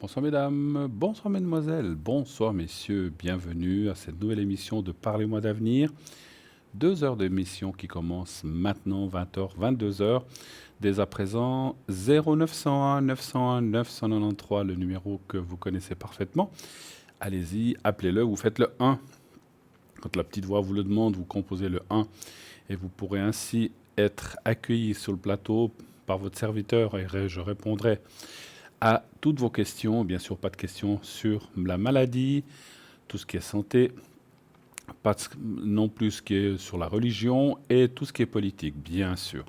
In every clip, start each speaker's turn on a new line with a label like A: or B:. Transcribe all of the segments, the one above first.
A: Bonsoir mesdames, bonsoir mesdemoiselles, bonsoir messieurs, bienvenue à cette nouvelle émission de Parlez-moi d'avenir. 2 heures d'émission qui commence maintenant, 20h, 22h. Dès à présent, 0901 901 993, le numéro que vous connaissez parfaitement. Allez-y, appelez-le, vous faites le 1. Quand la petite voix vous le demande, vous composez le 1 et vous pourrez ainsi être accueilli sur le plateau par votre serviteur et je répondrai à toutes vos questions. Bien sûr, pas de questions sur la maladie, tout ce qui est santé, pas non plus ce qui est sur la religion et tout ce qui est politique, bien sûr.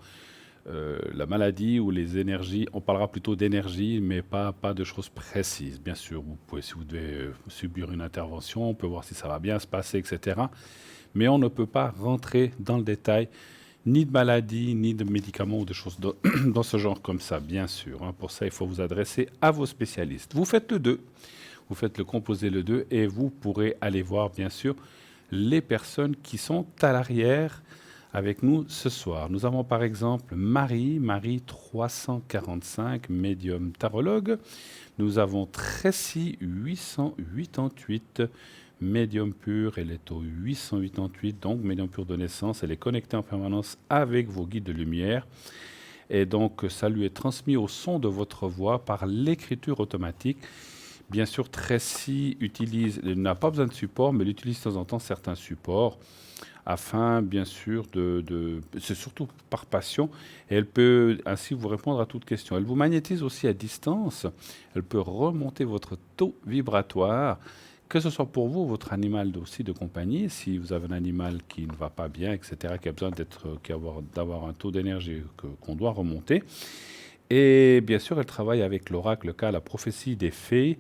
A: La maladie ou les énergies, on parlera plutôt d'énergie, mais pas de choses précises. Bien sûr, vous pouvez, si vous devez subir une intervention, on peut voir si ça va bien se passer, etc. Mais on ne peut pas rentrer dans le détail ni de maladie, ni de médicaments ou de choses dans ce genre comme ça, bien sûr. Pour ça, il faut vous adresser à vos spécialistes. Vous faites le 2, vous faites le composé le 2 et vous pourrez aller voir, bien sûr, les personnes qui sont à l'arrière avec nous ce soir. Nous avons par exemple Marie 345, médium tarologue. Nous avons Tracy 888, médium pur, elle est au 888, donc médium pur de naissance, elle est connectée en permanence avec vos guides de lumière. Et donc, ça lui est transmis au son de votre voix par l'écriture automatique. Bien sûr, Tracy n'a pas besoin de support, mais elle utilise de temps en temps certains supports afin, bien sûr, c'est surtout par passion, et elle peut ainsi vous répondre à toute question. Elle vous magnétise aussi à distance, elle peut remonter votre taux vibratoire, que ce soit pour vous, votre animal aussi de compagnie, si vous avez un animal qui ne va pas bien, etc., qui a besoin d'avoir un taux d'énergie qu'on doit remonter. Et bien sûr, elle travaille avec l'oracle, la prophétie des fées,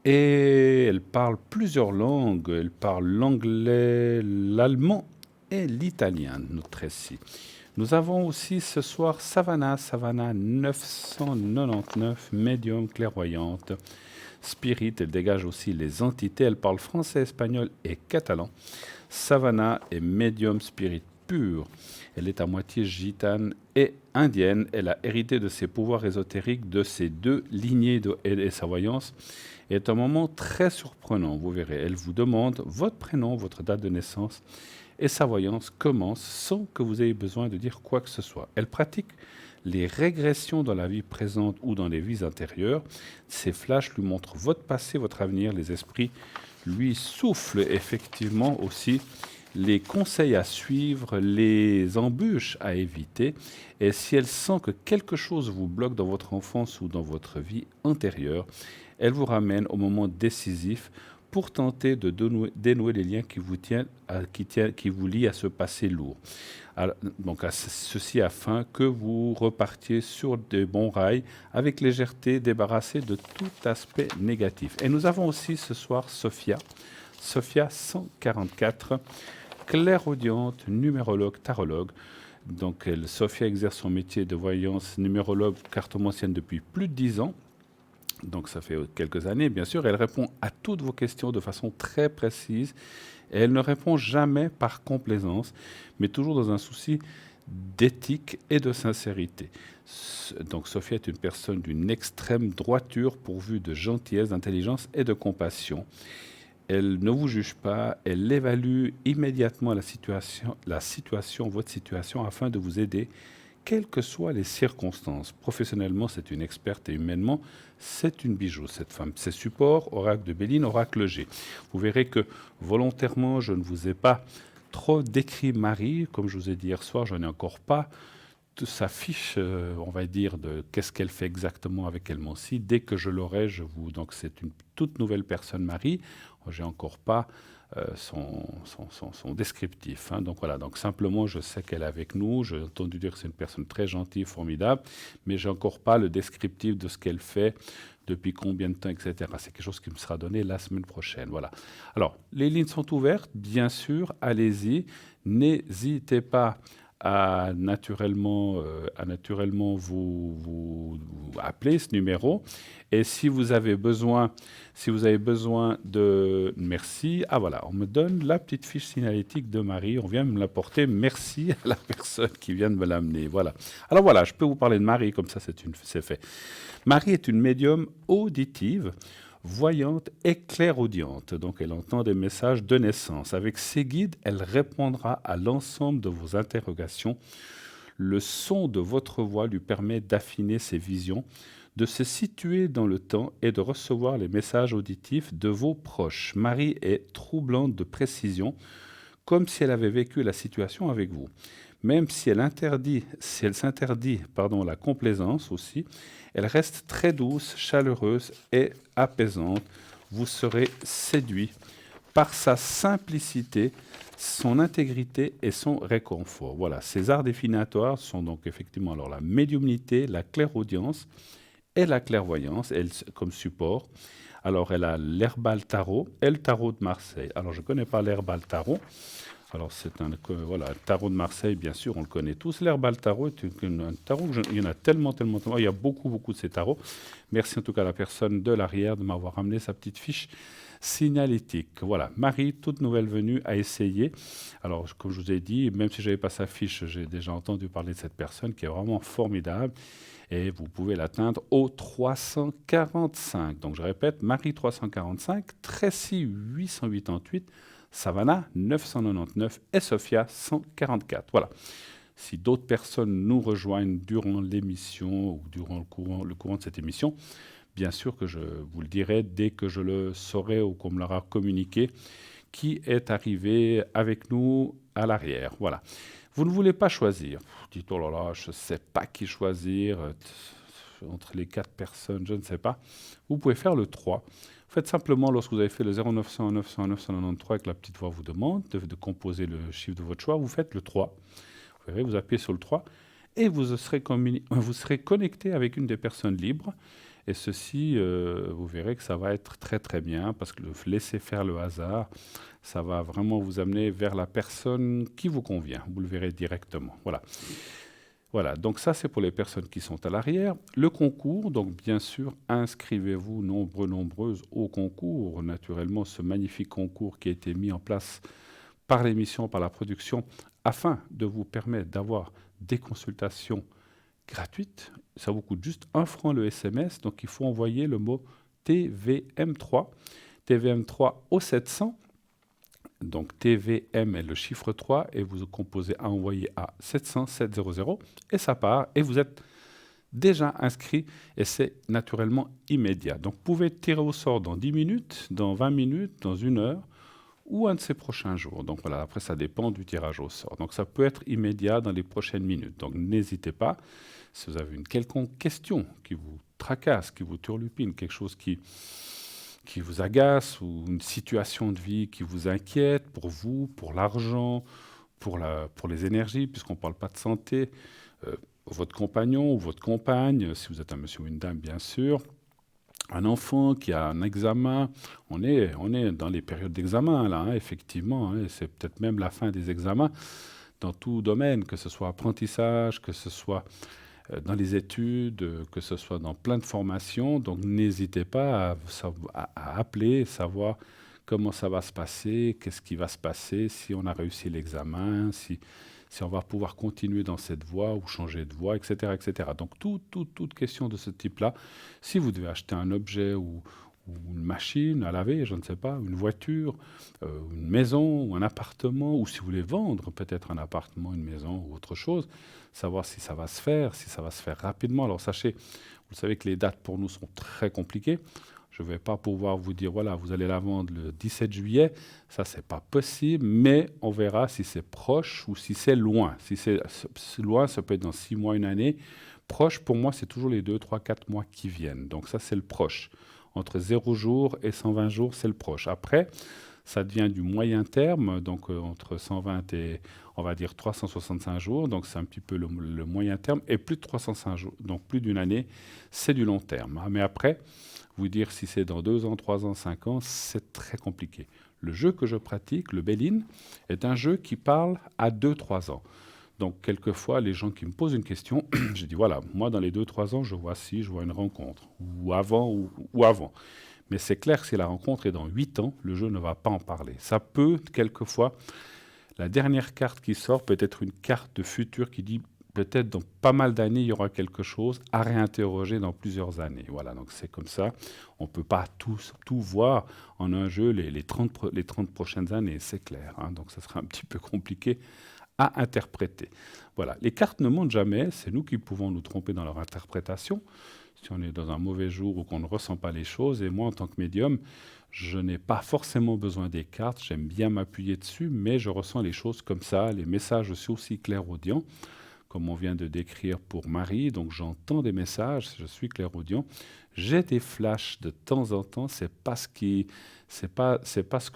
A: et elle parle plusieurs langues. Elle parle l'anglais, l'allemand et l'italien, notre Tracy. Nous avons aussi ce soir Savannah 999, médium clairvoyante. Spirit, elle dégage aussi les entités. Elle parle français, espagnol et catalan. Savannah est médium spirit pur. Elle est à moitié gitane et indienne. Elle a hérité de ses pouvoirs ésotériques de ses 2 lignées et sa voyance est un moment très surprenant, vous verrez. Elle vous demande votre prénom, votre date de naissance, et sa voyance commence sans que vous ayez besoin de dire quoi que ce soit. Elle pratique les régressions dans la vie présente ou dans les vies antérieures. Ces flashs lui montrent votre passé, votre avenir. Les esprits lui soufflent effectivement aussi les conseils à suivre, les embûches à éviter. Et si elle sent que quelque chose vous bloque dans votre enfance ou dans votre vie antérieure, elle vous ramène au moment décisif pour tenter de dénouer les liens qui vous lient à ce passé lourd. Alors, donc, ceci afin que vous repartiez sur de bons rails avec légèreté, débarrassé de tout aspect négatif. Et nous avons aussi ce soir Sophia 144, clairaudiente, numérologue, tarologue. Donc, Sophia exerce son métier de voyance numérologue cartomancienne depuis plus de 10 ans. Donc ça fait quelques années, bien sûr. Elle répond à toutes vos questions de façon très précise. Et elle ne répond jamais par complaisance, mais toujours dans un souci d'éthique et de sincérité. Donc Sophia est une personne d'une extrême droiture pourvue de gentillesse, d'intelligence et de compassion. Elle ne vous juge pas, elle évalue immédiatement votre situation afin de vous aider quelles que soient les circonstances. Professionnellement, c'est une experte et humainement, c'est une bijou, cette femme. Ses supports, oracle de Béline, oracle G. Vous verrez que volontairement, je ne vous ai pas trop décrit Marie. Comme je vous ai dit hier soir, je n'en ai encore pas sa fiche, on va dire, de qu'est-ce qu'elle fait exactement avec Elmoncy. Dès que je l'aurai, donc c'est une toute nouvelle personne, Marie. J'ai encore pas son descriptif. Donc voilà, donc simplement je sais qu'elle est avec nous, j'ai entendu dire que c'est une personne très gentille, formidable, mais j'ai encore pas le descriptif de ce qu'elle fait, depuis combien de temps, etc. C'est quelque chose qui me sera donné la semaine prochaine. Voilà. Alors, les lignes sont ouvertes, bien sûr, allez-y, n'hésitez pas à naturellement vous appeler ce numéro. Et si vous avez besoin de... Merci. Ah voilà, on me donne la petite fiche signalétique de Marie. On vient me l'apporter. Merci à la personne qui vient de me l'amener. Voilà. Alors voilà, je peux vous parler de Marie, comme ça c'est fait. Marie est une médium auditive, voyante et clairaudiente. Donc elle entend des messages de naissance. Avec ses guides, elle répondra à l'ensemble de vos interrogations. Le son de votre voix lui permet d'affiner ses visions, de se situer dans le temps et de recevoir les messages auditifs de vos proches. Marie est troublante de précision, comme si elle avait vécu la situation avec vous. Même si elle s'interdit la complaisance aussi, elle reste très douce, chaleureuse et apaisante. Vous serez séduit par sa simplicité, son intégrité et son réconfort. Voilà, ces arts définitoires sont donc effectivement alors la médiumnité, la clairaudience et la clairvoyance, elle, comme support. Alors, elle a l'herbal tarot et le tarot de Marseille. Alors, je ne connais pas l'herbal tarot. Alors, c'est voilà, le tarot de Marseille, bien sûr, on le connaît tous. L'herbal tarot est un tarot, il y en a tellement. Il y a beaucoup, beaucoup de ces tarots. Merci en tout cas à la personne de l'arrière de m'avoir amené sa petite fiche signalétique. Voilà, Marie, toute nouvelle venue, a essayé. Alors, comme je vous ai dit, même si je n'avais pas sa fiche, j'ai déjà entendu parler de cette personne qui est vraiment formidable. Et vous pouvez l'atteindre au 345. Donc, je répète, Marie 345, Tracy 888, Savannah 999 et Sophia 144. Voilà. Si d'autres personnes nous rejoignent durant l'émission ou durant le courant de cette émission, bien sûr que je vous le dirai dès que je le saurai ou qu'on me l'aura communiqué, qui est arrivé avec nous à l'arrière. Voilà. Vous ne voulez pas choisir. Vous dites, oh là là, je ne sais pas qui choisir. Entre les 4 personnes, je ne sais pas. Vous pouvez faire le 3. Faites simplement, lorsque vous avez fait le 0900 900 993 et que la petite voix vous demande de composer le chiffre de votre choix, vous faites le 3. Vous verrez, vous appuyez sur le 3 et vous serez connecté avec une des personnes libres. Et ceci, vous verrez que ça va être très très bien parce que laisser faire le hasard, ça va vraiment vous amener vers la personne qui vous convient. Vous le verrez directement. Voilà. Voilà, donc ça c'est pour les personnes qui sont à l'arrière. Le concours, donc bien sûr, inscrivez-vous nombreuses au concours. Naturellement, ce magnifique concours qui a été mis en place par l'émission, par la production, afin de vous permettre d'avoir des consultations gratuites. Ça vous coûte juste 1 franc le SMS, donc il faut envoyer le mot TVM3, TVM3 au 700. Donc TVM est le chiffre 3 et vous composez à envoyer à 700 700 et ça part et vous êtes déjà inscrit et c'est naturellement immédiat. Donc vous pouvez tirer au sort dans 10 minutes, dans 20 minutes, dans 1 heure ou un de ces prochains jours. Donc voilà, après ça dépend du tirage au sort. Donc ça peut être immédiat dans les prochaines minutes. Donc n'hésitez pas, si vous avez une quelconque question qui vous tracasse, qui vous turlupine, quelque chose qui vous agace ou une situation de vie qui vous inquiète pour vous, pour l'argent, pour les énergies, puisqu'on ne parle pas de santé, votre compagnon ou votre compagne, si vous êtes un monsieur ou une dame, bien sûr, un enfant qui a un examen, on est dans les périodes d'examen, là, hein, effectivement, hein, et c'est peut-être même la fin des examens dans tout domaine, que ce soit apprentissage, que ce soit dans les études, que ce soit dans plein de formations. Donc n'hésitez pas à appeler, savoir comment ça va se passer, qu'est-ce qui va se passer, si on a réussi l'examen, si on va pouvoir continuer dans cette voie ou changer de voie, etc. etc. Donc toute question de ce type-là, si vous devez acheter un objet ou une machine à laver, je ne sais pas, une voiture, une maison ou un appartement, ou si vous voulez vendre peut-être un appartement, une maison ou autre chose, savoir si ça va se faire, si ça va se faire rapidement. Alors sachez, vous savez que les dates pour nous sont très compliquées. Je ne vais pas pouvoir vous dire, voilà, vous allez la vendre le 17 juillet, ça c'est pas possible, mais on verra si c'est proche ou si c'est loin. Si c'est loin, ça peut être dans 6 mois, 1 année. Proche, pour moi, c'est toujours les 2, 3, 4 mois qui viennent. Donc ça, c'est le proche. Entre 0 jours et 120 jours, c'est le proche. Après, ça devient du moyen terme, donc entre 120 et, on va dire, 365 jours. Donc c'est un petit peu le moyen terme. Et plus de 305 jours, donc plus d'une année, c'est du long terme. Hein. Mais après, vous dire si c'est dans 2 ans, 3 ans, 5 ans, c'est très compliqué. Le jeu que je pratique, le Béline, est un jeu qui parle à 2-3 ans.
B: Donc, quelquefois, les gens qui me posent une question, je dis, voilà, moi, dans les 2, 3 ans, je vois si, je vois une rencontre, ou avant, ou avant. Mais c'est clair que si la rencontre est dans 8 ans, le jeu ne va pas en parler. Ça peut, quelquefois, la dernière carte qui sort peut être une carte de futur qui dit peut-être dans pas mal d'années, il y aura quelque chose à réinterroger dans plusieurs années. Voilà, donc c'est comme ça. On ne peut pas tout voir en un jeu les 30 prochaines années, c'est clair. Hein, donc ça sera un petit peu compliqué à interpréter. Voilà, les cartes ne montent jamais, c'est nous qui pouvons nous tromper dans leur interprétation, si on est dans un mauvais jour ou qu'on ne ressent pas les choses. Et moi, en tant que médium, je n'ai pas forcément besoin des cartes, j'aime bien m'appuyer dessus, mais je ressens les choses comme ça, les messages sont aussi clairaudients, comme on vient de décrire pour Marie, donc j'entends des messages, je suis clairaudient, j'ai des flashs de temps en temps, c'est pas ce que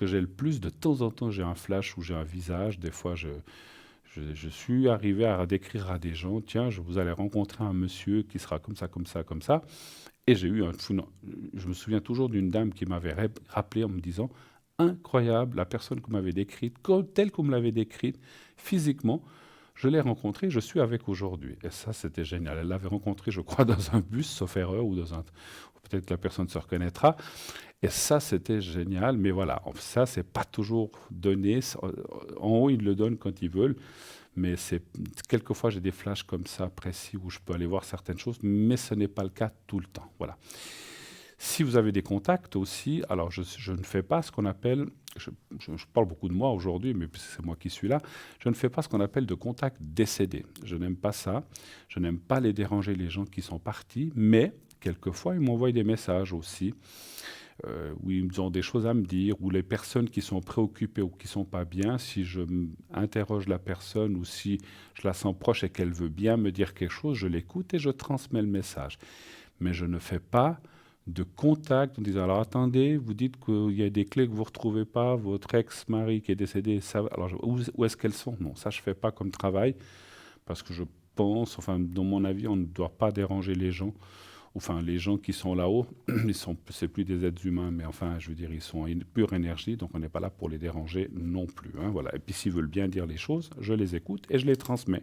B: j'ai le plus, de temps en temps j'ai un flash où j'ai un visage, des fois je suis arrivé à décrire à des gens, tiens, vous allez rencontrer un monsieur qui sera comme ça, comme ça, comme ça. Et j'ai eu un fou. Je me souviens toujours d'une dame qui m'avait rappelé en me disant, incroyable, la personne que vous m'avez décrite, telle qu'on me l'avait décrite, physiquement, je l'ai rencontrée, je suis avec aujourd'hui. Et ça, c'était génial. Elle l'avait rencontré, je crois, dans un bus, sauf erreur, ou peut-être que la personne se reconnaîtra. Et ça, c'était génial. Mais voilà, ça, c'est pas toujours donné. En haut, ils le donnent quand ils veulent. Mais quelquefois, j'ai des flashs comme ça, précis, où je peux aller voir certaines choses, mais ce n'est pas le cas tout le temps. Voilà. Si vous avez des contacts aussi, alors je ne fais pas ce qu'on appelle, je parle beaucoup de moi aujourd'hui, mais c'est moi qui suis là, je ne fais pas ce qu'on appelle de contacts décédés. Je n'aime pas ça, je n'aime pas les déranger, les gens qui sont partis, mais quelquefois, ils m'envoient des messages aussi, où ils ont des choses à me dire, ou les personnes qui sont préoccupées ou qui ne sont pas bien, si je interroge la personne ou si je la sens proche et qu'elle veut bien me dire quelque chose, je l'écoute et je transmets le message. Mais je ne fais pas de contact en disant, alors attendez, vous dites qu'il y a des clés que vous ne retrouvez pas, votre ex-mari qui est décédé, ça, alors où est-ce qu'elles sont? Non, ça je ne fais pas comme travail, parce que je pense, enfin dans mon avis, on ne doit pas déranger les gens. Enfin, les gens qui sont là-haut, c'est plus des êtres humains, mais enfin, je veux dire, ils sont une pure énergie, donc on n'est pas là pour les déranger non plus. Hein, voilà. Et puis s'ils veulent bien dire les choses, je les écoute et je les transmets,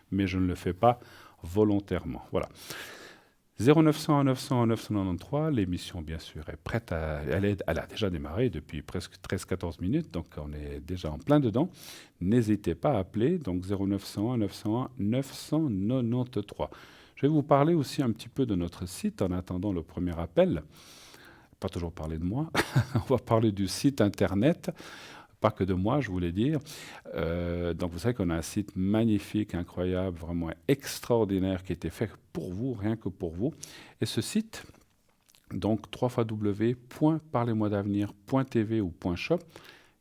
B: mais je ne le fais pas volontairement. Voilà. 0900 900 993, l'émission bien sûr est prête elle a déjà démarré depuis presque 13-14 minutes, donc on est déjà en plein dedans. N'hésitez pas à appeler, donc 0900 901 993. Je vais vous parler aussi un petit peu de notre site en attendant le premier appel. Pas toujours parler de moi, on va parler du site internet. Pas que de moi, je voulais dire. Donc vous savez qu'on a un site magnifique, incroyable, vraiment extraordinaire qui a été fait pour vous, rien que pour vous. Et ce site, donc www.parlez-moi-d'avenir.tv ou .shop,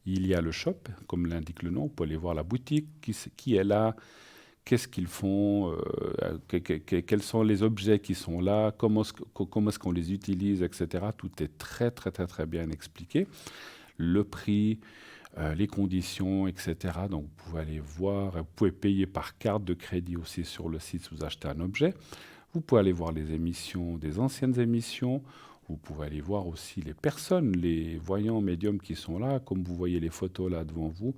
B: il y a le shop, comme l'indique le nom, vous pouvez aller voir la boutique, qui est là, qu'est-ce qu'ils font, quels sont les objets qui sont là, comment est-ce qu'on les utilise, etc. Tout est très, très, très, très bien expliqué. Le prix, les conditions, etc. Donc vous pouvez aller voir, vous pouvez payer par carte de crédit aussi sur le site si vous achetez un objet. Vous pouvez aller voir les émissions, des anciennes émissions. Vous pouvez aller voir aussi les personnes, les voyants médiums qui sont là, comme vous voyez les photos là devant vous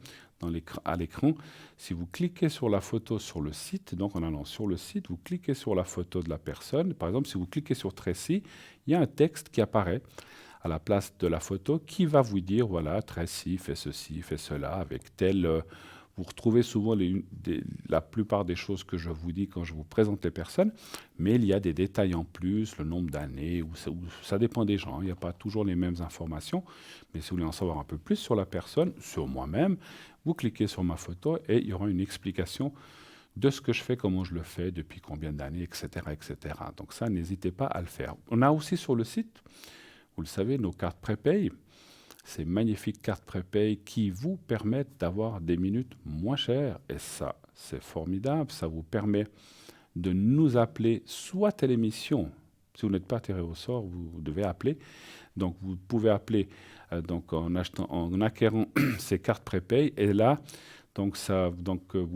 B: à l'écran. Si vous cliquez sur la photo sur le site, donc en allant sur le site, vous cliquez sur la photo de la personne. Par exemple, si vous cliquez sur Tracy, il y a un texte qui apparaît à la place de la photo qui va vous dire, voilà, Tracy fait ceci, fait cela, avec tel... vous retrouvez souvent la plupart des choses que je vous dis quand je vous présente les personnes, mais il y a des détails en plus, le nombre d'années, ça dépend des gens, il n'y a pas toujours les mêmes informations, mais si vous voulez en savoir un peu plus sur la personne, sur moi-même, vous cliquez sur ma photo et il y aura une explication de ce que je fais, comment je le fais, depuis combien d'années, etc., etc. Donc ça, n'hésitez pas à le faire. On a aussi sur le site, vous le savez, nos cartes prépay, ces magnifiques cartes prépay qui vous permettent d'avoir des minutes moins chères. Et ça, c'est formidable. Ça vous permet de nous appeler soit à l'émission. Si vous n'êtes pas tiré au sort, vous devez appeler. Donc, vous pouvez appeler en acquérant ces cartes prépay. Et là, vous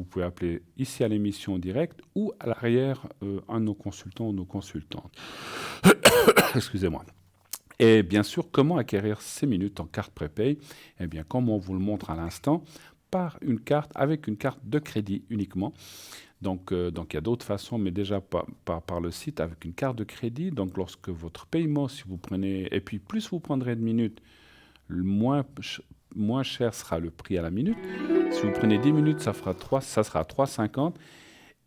B: pouvez appeler ici à l'émission directe ou à l'arrière un de nos consultants ou nos consultantes. Excusez-moi. Et bien sûr, comment acquérir ces minutes en carte prépay? Eh bien, comme on vous le montre à l'instant, par une carte, avec une carte de crédit uniquement. Donc il y a d'autres façons, mais déjà par le site avec une carte de crédit. Donc lorsque votre paiement, si vous prenez, et puis plus vous prendrez de minutes, moins cher sera le prix à la minute. Si vous prenez 10 minutes, ça sera 3,50.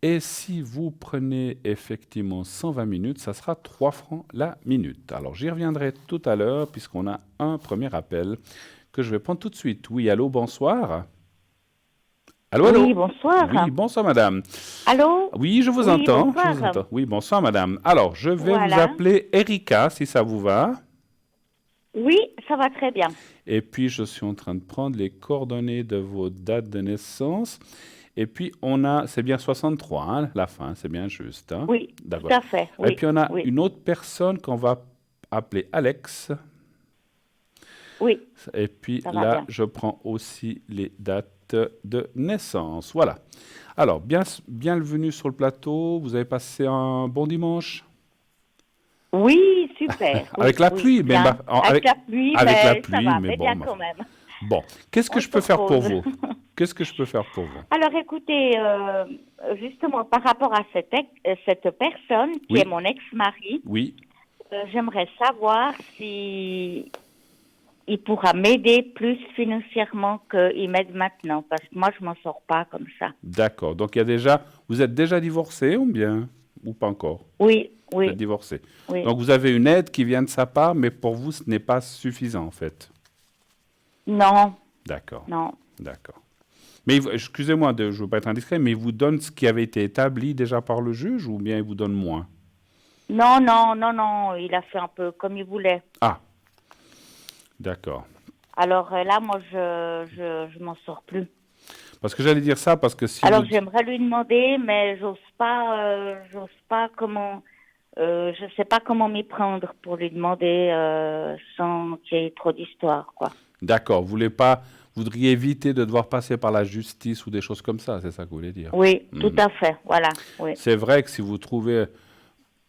B: Et si vous prenez effectivement 120 minutes, ça sera 3 francs la minute. Alors j'y reviendrai tout à l'heure puisqu'on a un premier appel que je vais prendre tout de suite. Oui, allô, bonsoir. Allô, allô?
C: Oui, bonsoir.
B: Oui, bonsoir madame.
C: Allô?
B: Oui, je vous
C: Oui,
B: entends. Je
C: bonsoir.
B: vous entends. Oui, bonsoir madame. Alors, je vais vous
C: Voilà.
B: appeler Erika, si ça vous va.
C: Oui, ça va très bien.
B: Et puis, je suis en train de prendre les coordonnées de vos dates de naissance. Et puis, c'est bien 63, hein, la fin, c'est bien juste. Hein?
C: Oui,
B: D'accord.
C: tout à fait.
B: Et
C: Oui,
B: puis, on a
C: oui,
B: une autre personne qu'on va appeler Alex.
C: oui,
B: Et puis
C: ça va
B: là,
C: bien.
B: je prends aussi les dates de naissance. Voilà. Alors, bienvenue sur le plateau. Vous avez passé un bon dimanche?
C: Oui, super.
B: Avec
C: Oui,
B: la
C: oui,
B: pluie, mais
C: bien. Avec la pluie,
B: avec la
C: mais ça
B: pluie,
C: va,
B: mais
C: mais
B: bon.
C: bien quand même.
B: Bon, qu'est-ce que
C: On
B: je
C: se
B: peux faire pour
C: repose.
B: vous? Qu'est-ce que je peux faire pour vous?
C: Alors écoutez, justement, par rapport à cette personne qui
B: Oui,
C: est mon ex-mari,
B: oui.
C: j'aimerais savoir si il pourra m'aider plus financièrement qu'il m'aide maintenant, parce que moi, je m'en sors pas comme ça.
B: D'accord. Donc, vous êtes déjà divorcé ou bien? Ou pas encore?
C: Oui,
B: Vous êtes
C: oui,
B: divorcé.
C: oui.
B: Donc, vous avez une aide qui vient de sa part, mais pour vous, ce n'est pas suffisant, en fait.
C: Non,
B: D'accord.
C: non.
B: D'accord. Mais excusez-moi, je ne veux pas être indiscret, mais il vous donne ce qui avait été établi déjà par le juge ou bien il vous donne moins?
C: Non, non, non, non, il a fait un peu comme il voulait.
B: Ah, d'accord.
C: Alors là, moi, je m'en sors plus.
B: Parce que j'allais dire ça, parce que si
C: Alors
B: vous...
C: j'aimerais lui demander, mais j'ose pas comment, je sais pas comment m'y prendre pour lui demander sans qu'il y ait trop d'histoire, quoi.
B: D'accord, vous voudriez éviter de devoir passer par la justice ou des choses comme ça, c'est ça que vous voulez dire?
C: Oui, tout
B: Mhm.
C: à fait, voilà, oui.
B: C'est vrai que si vous trouvez...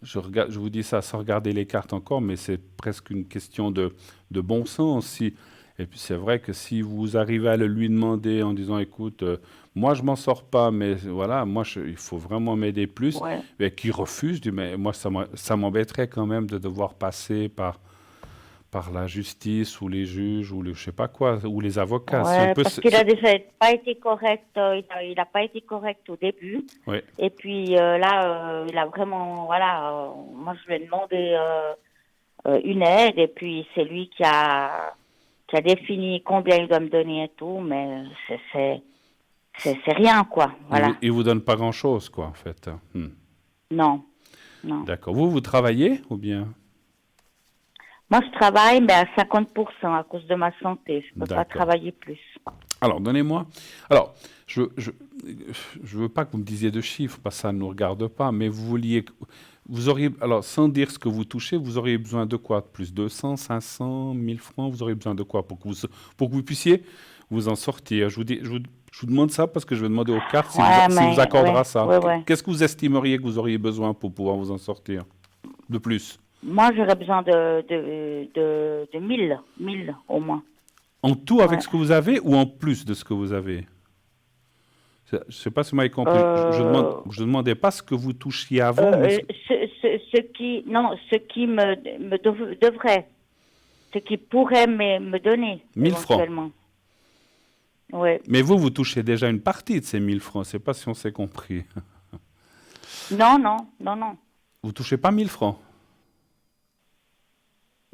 B: je vous dis ça sans regarder les cartes encore, mais c'est presque une question de bon sens. Et puis c'est vrai que si vous arrivez à le lui demander en disant, écoute, moi je m'en sors pas, mais voilà, il faut vraiment m'aider plus,
C: Ouais,
B: et qu'il refuse, je dis, mais moi ça m'embêterait quand même de devoir passer par la justice ou les juges ou je sais pas quoi, ou les avocats. Si on
C: ouais,
B: peut,
C: parce qu'il a déjà pas été correct, il a pas été correct au début.
B: oui,
C: Et puis là, il a vraiment, voilà, moi je lui ai demandé une aide et puis c'est lui qui a défini combien il doit me donner et tout, mais c'est rien quoi, voilà.
B: il vous donne pas grand-chose, quoi, en fait. Hmm.
C: Non, non.
B: D'accord. Vous travaillez ou bien?
C: Moi je travaille mais à 50% à cause de ma santé, je peux pas
B: D'accord.
C: travailler plus.
B: Alors, donnez-moi. Alors, je veux pas que vous me disiez de chiffres, parce que ça ne nous regarde pas, mais vous auriez, alors, sans dire ce que vous touchez, vous auriez besoin de quoi? De plus 200, 500, 1000 francs? Vous auriez besoin de quoi pour que vous puissiez vous en sortir? Je vous demande ça parce que je vais demander aux cartes
C: Ouais,
B: s'il vous
C: mais
B: accordera
C: ouais,
B: ça.
C: ouais, ouais.
B: Qu'est-ce que vous estimeriez que vous auriez besoin pour pouvoir vous en sortir? De plus?
C: Moi j'aurais besoin de 1000 au moins.
B: En tout avec
C: Ouais.
B: ce que vous avez ou en plus de ce que vous avez? Je ne sais pas si vous m'avez compris.
C: Euh,
B: Je demandais pas ce que vous touchiez avant, mais
C: ce qui devrait, ce qui pourrait me donner
B: 1000 francs.
C: éventuellement. Ouais.
B: Mais vous touchez déjà une partie de ces 1000 francs. Je ne sais pas si on s'est compris.
C: Non, non, non, non.
B: Vous touchez pas 1000 francs.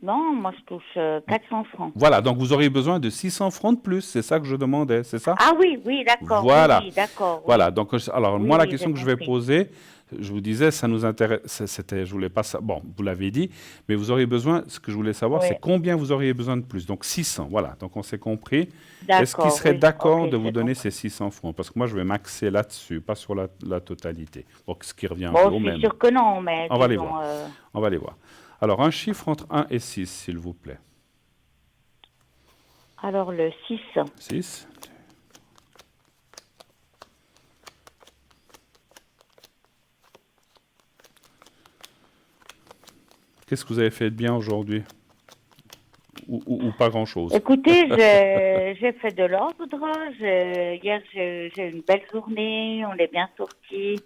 C: Non, moi je touche 400 francs.
B: Voilà, donc vous auriez besoin de 600 francs de plus. C'est ça que je demandais, c'est ça?
C: Ah oui, oui, d'accord,
B: Voilà.
C: oui, d'accord, oui.
B: Voilà, donc alors
C: Oui,
B: moi la
C: oui, j'ai
B: question que je vais
C: compris.
B: poser, je vous disais, ça nous intéresse, je voulais pas ça, bon, vous l'avez dit, mais vous auriez besoin, ce que je voulais savoir,
C: Oui,
B: c'est combien vous auriez besoin de plus. Donc 600, voilà, donc on s'est compris. Est-ce qu'il
C: d'accord,
B: serait
C: oui, ok,
B: d'accord de vous
C: j'ai
B: donner
C: compris.
B: ces 600 francs? Parce que moi je vais m'axer là-dessus, pas sur la totalité. Donc ce qui revient un peu
C: Bon,
B: au
C: je suis
B: même.
C: sûre que non, mais
B: On va les voir,
C: disons,
B: on va les voir. Alors un chiffre entre 1 et 6, s'il vous plaît.
C: alors le 6,
B: 6. Qu'est-ce que vous avez fait de bien aujourd'hui? ou pas grand-chose?
C: Écoutez, j'ai fait de l'ordre. Hier, j'ai eu une belle journée. On est bien sortis.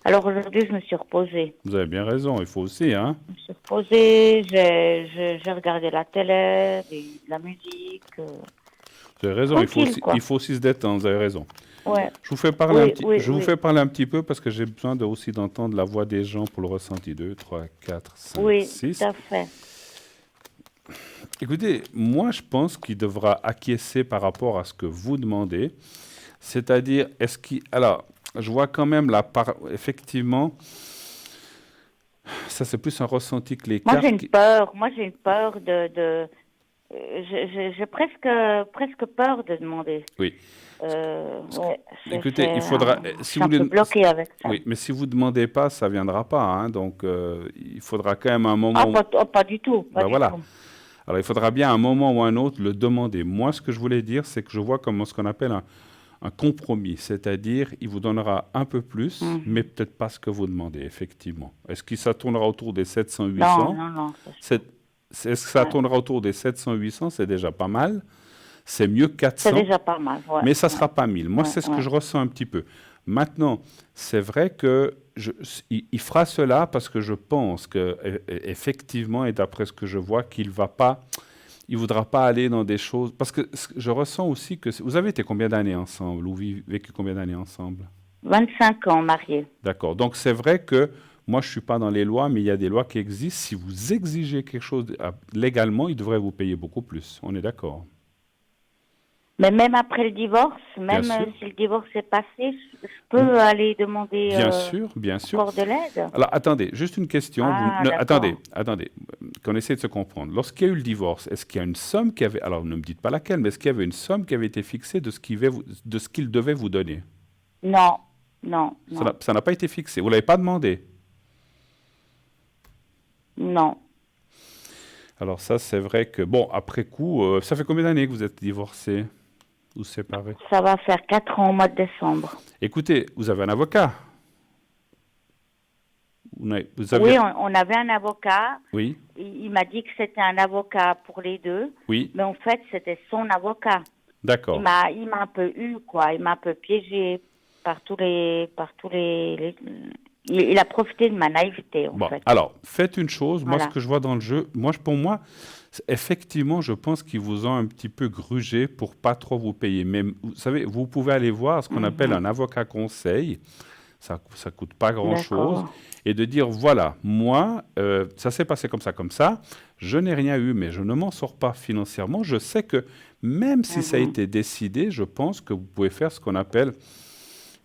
C: Alors aujourd'hui, je me suis reposée.
B: Vous avez bien raison, il faut aussi, hein?
C: Je me suis reposée. J'ai regardé la télé, de la musique.
B: Vous avez raison,
C: Tranquille, quoi.
B: il faut aussi se détendre, vous avez raison.
C: Ouais.
B: Je vous fais parler
C: Oui,
B: je vous fais parler un petit peu parce que j'ai besoin aussi d'entendre la voix des gens pour le ressenti. 2, 3, 4, 5,
C: Oui,
B: 6.
C: tout à fait.
B: Écoutez, moi je pense qu'il devra acquiescer par rapport à ce que vous demandez. C'est-à-dire, est-ce qu'il... Alors, je vois quand même la part... Effectivement, ça c'est plus un ressenti que les
C: Moi,
B: cartes.
C: j'ai une peur. Moi, j'ai une peur j'ai presque peur de demander.
B: Oui.
C: Ouais,
B: Écoutez, il faudra...
C: je suis un peu bloquée avec ça.
B: Oui, mais si vous ne demandez pas, ça ne viendra pas. Hein, donc, il faudra quand même un moment...
C: Ah, pas du tout. Pas
B: Ben
C: du
B: voilà.
C: tout.
B: Alors, il faudra bien à un moment ou un autre le demander. Moi, ce que je voulais dire, c'est que je vois comme ce qu'on appelle un compromis. C'est-à-dire, il vous donnera un peu plus, mais peut-être pas ce que vous demandez, effectivement. Est-ce que ça tournera autour des 700-800?
C: Non.
B: Est-ce que ça tournera autour des 700-800? C'est déjà pas mal. C'est mieux que 400.
C: C'est déjà pas mal, ouais.
B: Mais ça ne sera pas 1000. Moi, c'est ce que
C: ouais.
B: je ressens un petit peu. Maintenant, c'est vrai que il fera cela parce que je pense qu'effectivement, et d'après ce que je vois, qu'il va pas, il voudra pas aller dans des choses. Parce que je ressens aussi que... Vous avez été combien d'années ensemble? Ou vécu combien d'années ensemble?
C: 25 ans mariés.
B: D'accord. Donc, c'est vrai que moi, je ne suis pas dans les lois, mais il y a des lois qui existent. Si vous exigez quelque chose légalement, il devrait vous payer beaucoup plus. On est d'accord?
C: Mais même après le divorce, même
B: sûr.
C: si le divorce est passé, je peux aller demander
B: Bien sûr.
C: encore de l'aide.
B: Alors, attendez, juste une question.
C: D'accord.
B: Attendez, qu'on essaie de se comprendre. Lorsqu'il y a eu le divorce, est-ce qu'il y a une somme qui avait... Alors, ne me dites pas laquelle, mais est-ce qu'il y avait une somme qui avait été fixée de ce qu'il devait vous donner?
C: Non.
B: Ça n'a pas été fixé. Vous ne l'avez pas demandé?
C: Non.
B: Alors ça, c'est vrai que... Bon, après coup, ça fait combien d'années que vous êtes divorcés ou séparés?
C: Ça va faire 4 ans au mois de décembre.
B: Écoutez, vous avez un avocat?
C: Oui, on avait un avocat.
B: Oui.
C: Il m'a dit que c'était un avocat pour les deux.
B: Oui.
C: Mais en fait, c'était son avocat.
B: D'accord.
C: Il m'a un peu eu, quoi. Il m'a un peu piégé par tous les... Il a profité de ma naïveté, en fait.
B: Alors, faites une chose.
C: Voilà.
B: Moi, ce que je vois dans le jeu, pour moi, effectivement, je pense qu'ils vous ont un petit peu grugé pour pas trop vous payer. Mais vous savez, vous pouvez aller voir ce qu'on appelle un avocat conseil. Ça coûte pas grand-chose. Et de dire, voilà, moi, ça s'est passé comme ça. Je n'ai rien eu, mais je ne m'en sors pas financièrement. Je sais que même si ça a été décidé, je pense que vous pouvez faire ce qu'on appelle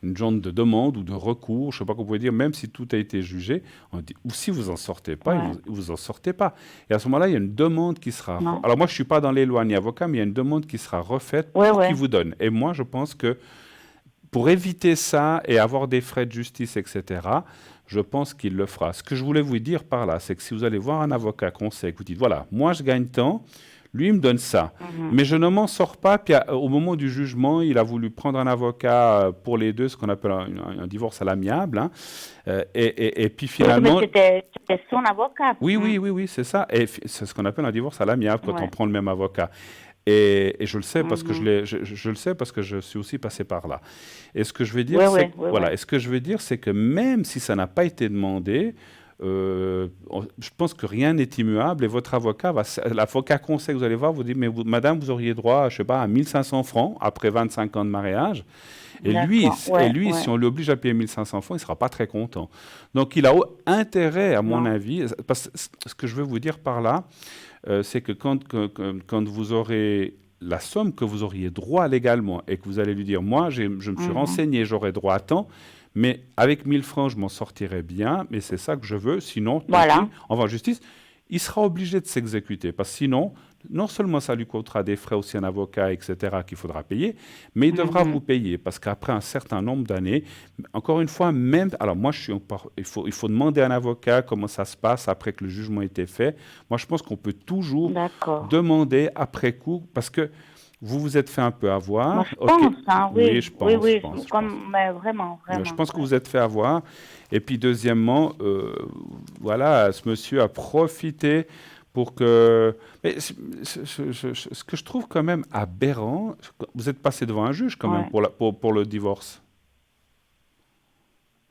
B: une genre de demande ou de recours, je ne sais pas comment vous pouvez dire, même si tout a été jugé, on dit, ou si vous n'en sortez pas, vous n'en sortez pas. Et à ce moment-là, il y a une demande qui sera... Alors moi, je ne suis pas dans les lois ni avocat, mais il y a une demande qui sera refaite pour qu'il vous donne. Et moi, je pense que pour éviter ça et avoir des frais de justice, etc., je pense qu'il le fera. Ce que je voulais vous dire par là, c'est que si vous allez voir un avocat conseil, vous dites, voilà, moi, je gagne tant, lui, il me donne ça. Mais je ne m'en sors pas. Puis au moment du jugement, il a voulu prendre un avocat pour les deux, ce qu'on appelle un divorce à l'amiable. Hein. Et puis finalement...
C: C'était son avocat.
B: Oui, c'est ça. Et c'est ce qu'on appelle un divorce à l'amiable quand on prend le même avocat. Et je le sais parce que je le sais parce que je suis aussi passé par là. Et ce que je veux dire, Et ce que je veux dire, c'est que même si ça n'a pas été demandé, je pense que rien n'est immuable et votre avocat l'avocat conseil, vous allez voir, vous dit, mais madame, vous auriez droit, je sais pas, à 1500 francs après 25 ans de mariage. Et lui, si on l'oblige à payer 1500 francs, il ne sera pas très content. Donc, il a intérêt, à mon avis, parce que ce que je veux vous dire par là, c'est que quand vous aurez la somme que vous auriez droit légalement et que vous allez lui dire, moi, je me suis renseigné, j'aurai droit à temps, mais avec 1000 francs, je m'en sortirai bien, mais c'est ça que je veux, sinon, on va en justice, il sera obligé de s'exécuter, parce que sinon, non seulement ça lui coûtera des frais aussi un avocat, etc., qu'il faudra payer, mais il devra vous payer, parce qu'après un certain nombre d'années, encore une fois, même, alors moi, il faut demander à un avocat comment ça se passe après que le jugement ait été fait. Moi, je pense qu'on peut toujours demander après coup, parce que vous vous êtes fait un peu avoir.
C: Moi, je pense, hein, oui.
B: Je pense.
C: Mais vraiment.
B: Je pense que vous êtes fait avoir. Et puis, deuxièmement, voilà, ce monsieur a profité pour que... Mais ce que je trouve quand même aberrant, vous êtes passé devant un juge quand même
C: Ouais.
B: pour le divorce.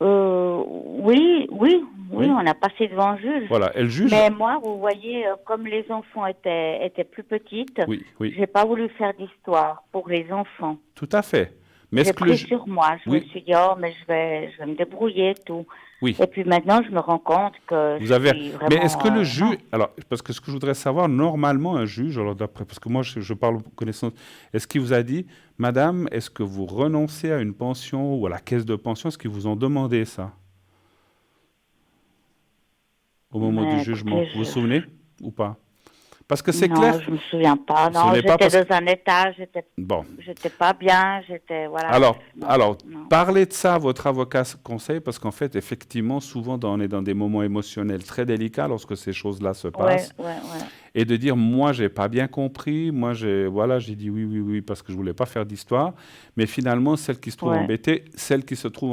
C: Oui,
B: Oui.
C: on a passé devant le juge.
B: Voilà, et le juge...
C: Mais moi, vous voyez, comme les enfants étaient plus petites,
B: Oui, oui,
C: j'ai pas voulu faire d'histoire pour les enfants.
B: tout à fait. Mais est-ce
C: J'ai
B: que le
C: pris
B: juge...
C: sur moi. Je me
B: Oui,
C: suis dit, oh, mais je vais me débrouiller et tout.
B: oui.
C: Et puis maintenant, je me rends compte que
B: Vous
C: je
B: avez...
C: suis
B: Mais est-ce
C: vraiment...
B: que le juge...
C: non.
B: Alors, parce que ce que je voudrais savoir, normalement, un juge, alors d'après... Parce que moi, je parle connaissance... Est-ce qu'il vous a dit, Madame, est-ce que vous renoncez à une pension ou à la caisse de pension? Est-ce qu'ils vous ont demandé ça au moment du
C: Mais
B: jugement?
C: écoutez,
B: Vous vous souvenez ou pas? Parce que c'est clair...
C: non, je me souviens pas.
B: Vous ne
C: Non,
B: souvenez pas
C: j'étais
B: parce que...
C: dans un état,
B: Bon.
C: j'étais pas bien, j'étais, voilà. Non,
B: Alors,
C: non.
B: parlez de ça à votre avocat conseil, parce qu'en fait, effectivement, souvent, on est dans des moments émotionnels très délicats lorsque ces choses-là se
C: Ouais,
B: passent.
C: ouais, ouais.
B: Et de dire, moi, j'ai pas bien compris, moi, j'ai dit oui, oui, oui, parce que je voulais pas faire d'histoire. Mais finalement, celle qui se trouve
C: Ouais,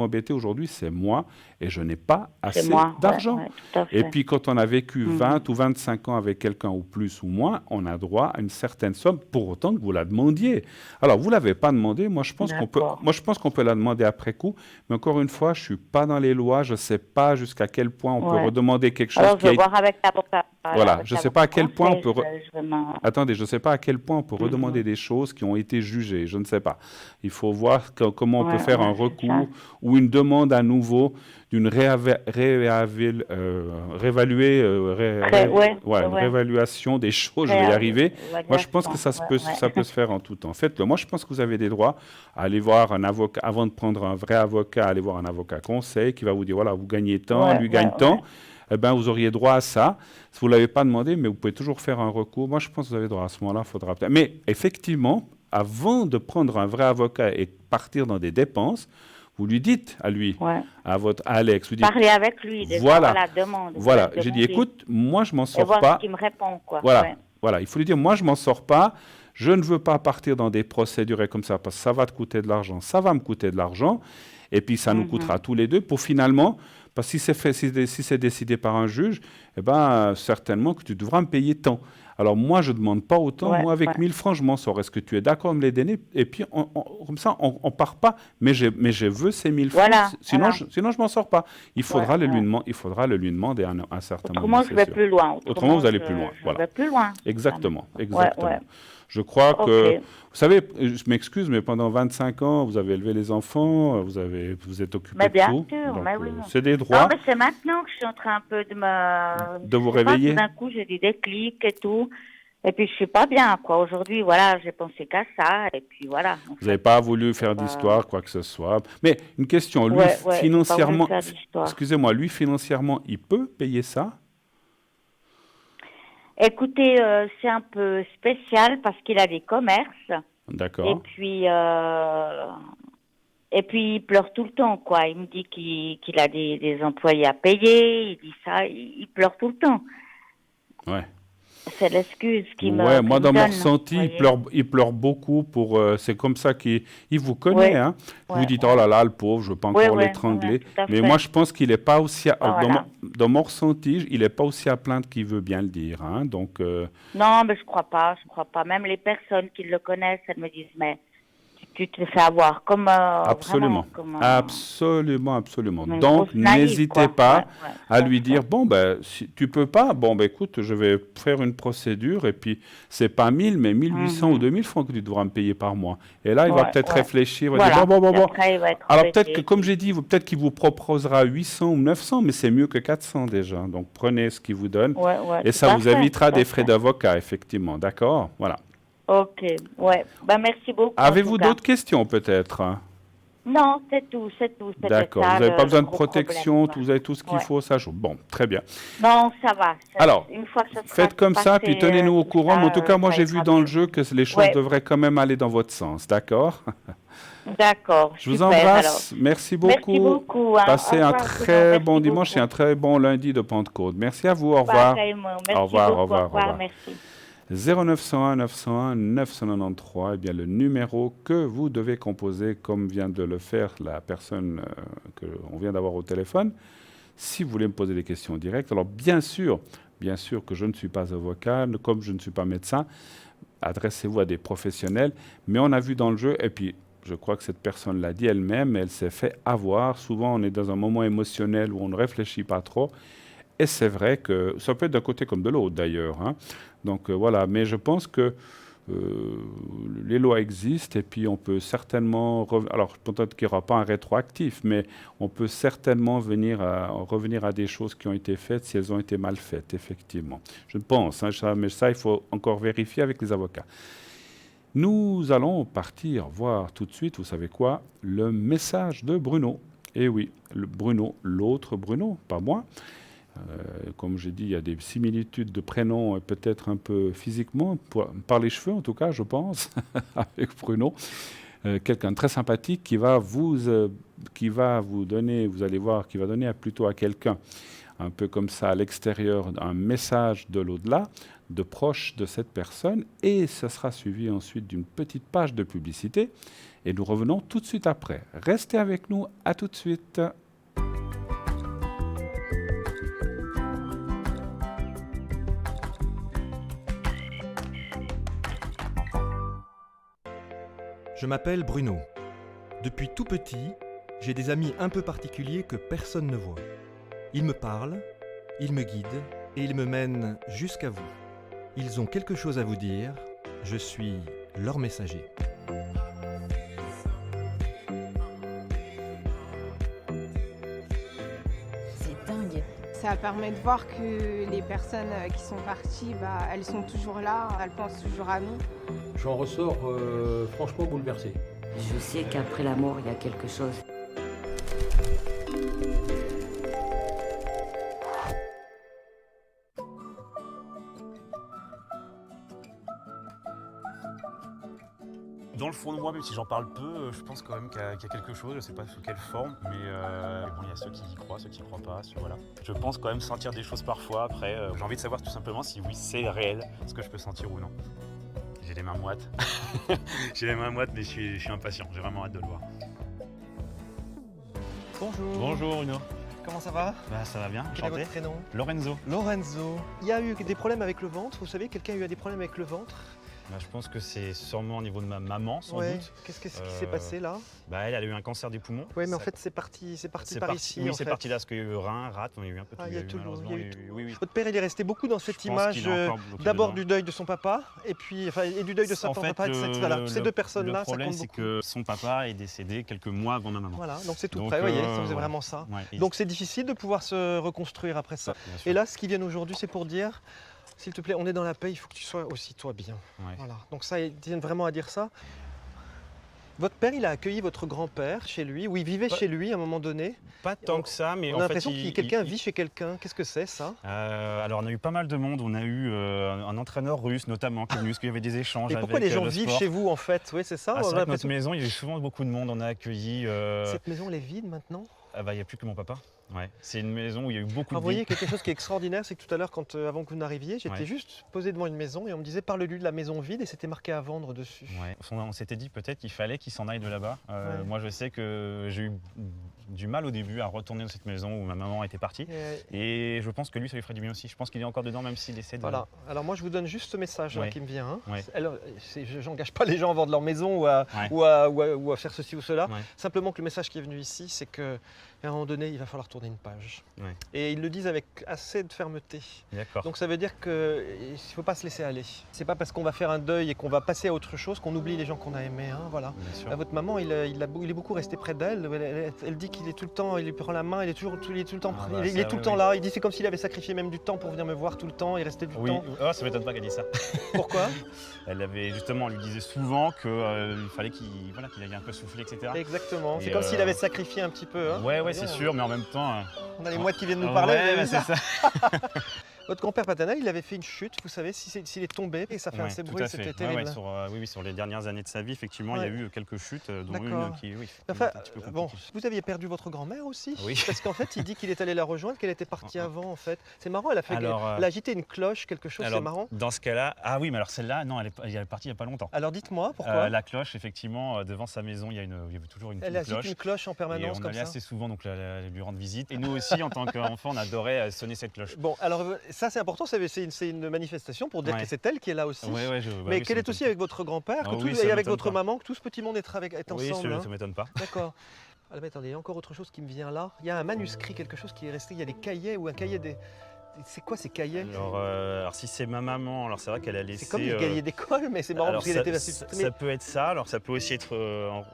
B: embêtée aujourd'hui, c'est moi, et je n'ai pas
C: c'est
B: assez
C: moi, ouais,
B: d'argent.
C: ouais, tout à
B: Et
C: fait.
B: puis, quand on a vécu
C: Mhm.
B: 20 ou 25 ans avec quelqu'un ou plus ou moins, on a droit à une certaine somme, pour autant que vous la demandiez. Alors, vous l'avez pas demandé,
C: D'accord.
B: moi, je pense qu'on peut la demander après coup, mais encore une fois, je suis pas dans les lois, je sais pas jusqu'à quel point on peut
C: Ouais.
B: redemander quelque chose
C: Alors, je
B: qui a
C: vais
B: été...
C: voir avec l'avocat, voilà,
B: Voilà,
C: avec
B: je sais pas
C: l'avocat
B: à quel point on
C: conseil,
B: peut...
C: je vais m'en...
B: Attendez, je ne sais pas à quel point on peut redemander
C: Mhm.
B: des choses qui ont été jugées. Je ne sais pas. Il faut voir comment on peut
C: Ouais,
B: faire un
C: ouais, c'est ça.
B: recours ou une demande à nouveau d'une
C: Ouais,
B: ouais,
C: ouais,
B: une
C: ouais.
B: réévaluation des choses. Je vais y arriver. Moi, je pense que
C: Évaluation, ouais,
B: ça peut
C: ouais.
B: se faire en tout temps. En fait, moi, je pense que vous avez des droits à aller voir un avocat, avant de prendre un vrai avocat, aller voir un avocat conseil qui va vous dire, voilà, vous gagnez tant,
C: Ouais,
B: lui
C: ouais,
B: gagne tant.
C: ouais.
B: Eh ben, vous auriez droit à ça. Si vous ne l'avez pas demandé, mais vous pouvez toujours faire un recours. Moi, je pense que vous avez droit à ce moment-là. Faudra peut-être. Mais effectivement, avant de prendre un vrai avocat et partir dans des dépenses, vous lui dites à lui,
C: Ouais.
B: à Alex, vous dites,
C: Parler avec lui, déjà,
B: voilà,
C: voilà, demande. Je vais
B: voilà.
C: le
B: J'ai dit,
C: demander.
B: écoute, moi, je m'en
C: Et
B: sors
C: voir ce
B: pas.
C: qu'il me répond, quoi.
B: Voilà,
C: Ouais.
B: voilà. Il faut lui dire, moi, je m'en sors pas. Je ne veux pas partir dans des procédures et comme ça, parce que ça va te coûter de l'argent. Ça va me coûter de l'argent. Et puis, ça nous coûtera
C: Mhm.
B: tous les deux pour finalement, parce que si c'est décidé par un juge, eh ben, certainement que tu devras me payer tant. Alors, moi, je ne demande pas autant.
C: Ouais,
B: Moi, avec
C: ouais.
B: 1000 francs, je m'en sors. Est-ce que tu es d'accord de me les donner? Et puis, comme ça, on ne part pas. Mais je veux ces 1000 francs.
C: Voilà,
B: Sinon,
C: voilà.
B: je m'en sors pas.
C: Ouais, ouais.
B: Il faudra le lui demander à un certain moment,
C: Autrement, je
B: c'est
C: vais
B: sûr.
C: plus loin.
B: Autrement, vous
C: Autrement,
B: allez plus loin.
C: je
B: Voilà.
C: vais plus loin.
B: Exactement,
C: Ouais, ouais.
B: exactement. Je crois
C: Ok.
B: que, vous savez, je m'excuse, mais pendant 25 ans, vous avez élevé les enfants, vous êtes occupé
C: Mais
B: de
C: bien
B: tout.
C: sûr,
B: Donc,
C: mais oui.
B: c'est des
C: Non,
B: droits
C: mais c'est maintenant que je suis en train un peu de me...
B: de vous
C: Je sais pas, tout
B: réveiller.
C: d'un coup, j'ai des déclics et tout. Et puis, je suis pas bien, quoi. Aujourd'hui, voilà, j'ai pensé qu'à ça. Et puis, voilà. En
B: Vous n'avez
C: fait,
B: pas voulu
C: c'est
B: faire
C: pas...
B: d'histoire, quoi que ce soit. Mais une question, lui,
C: Ouais, ouais, j'ai pas voulu
B: financièrement,
C: faire d'histoire.
B: excusez-moi, lui, financièrement, il peut payer ça?
C: Écoutez, c'est un peu spécial parce qu'il a des commerces. Et
B: D'accord.
C: puis, il pleure tout le temps, quoi. Il me dit qu'il a des employés à payer. Il dit ça, il pleure tout le temps.
B: Ouais.
C: C'est l'excuse
B: Ouais, moi,
C: qu'il me
B: dans mon
C: donne, vous
B: ressenti,
C: voyez.
B: il pleure beaucoup pour. C'est comme ça qu'il vous connaît,
C: Ouais,
B: hein. Vous
C: ouais,
B: dites, oh
C: ouais.
B: là là, le pauvre, je veux pas
C: Ouais,
B: encore
C: ouais, ouais,
B: l'étrangler.
C: tout à
B: Mais moi,
C: fait.
B: je pense qu'il n'est pas aussi.
C: Voilà.
B: Dans mon ressenti, il n'est pas aussi à plaindre qu'il veut bien le dire, hein. Donc,
C: Non, mais je crois pas, je crois pas. Même les personnes qui le connaissent, elles me disent, mais tu te fais avoir comme, vraiment,
B: absolument. Absolument, absolument.
C: comme une
B: Donc,
C: grosse naïve,
B: n'hésitez
C: quoi. Ouais,
B: pas
C: ouais,
B: à
C: tout à
B: lui
C: fait.
B: dire, bon, ben, si tu peux pas, bon, ben, écoute, je vais faire une procédure et puis c'est pas 1000, mais 1800 ou
C: Mhm.
B: 2000 francs que tu devras me payer par mois. Et là, il va
C: Ouais,
B: peut-être
C: ouais.
B: réfléchir, il va dire,
C: Voilà. Puis
B: bon.
C: après, il va être
B: Alors peut-être que,
C: embêté.
B: comme j'ai dit, peut-être qu'il vous proposera 800 ou 900, mais c'est mieux que 400 déjà. Donc prenez ce qu'il vous donne
C: Ouais, ouais,
B: et
C: tout
B: ça
C: à
B: vous
C: fait,
B: évitera
C: tout à
B: des frais
C: fait.
B: d'avocat, effectivement. D'accord? Voilà.
C: Ok, ouais. Ben, merci beaucoup, en tout
B: Avez-vous
C: cas.
B: d'autres questions peut-être?
C: Non, c'est tout, c'est tout. C'était
B: D'accord. Vous
C: ça
B: n'avez pas
C: le
B: besoin de
C: gros problème,
B: protection,
C: quoi.
B: vous avez tout ce qu'il
C: Ouais.
B: faut, ça joue. Bon, très bien.
C: Non, ça va.
B: Alors,
C: Une fois que ça sera
B: faites comme ça, puis
C: passé,
B: tenez-nous au
C: tout
B: courant. Mais en
C: ça,
B: tout cas, moi,
C: ça
B: j'ai vu
C: ira
B: dans le
C: mieux.
B: jeu que les choses
C: Ouais,
B: devraient quand même aller dans votre sens. D'accord?
C: d'accord,
B: Je vous
C: super, alors.
B: embrasse. Merci
C: Merci
B: beaucoup.
C: beaucoup, hein. Au
B: Passez un
C: revoir, Bruno.
B: très bon
C: Merci
B: dimanche et
C: beaucoup.
B: un très bon lundi de Pentecôte. Merci à vous. Au revoir.
C: Pareillement.
B: Au
C: Merci
B: revoir, au
C: beaucoup. Au
B: revoir, au
C: revoir,
B: revoir.
C: merci.
B: 0901 901 993, eh bien le numéro que vous devez composer, comme vient de le faire la personne qu'on vient d'avoir au téléphone, si vous voulez me poser des questions directes. Alors bien sûr, Bien sûr que je ne suis pas avocat, comme je ne suis pas médecin, adressez-vous à des professionnels. Mais on a vu dans le jeu, et puis je crois que cette personne l'a dit elle-même, elle s'est fait avoir. Souvent, on est dans un moment émotionnel où on ne réfléchit pas trop. Et c'est vrai que ça peut être d'un côté comme de l'autre d'ailleurs, hein. Donc voilà, mais je pense que les lois existent et puis on peut certainement, alors peut-être qu'il n'y aura pas un rétroactif, mais on peut certainement revenir à des choses qui ont été faites si elles ont été mal faites, effectivement. Je pense, hein, mais ça, il faut encore vérifier avec les avocats. Nous allons partir voir tout de suite, vous savez quoi, le message de Bruno. Et oui, Bruno, l'autre Bruno, pas moi. Comme j'ai dit, il y a des similitudes de prénoms, peut-être un peu physiquement, par les cheveux en tout cas, je pense, avec Bruno. Quelqu'un de très sympathique qui va vous donner, vous allez voir, qui va donner plutôt à quelqu'un, un peu comme ça à l'extérieur, un message de l'au-delà, de proche de cette personne, et ça sera suivi ensuite d'une petite page de publicité, et nous revenons tout de suite après. Restez avec nous, à tout de suite.
D: Je m'appelle Bruno. Depuis tout petit, j'ai des amis un peu particuliers que personne ne voit. Ils me parlent, ils me guident et ils me mènent jusqu'à vous. Ils ont quelque chose à vous dire, je suis leur messager.
E: C'est dingue.
F: Ça permet de voir que les personnes qui sont parties, elles sont toujours là, elles pensent toujours à nous.
G: J'en ressors franchement bouleversé.
E: Je sais qu'après la mort, il y a quelque chose.
H: Dans le fond de moi, même si j'en parle peu, je pense quand même qu'il y a quelque chose, je ne sais pas sous quelle forme, mais bon, il y a ceux qui y croient, ceux qui n'y croient pas, voilà. Je pense quand même sentir des choses parfois, après j'ai envie de savoir tout simplement si oui, c'est réel, ce que je peux sentir ou non. J'ai les mains moites, j'ai les mains moites, mais je suis impatient, j'ai vraiment hâte de le voir.
D: Bonjour.
H: Bonjour Bruno.
D: Comment ça va?
H: Bah ça va bien,
D: Quel est votre prénom?
H: Lorenzo.
D: Lorenzo. Il y a eu des problèmes avec le ventre, vous savez, quelqu'un a eu des problèmes avec le ventre?
H: Bah, je pense que c'est sûrement au niveau de ma maman, sans doute.
D: Qu'est-ce qui s'est passé là?
H: Bah, elle a eu un cancer des poumons.
D: Oui, mais en fait, c'est parti par ici.
H: Oui, c'est parti là, parce qu'il y a eu rein, rate, on a eu un peu tout.
D: Il y a tout.
H: Oui.
D: Votre père, il est resté beaucoup dans cette image, d'abord du deuil de son papa, et du deuil de sa papa. Ces deux personnes-là,
H: le problème, c'est que son papa est décédé quelques mois avant ma maman.
D: Voilà, donc c'est tout près, vous voyez, c'est vraiment ça. Ouais, donc c'est difficile de pouvoir se reconstruire après ça. Et là, ce qui vient aujourd'hui, c'est pour dire... S'il te plaît, on est dans la paix, il faut que tu sois aussi toi bien. Ouais. Voilà. Donc ça, ils tiennent vraiment à dire ça. Votre père, il a accueilli votre grand-père chez lui, ou il vivait chez lui à un moment donné?
H: Pas tant que ça, mais
D: on a l'impression que quelqu'un vit chez quelqu'un. Qu'est-ce que c'est ça?
H: Alors on a eu pas mal de monde, on a eu un entraîneur russe notamment qui est venu, parce qu'il y avait des échanges.
D: Et pourquoi les gens vivent chez vous en fait? Oui, c'est ça.
H: C'est vrai que notre maison, il y a eu souvent beaucoup de monde, on a accueilli...
D: Cette maison, elle est vide maintenant?
H: Il n'y a plus que mon papa. Ouais. C'est une maison où il y a eu beaucoup de vie.
D: Vous voyez, quelque chose qui est extraordinaire, c'est que tout à l'heure, avant que vous n'arriviez, j'étais juste posé devant une maison et on me disait parle-lui de la maison vide et c'était marqué à vendre dessus.
H: Ouais. On s'était dit peut-être qu'il fallait qu'il s'en aille de là-bas. Moi, je sais que j'ai eu du mal au début à retourner dans cette maison où ma maman était partie. Et je pense que lui, ça lui ferait du bien aussi. Je pense qu'il est encore dedans, même s'il essaie de...
D: Voilà. Alors moi, je vous donne juste ce message qui me vient. Alors, j'engage pas les gens à vendre leur maison ou à faire ceci ou cela. Simplement que le message qui est venu ici, c'est que à un moment donné, il va falloir tourner une page. Et ils le disent avec assez de fermeté. Donc ça veut dire qu'il ne faut pas se laisser aller. C'est pas parce qu'on va faire un deuil et qu'on va passer à autre chose qu'on oublie les gens qu'on a aimés. Hein, voilà. Votre maman, il est beaucoup resté près d'elle. Elle dit qu'il est tout le temps, il lui prend la main, il est tout le temps là. Il dit c'est comme s'il avait sacrifié même du temps pour venir me voir tout le temps, il restait du temps.
H: Oh, ça m'étonne pas qu'elle dise ça.
D: Pourquoi?
H: Elle lui disait souvent qu'il fallait qu'il aille un peu souffler, etc.
D: Exactement. C'est comme s'il avait sacrifié un petit peu. Hein.
H: Ouais, c'est sûr, mais en même temps...
D: On a les mouettes qui viennent nous parler.
H: C'est ça.
D: Votre grand-père paternel, il avait fait une chute, vous savez, s'il est tombé et ça fait assez bruit, c'était terrible.
H: Sur les dernières années de sa vie, effectivement, il y a eu quelques chutes, dont une qui est un petit peu compliquée.
D: Bon, vous aviez perdu votre grand-mère aussi?
H: Oui.
D: Parce qu'en fait, il dit qu'il est allé la rejoindre, qu'elle était partie avant, en fait. C'est marrant, elle a agité une cloche, quelque chose, c'est marrant.
H: Dans ce cas-là, mais alors celle-là, non, elle est partie il n'y a pas longtemps.
D: Alors dites-moi, pourquoi?
H: La cloche, effectivement, devant sa maison, il y avait toujours une
D: cloche. Elle agite une cloche en permanence comme ça.
H: On allait assez souvent lui rendre visite. Et nous aussi, en tant qu'enfants, on adorait sonner cette cloche.
D: Bon, alors Ça, c'est important, c'est une manifestation pour dire que c'est elle qui est là aussi. Mais qu'elle est aussi avec votre grand-père et avec votre maman, que tout ce petit monde est ensemble.
H: Oui, ça ne m'étonne pas.
D: D'accord. Ah, mais attendez, il y a encore autre chose qui me vient là. Il y a un manuscrit, quelque chose qui est resté. Il y a des cahiers ou un cahier des... C'est quoi ces cahiers?
H: Alors si c'est ma maman, alors c'est vrai qu'elle a laissé...
D: C'est comme des cahiers d'école, mais c'est marrant parce qu'elle était...
H: Ça peut être ça, alors ça peut aussi être...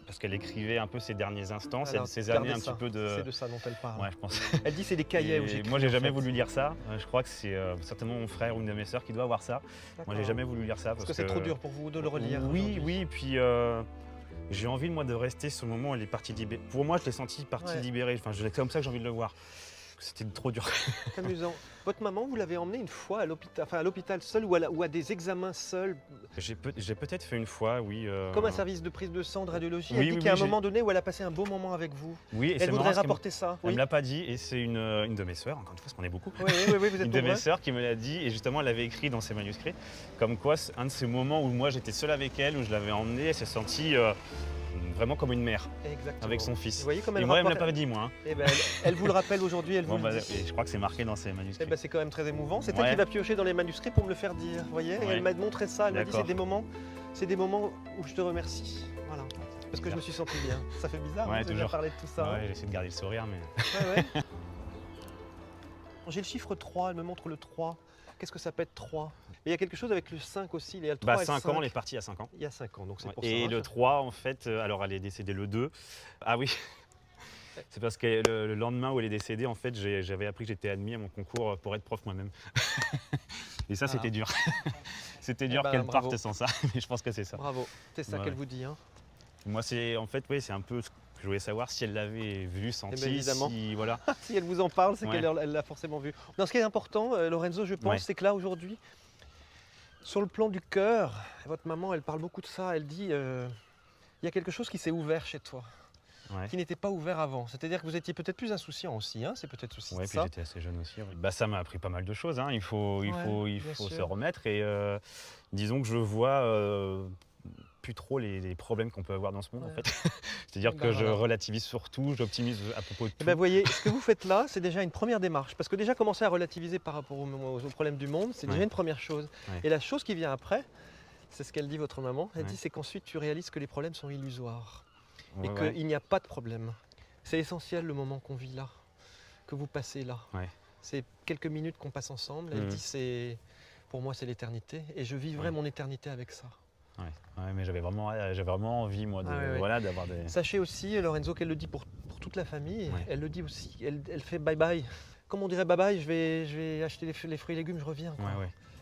H: Parce qu'elle écrivait un peu ses derniers instants, ces années un petit peu de...
D: C'est de ça dont elle parle.
H: Ouais, je pense.
D: Elle dit c'est des cahiers où j'écris.
H: Moi, j'ai jamais voulu lire ça. Je crois que c'est certainement mon frère ou une de mes sœurs qui doit avoir ça. Moi, j'ai jamais voulu lire ça.
D: Parce que c'est trop dur pour vous de le relire.
H: Oui, et puis j'ai envie, moi, de rester sur le moment où elle est partie libérée. Pour moi, je l'ai senti partie libérée. Enfin, c'est comme ça que j'ai envie de le voir. C'était trop dur.
D: C'est amusant. Votre maman, vous l'avez emmenée une fois à l'hôpital seule ou à des examens seuls?
H: J'ai peut-être fait une fois, oui.
D: Comme un service de prise de sang, de radiologie. Elle dit qu'il y a un moment donné où elle a passé un beau moment avec vous.
H: Oui,
D: et elle voudrait rapporter ça.
H: Elle ne me l'a pas dit et c'est une de mes sœurs, encore une fois, parce qu'on est beaucoup.
D: Oui, vous êtes
H: une de mes sœurs qui me l'a dit et justement elle l'avait écrit dans ses manuscrits. Comme quoi, un de ces moments où moi j'étais seul avec elle, où je l'avais emmenée, elle s'est sentie vraiment comme une mère.
D: Exactement.
H: Avec son fils.
D: Vous voyez comme
H: et moi, elle ne me l'a pas dit, moi. Hein.
D: Et elle vous le rappelle aujourd'hui, elle vous le dit.
H: Et je crois que c'est marqué dans ses manuscrits.
D: C'est quand même très émouvant. C'est elle qui va piocher dans les manuscrits pour me le faire dire. Vous voyez, et elle m'a montré ça. Elle m'a dit c'est des moments où je te remercie. Voilà. Parce que je me suis senti bien. Ça fait bizarre de parler de tout ça.
H: Ouais, j'essaie de garder le sourire, mais...
D: J'ai le chiffre 3, elle me montre le 3. Qu'est-ce que ça peut être 3? Mais il y a quelque chose avec le 5 aussi. Il y a le 3 et le 5
H: ans, elle est partie à 5 ans.
D: Il y a 5 ans, donc c'est pour ça.
H: Et le 3, en fait, alors elle est décédée le 2. Ah oui, c'est parce que le lendemain où elle est décédée, en fait, j'avais appris que j'étais admis à mon concours pour être prof moi-même. Et ça, c'était dur. C'était dur qu'elle parte sans ça, mais je pense que c'est ça.
D: Bravo, c'est ça qu'elle vous dit. Hein.
H: Moi, c'est en fait, c'est un peu ce que je voulais savoir si elle l'avait vu, senti.
D: Évidemment.
H: Si, voilà.
D: Si elle vous en parle, c'est qu'elle l'a forcément vu. Non, ce qui est important, Lorenzo, je pense, c'est que là, aujourd'hui, sur le plan du cœur, votre maman, elle parle beaucoup de ça. Elle dit, il y a quelque chose qui s'est ouvert chez toi, qui n'était pas ouvert avant. C'est-à-dire que vous étiez peut-être plus insouciant aussi, hein, c'est peut-être aussi ça.
H: Oui, puis j'étais assez jeune aussi. Ça m'a appris pas mal de choses. Hein. Il faut se remettre. Et disons que je vois plus trop les problèmes qu'on peut avoir dans ce monde, en fait. C'est-à-dire que je relativise surtout, j'optimise à propos de tout.
D: Vous voyez, ce que vous faites là, c'est déjà une première démarche. Parce que déjà, commencer à relativiser par rapport aux problèmes du monde, c'est déjà une première chose. Et la chose qui vient après, c'est ce qu'elle dit, votre maman. Elle dit, c'est qu'ensuite, tu réalises que les problèmes sont illusoires. Et qu'il n'y a pas de problème. C'est essentiel le moment qu'on vit là, que vous passez là. C'est quelques minutes qu'on passe ensemble. Elle dit, pour moi, c'est l'éternité. Et je vivrai mon éternité avec ça.
H: Mais j'avais vraiment envie, moi, d'avoir des...
D: Sachez aussi, Lorenzo, qu'elle le dit pour toute la famille. Elle le dit aussi. Elle fait bye-bye. Comme on dirait bye-bye, je vais acheter les fruits et légumes, je reviens.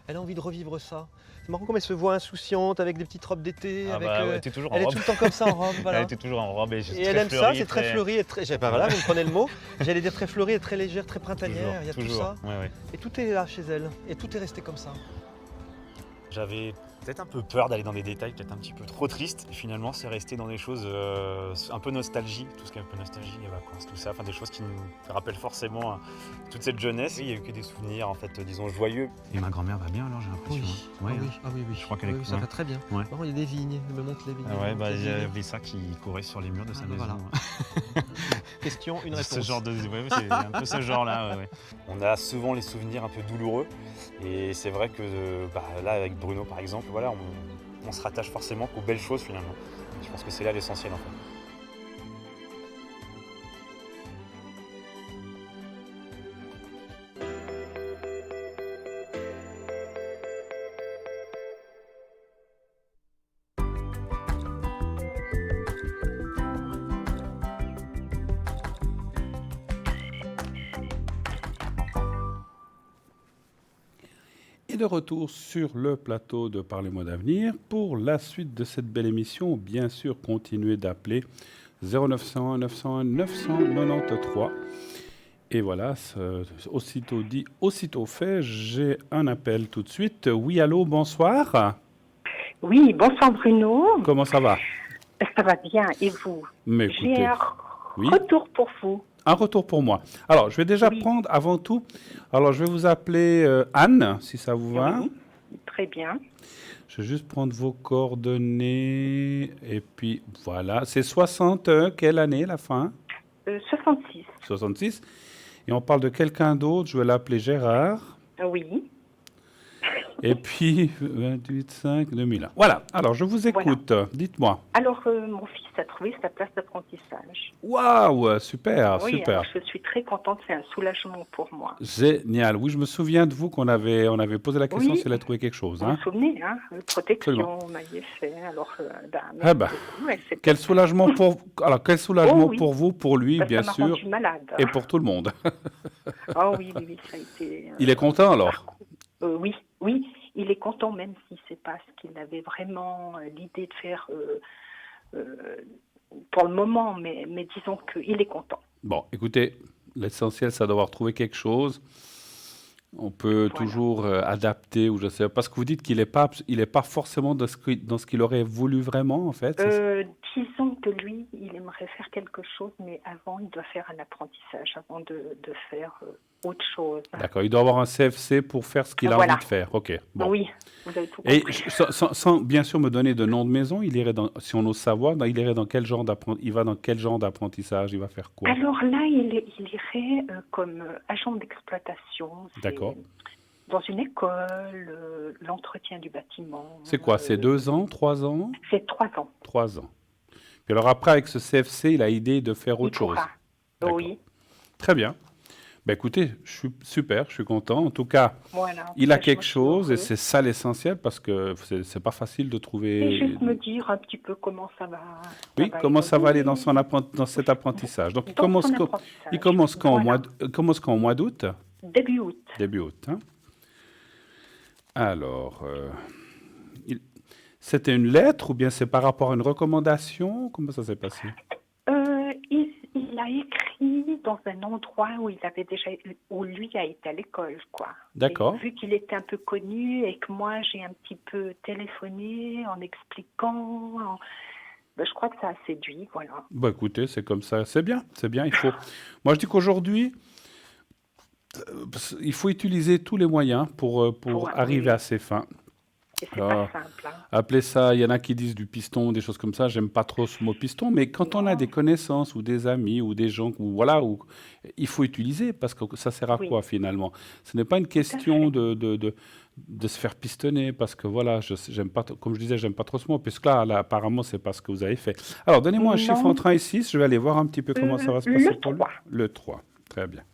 D: Elle a envie de revivre ça. C'est marrant comme elle se voit insouciante, avec des petites robes d'été.
H: Elle était toujours en robe.
D: Elle est tout le temps comme ça en robe. Voilà.
H: Elle était toujours en robe. Et
D: elle aime ça, c'est très fleuri. Et très... Voilà, vous me prenez le mot. J'allais dire très fleuri et très légère, très printanière. Il y a tout ça. Et tout est là chez elle. Et tout est resté comme ça.
H: J'avais peut-être un peu peur d'aller dans des détails, peut-être un petit peu trop triste. Et finalement, c'est resté dans des choses un peu nostalgie, tout ce qui est un peu nostalgie, les vacances, tout ça. Enfin, des choses qui nous rappellent forcément toute cette jeunesse. Il n'y a eu que des souvenirs, en fait, disons, joyeux. Et ma grand-mère va bien, alors, j'ai l'impression.
D: Oui.
H: Je crois qu'elle
D: ça va très bien.
H: Ouais.
D: Bon, il y a des vignes, elle me montre les vignes.
H: Il y avait ça qui courait sur les murs de sa maison. Voilà.
D: Question, une réponse.
H: C'est un peu ce genre-là. On a souvent les souvenirs un peu douloureux. Et c'est vrai que là, avec Bruno, par exemple, voilà, on se rattache forcément qu'aux belles choses, finalement. Je pense que c'est là l'essentiel, en fait.
A: De retour sur le plateau de Parlez-moi d'avenir. Pour la suite de cette belle émission, bien sûr, continuez d'appeler 0901 901 993. Et voilà, aussitôt dit, aussitôt fait, j'ai un appel tout de suite. Oui, allô, bonsoir.
I: Oui, bonsoir Bruno.
A: Comment ça va?
I: Ça va bien, et vous?
A: Mais écoutez,
I: j'ai un retour pour vous.
A: Un retour pour moi. Alors, je vais déjà prendre avant tout. Alors, je vais vous appeler Anne, si ça vous va.
I: Oui, très bien.
A: Je vais juste prendre vos coordonnées. Et puis, voilà. C'est 60, quelle année, la fin?
I: 66.
A: 66. Et on parle de quelqu'un d'autre, je vais l'appeler Gérard.
I: Oui.
A: Et puis, 28/5/2001. Voilà, alors je vous écoute, dites-moi.
I: Alors, mon fils a trouvé sa place d'apprentissage.
A: Waouh, super,
I: Oui,
A: super.
I: alors je suis très contente, c'est un soulagement pour moi.
A: Génial, oui, je me souviens de vous qu'on avait, on avait posé la question s'il a trouvé quelque chose.
I: Vous vous souvenez, hein, protection, vous m'aviez fait, alors,
A: quel soulagement pour vous, pour lui, bien
I: ça m'a
A: sûr,
I: rendu malade.
A: et pour tout le monde.
I: Oh oui, ça a été...
A: Il est content alors?
I: Oui, il est content, même si c'est pas ce qu'il avait vraiment l'idée de faire pour le moment, mais disons qu'il est content.
A: Bon, écoutez, l'essentiel, c'est d'avoir trouvé quelque chose. On peut toujours adapter, ou je sais pas, parce que vous dites qu'il n'est pas forcément dans ce qu'il aurait voulu vraiment, en fait.
I: Disons que lui, il aimerait faire quelque chose, mais avant, il doit faire un apprentissage, avant de faire autre chose.
A: D'accord, il doit avoir un CFC pour faire ce qu'il a envie de faire. Ok. Bon.
I: Oui, vous avez tout compris.
A: Et sans bien sûr me donner de nom de maison, il irait si on ose savoir, il irait dans quel genre d'apprentissage, il va faire quoi?
I: Alors là, il irait comme agent d'exploitation.
A: D'accord.
I: Dans une école, l'entretien du bâtiment.
A: C'est quoi? C'est 2 ans, 3 ans?
I: C'est 3 ans.
A: 3 ans. Puis alors après, avec ce CFC, il a l'idée de faire autre chose.
I: Oui.
A: Très bien. Ben écoutez, je suis content. En tout cas, il a quelque chose et c'est ça l'essentiel parce que c'est pas facile de trouver.
I: Et juste me dire un petit peu comment ça va.
A: Comment ça va aller dans cet apprentissage. Donc il commence quand au mois d'août?
I: Début août.
A: Début août. Hein. Alors, c'était une lettre ou bien c'est par rapport à une recommandation? Comment ça s'est passé?
I: Il a écrit dans un endroit où lui a été à l'école, quoi.
A: D'accord.
I: Et vu qu'il était un peu connu et que moi j'ai un petit peu téléphoné en expliquant, je crois que ça a séduit, voilà.
A: Bah écoutez, c'est comme ça, c'est bien. Il faut. Moi je dis qu'aujourd'hui, il faut utiliser tous les moyens pour arriver à ses fins.
I: Et c'est pas simple. Hein.
A: Appelez ça, il y en a qui disent du piston, des choses comme ça. J'aime pas trop ce mot piston, mais quand on a des connaissances ou des amis ou des gens, il faut utiliser parce que ça sert à quoi finalement? Ce n'est pas une question de se faire pistonner parce que voilà, j'aime pas, comme je disais, j'aime pas trop ce mot, puisque là apparemment, c'est pas ce que vous avez fait. Alors, donnez-moi un chiffre entre 1 et 6, je vais aller voir un petit peu comment ça va se passer pour lui. Le 3, très bien.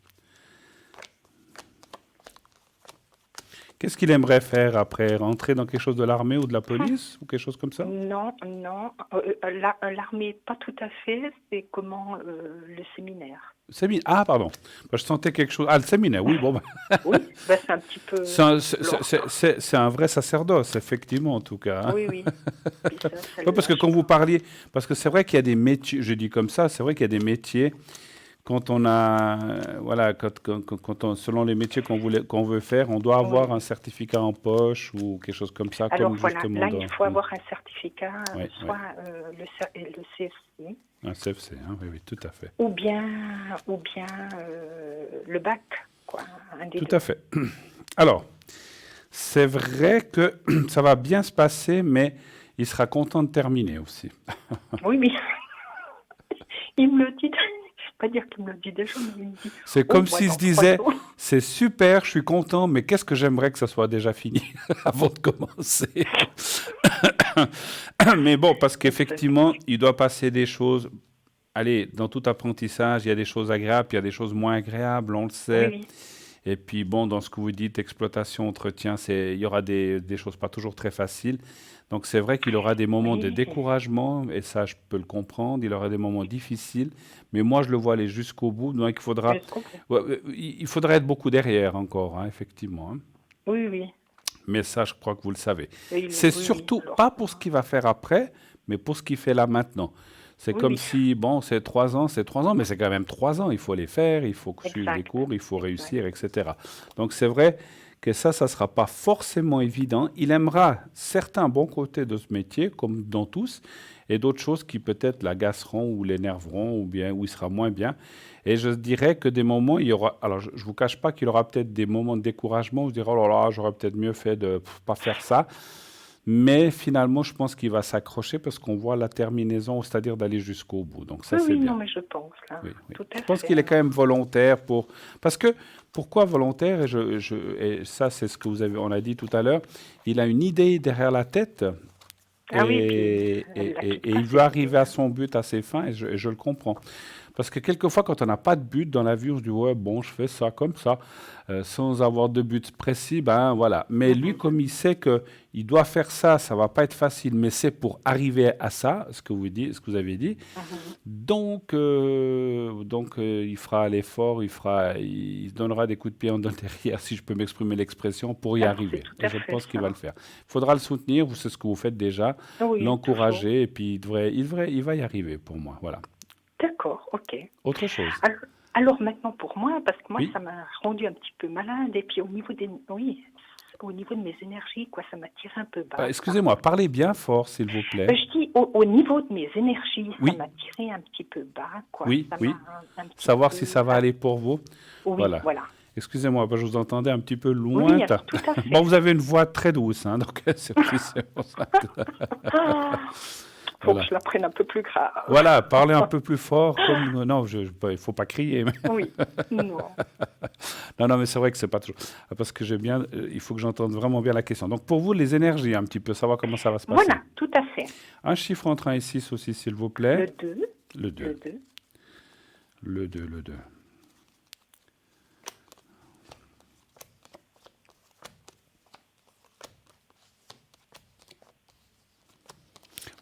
A: Qu'est-ce qu'il aimerait faire après? Rentrer dans quelque chose de l'armée ou de la police ou quelque chose comme ça?
I: Non. L'armée, pas tout à fait. C'est comment le séminaire.
A: Ah, pardon. Je sentais quelque chose. Ah, le séminaire, oui, bon.
I: Oui, c'est un petit peu...
A: C'est un vrai sacerdoce, effectivement, en tout cas. Hein.
I: Oui.
A: Parce que quand vous parliez... Parce que c'est vrai qu'il y a des métiers, je dis comme ça, c'est vrai qu'il y a des métiers... Quand on a, selon les métiers qu'on veut faire, on doit avoir un certificat en poche ou quelque chose comme ça.
I: Alors
A: comme
I: justement là, il faut avoir un certificat, soit le CFC.
A: Un CFC, hein, oui, tout à fait.
I: Ou bien le bac, quoi.
A: Tout à fait. Alors, c'est vrai que ça va bien se passer, mais il sera content de terminer aussi.
I: Oui. Il me le dit. Pas dire qu'il me le dit déjà, mais il me dit...
A: C'est comme s'il se disait, c'est super, je suis content, mais qu'est-ce que j'aimerais que ça soit déjà fini avant de commencer. Mais bon, parce qu'effectivement, il doit passer des choses... Allez, dans tout apprentissage, il y a des choses agréables, il y a des choses moins agréables, on le sait.
I: Oui.
A: Et puis, bon, dans ce que vous dites, exploitation, entretien, il y aura des choses pas toujours très faciles. Donc, c'est vrai qu'il aura des moments de découragement, et ça, je peux le comprendre. Il aura des moments difficiles, mais moi, je le vois aller jusqu'au bout. Donc, il faudra être beaucoup derrière encore, hein, effectivement. Hein.
I: Oui.
A: Mais ça, je crois que vous le savez. C'est surtout pas pour ce qu'il va faire après, mais pour ce qu'il fait là maintenant. C'est comme si, bon, c'est 3 ans, mais c'est quand même 3 ans. Il faut les faire, il faut suivre les cours, il faut réussir, etc. Donc, c'est vrai que ça ne sera pas forcément évident. Il aimera certains bons côtés de ce métier, comme dans tous, et d'autres choses qui peut-être l'agaceront ou l'énerveront, ou bien où il sera moins bien. Et je dirais que des moments, il y aura... Alors, je ne vous cache pas qu'il aura peut-être des moments de découragement où vous direz « Oh là là, j'aurais peut-être mieux fait de ne pas faire ça ».
B: Mais finalement, je pense qu'il va s'accrocher parce qu'on voit la terminaison, c'est-à-dire d'aller jusqu'au bout. Donc ça,
I: Oui,
B: c'est
I: oui,
B: bien.
I: non, mais je pense, là.
B: Oui, oui.
I: Tout à
B: Je pense
I: fait.
B: qu'il est quand même volontaire pour... Parce que, pourquoi volontaire? Et ça, c'est ce que on a dit tout à l'heure. Il a une idée derrière la tête
I: Ah oui, puis
B: et
I: elle la quitte
B: il
I: pas,
B: veut
I: cette
B: arriver
I: idée.
B: à son but à ses fins et je le comprends. Parce que quelquefois, quand on n'a pas de but dans la vie, on se dit, ouais, bon, je fais ça comme ça, sans avoir de but précis, ben voilà. Mais lui, comme il sait qu'il doit faire ça, ça va pas être facile, mais c'est pour arriver à ça, ce que vous avez dit. Donc, il fera l'effort, il se donnera des coups de pied en derrière, si je peux m'exprimer l'expression, pour y
I: Ah,
B: arriver.
I: c'est tout
B: Et
I: à
B: je
I: fait
B: pense qu'il
I: ça.
B: va le faire. Il faudra le soutenir, c'est ce que vous faites déjà,
I: Ah oui,
B: l'encourager, et puis il va y arriver pour moi. Voilà.
I: D'accord, ok.
B: Autre chose.
I: Alors maintenant pour moi, parce que moi
B: Oui.
I: ça m'a rendu un petit peu malade et puis au niveau au niveau de mes énergies, quoi, ça m'a tiré un peu bas.
B: Excusez-moi, parlez bien fort, s'il vous plaît.
I: Je dis au niveau de mes énergies,
B: Oui.
I: ça m'a tiré un petit peu bas, quoi.
B: Oui,
I: Ça
B: oui.
I: m'a un petit
B: Savoir
I: peu-
B: si ça va aller pour vous.
I: Oui,
B: Voilà.
I: voilà.
B: Excusez-moi, je vous entendais un petit peu loin.
I: Oui, alors, tout à fait.
B: Bon, vous avez une voix très douce, hein, donc c'est pour ça.
I: Faut
B: Voilà.
I: que je la prenne un peu plus grave.
B: Voilà, parlez un peu plus fort. Non, il ne faut pas crier. Mais...
I: Oui, non.
B: Non, mais c'est vrai que c'est pas toujours. Parce que il faut que j'entende vraiment bien la question. Donc, pour vous, les énergies, un petit peu, savoir comment ça va se passer.
I: Voilà, tout à fait.
B: Un chiffre entre 1 et 6 aussi, s'il vous plaît.
I: Le 2.
B: Le 2.
I: Le 2.
B: Le 2, le 2.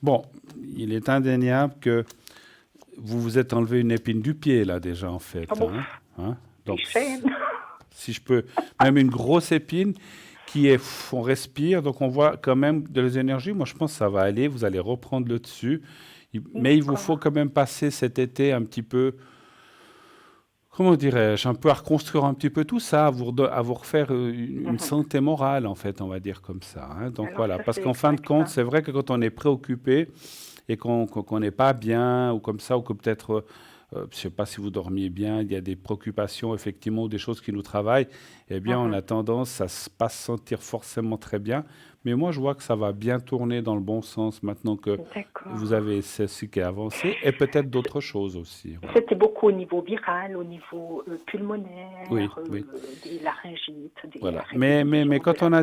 B: Bon, il est indéniable que vous vous êtes enlevé une épine du pied, là, déjà, en fait.
I: Ah bon?
B: Hein. Donc,
I: Les chaînes.
B: si je peux, même une grosse épine qui est, on respire, donc on voit quand même de les énergies. Moi, je pense que ça va aller, vous allez reprendre le dessus. Mais il vous faut quand même passer cet été un petit peu, comment dirais-je, un peu à reconstruire un petit peu tout ça, à vous refaire une santé morale, en fait, on va dire comme ça. Hein. Donc
I: Alors,
B: voilà,
I: ça,
B: parce
I: c'est
B: qu'en fin de
I: exact,
B: compte,
I: ça.
B: c'est vrai que quand on est préoccupé et qu'on n'est pas bien, ou comme ça, ou que peut-être, je ne sais pas si vous dormiez bien, il y a des préoccupations, effectivement, ou des choses qui nous travaillent, eh bien, on a tendance à ne pas se sentir forcément très bien. Mais moi, je vois que ça va bien tourner dans le bon sens maintenant que
I: D'accord.
B: vous avez ceci qui est avancé, et peut-être d'autres choses aussi. Voilà.
I: C'était beaucoup au niveau viral, au niveau pulmonaire,
B: Oui, oui.
I: des laryngites.
B: Voilà. Mais quand on a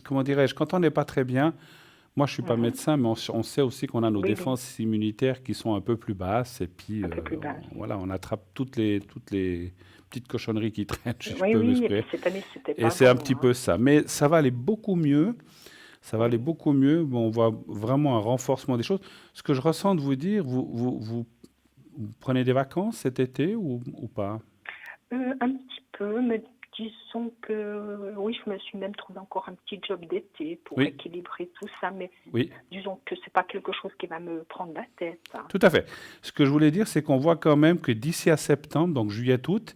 B: comment dirais-je, quand on n'est pas très bien, moi je ne suis pas médecin, mais on sait aussi qu'on a nos défenses immunitaires qui sont un peu plus basses, et puis voilà, on attrape toutes les petites cochonneries qui traînent, si je peux m'exprimer.
I: Et cette année, c'était
B: Et
I: pas
B: c'est un
I: bon,
B: petit peu ça. Mais ça va aller beaucoup mieux. Ça va aller beaucoup mieux. Bon, on voit vraiment un renforcement des choses. Ce que je ressens de vous dire, vous prenez des vacances cet été ou pas?
I: Un petit peu, mais disons que oui, je me suis même trouvé encore un petit job d'été pour équilibrer tout ça, mais disons que c'est pas quelque chose qui va me prendre la tête. Hein.
B: Tout à fait. Ce que je voulais dire, c'est qu'on voit quand même que d'ici à septembre, donc juillet-août,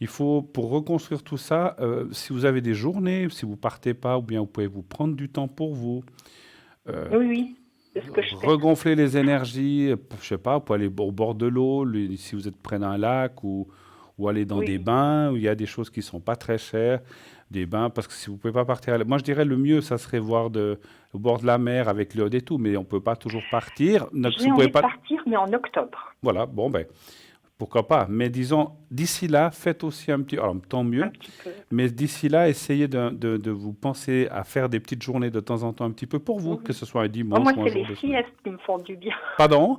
B: il faut, pour reconstruire tout ça, si vous avez des journées, si vous partez pas, ou bien vous pouvez vous prendre du temps pour vous.
I: Oui, c'est ce que je fais.
B: Regonfler les énergies, je sais pas, pour aller au bord de l'eau, si vous êtes près d'un lac, ou aller dans des bains, où il y a des choses qui sont pas très chères, des bains, parce que si vous pouvez pas partir, moi je dirais le mieux, ça serait voir au bord de la mer avec l'eau et tout, mais on peut pas toujours partir.
I: J'ai envie de partir, mais en octobre.
B: Voilà, bon ben. Pourquoi pas? Mais disons, d'ici là, faites aussi un petit... Alors, tant mieux. Mais d'ici là, essayez de vous penser à faire des petites journées de temps en temps un petit peu pour vous, que ce soit un dimanche
I: moi,
B: ou un
I: c'est
B: jour
I: les siestes qui me font du bien.
B: Pardon?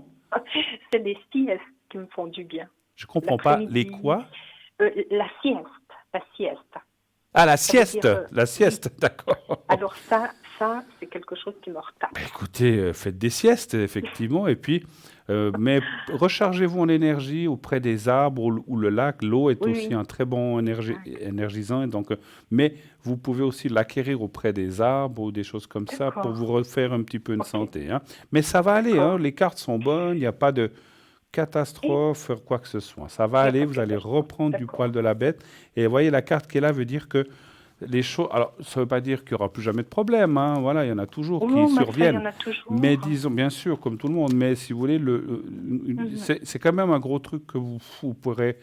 I: C'est les siestes qui me font du bien.
B: Je comprends pas. Les quoi?
I: La sieste. La sieste.
B: Ah, la sieste. La sieste, d'accord.
I: Alors ça, c'est quelque chose qui me retape.
B: Écoutez, faites des siestes, effectivement, et puis... mais rechargez-vous en énergie auprès des arbres ou le lac. L'eau est aussi un très bon énergisant. Et donc, mais vous pouvez aussi l'acquérir auprès des arbres ou des choses comme ça pour vous refaire un petit peu une santé. Hein. Mais ça va aller, hein, les cartes sont bonnes, il n'y a pas de catastrophe, quoi que ce soit. Ça va aller, vous allez reprendre du poil de la bête. Et vous voyez, la carte qui est là veut dire que les choses... Alors, ça ne veut pas dire qu'il n'y aura plus jamais de problème. Hein. Voilà, il y en a toujours qui surviennent.
I: Il y en a toujours.
B: Mais disons, bien sûr, comme tout le monde, mais si vous voulez, c'est quand même un gros truc que vous pourrez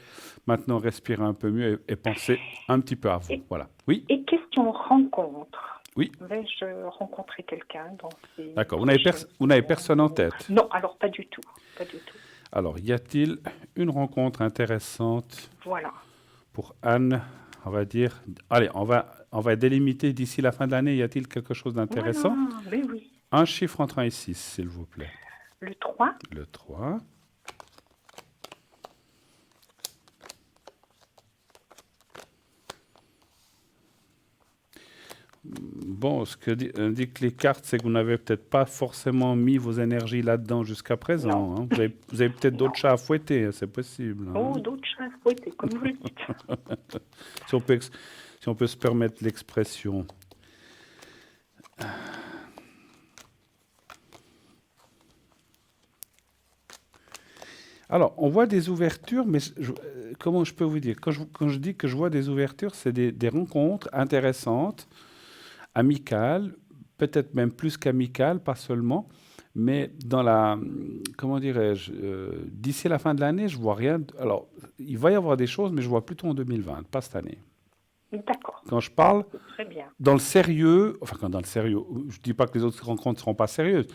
B: maintenant respirer un peu mieux et penser un petit peu à vous. Voilà. Oui.
I: Et question rencontre.
A: Oui.
I: Vais-je rencontrer quelqu'un dans ces...
A: D'accord. Vous n'avez personne en tête?
I: Non, alors pas du tout. Pas du tout.
A: Alors, y a-t-il une rencontre intéressante
I: Voilà.
A: pour Anne, on va dire... Allez, on va délimiter d'ici la fin de l'année. Y a-t-il quelque chose d'intéressant?
I: Voilà, mais oui.
A: Un chiffre entre 1 et 6, s'il vous plaît.
I: Le 3.
A: Le 3. Bon, ce que indiquent les cartes, c'est que vous n'avez peut-être pas forcément mis vos énergies là-dedans jusqu'à présent. Hein. Vous avez peut-être d'autres chats à fouetter, c'est possible. Hein.
I: Oh, d'autres chats à fouetter, comme vous le dites.
A: si on peut se permettre l'expression. Alors, on voit des ouvertures, mais comment je peux vous dire? Quand je dis que je vois des ouvertures, c'est des rencontres intéressantes, amicales, peut-être même plus qu'amicales, pas seulement, mais dans la, comment dirais-je, d'ici la fin de l'année, je vois rien. Alors, il va y avoir des choses, mais je vois plutôt en 2020, pas cette année.
I: D'accord.
A: Quand je parle
I: Très bien.
A: dans le sérieux, enfin quand dans le sérieux, je ne dis pas que les autres rencontres ne seront pas sérieuses,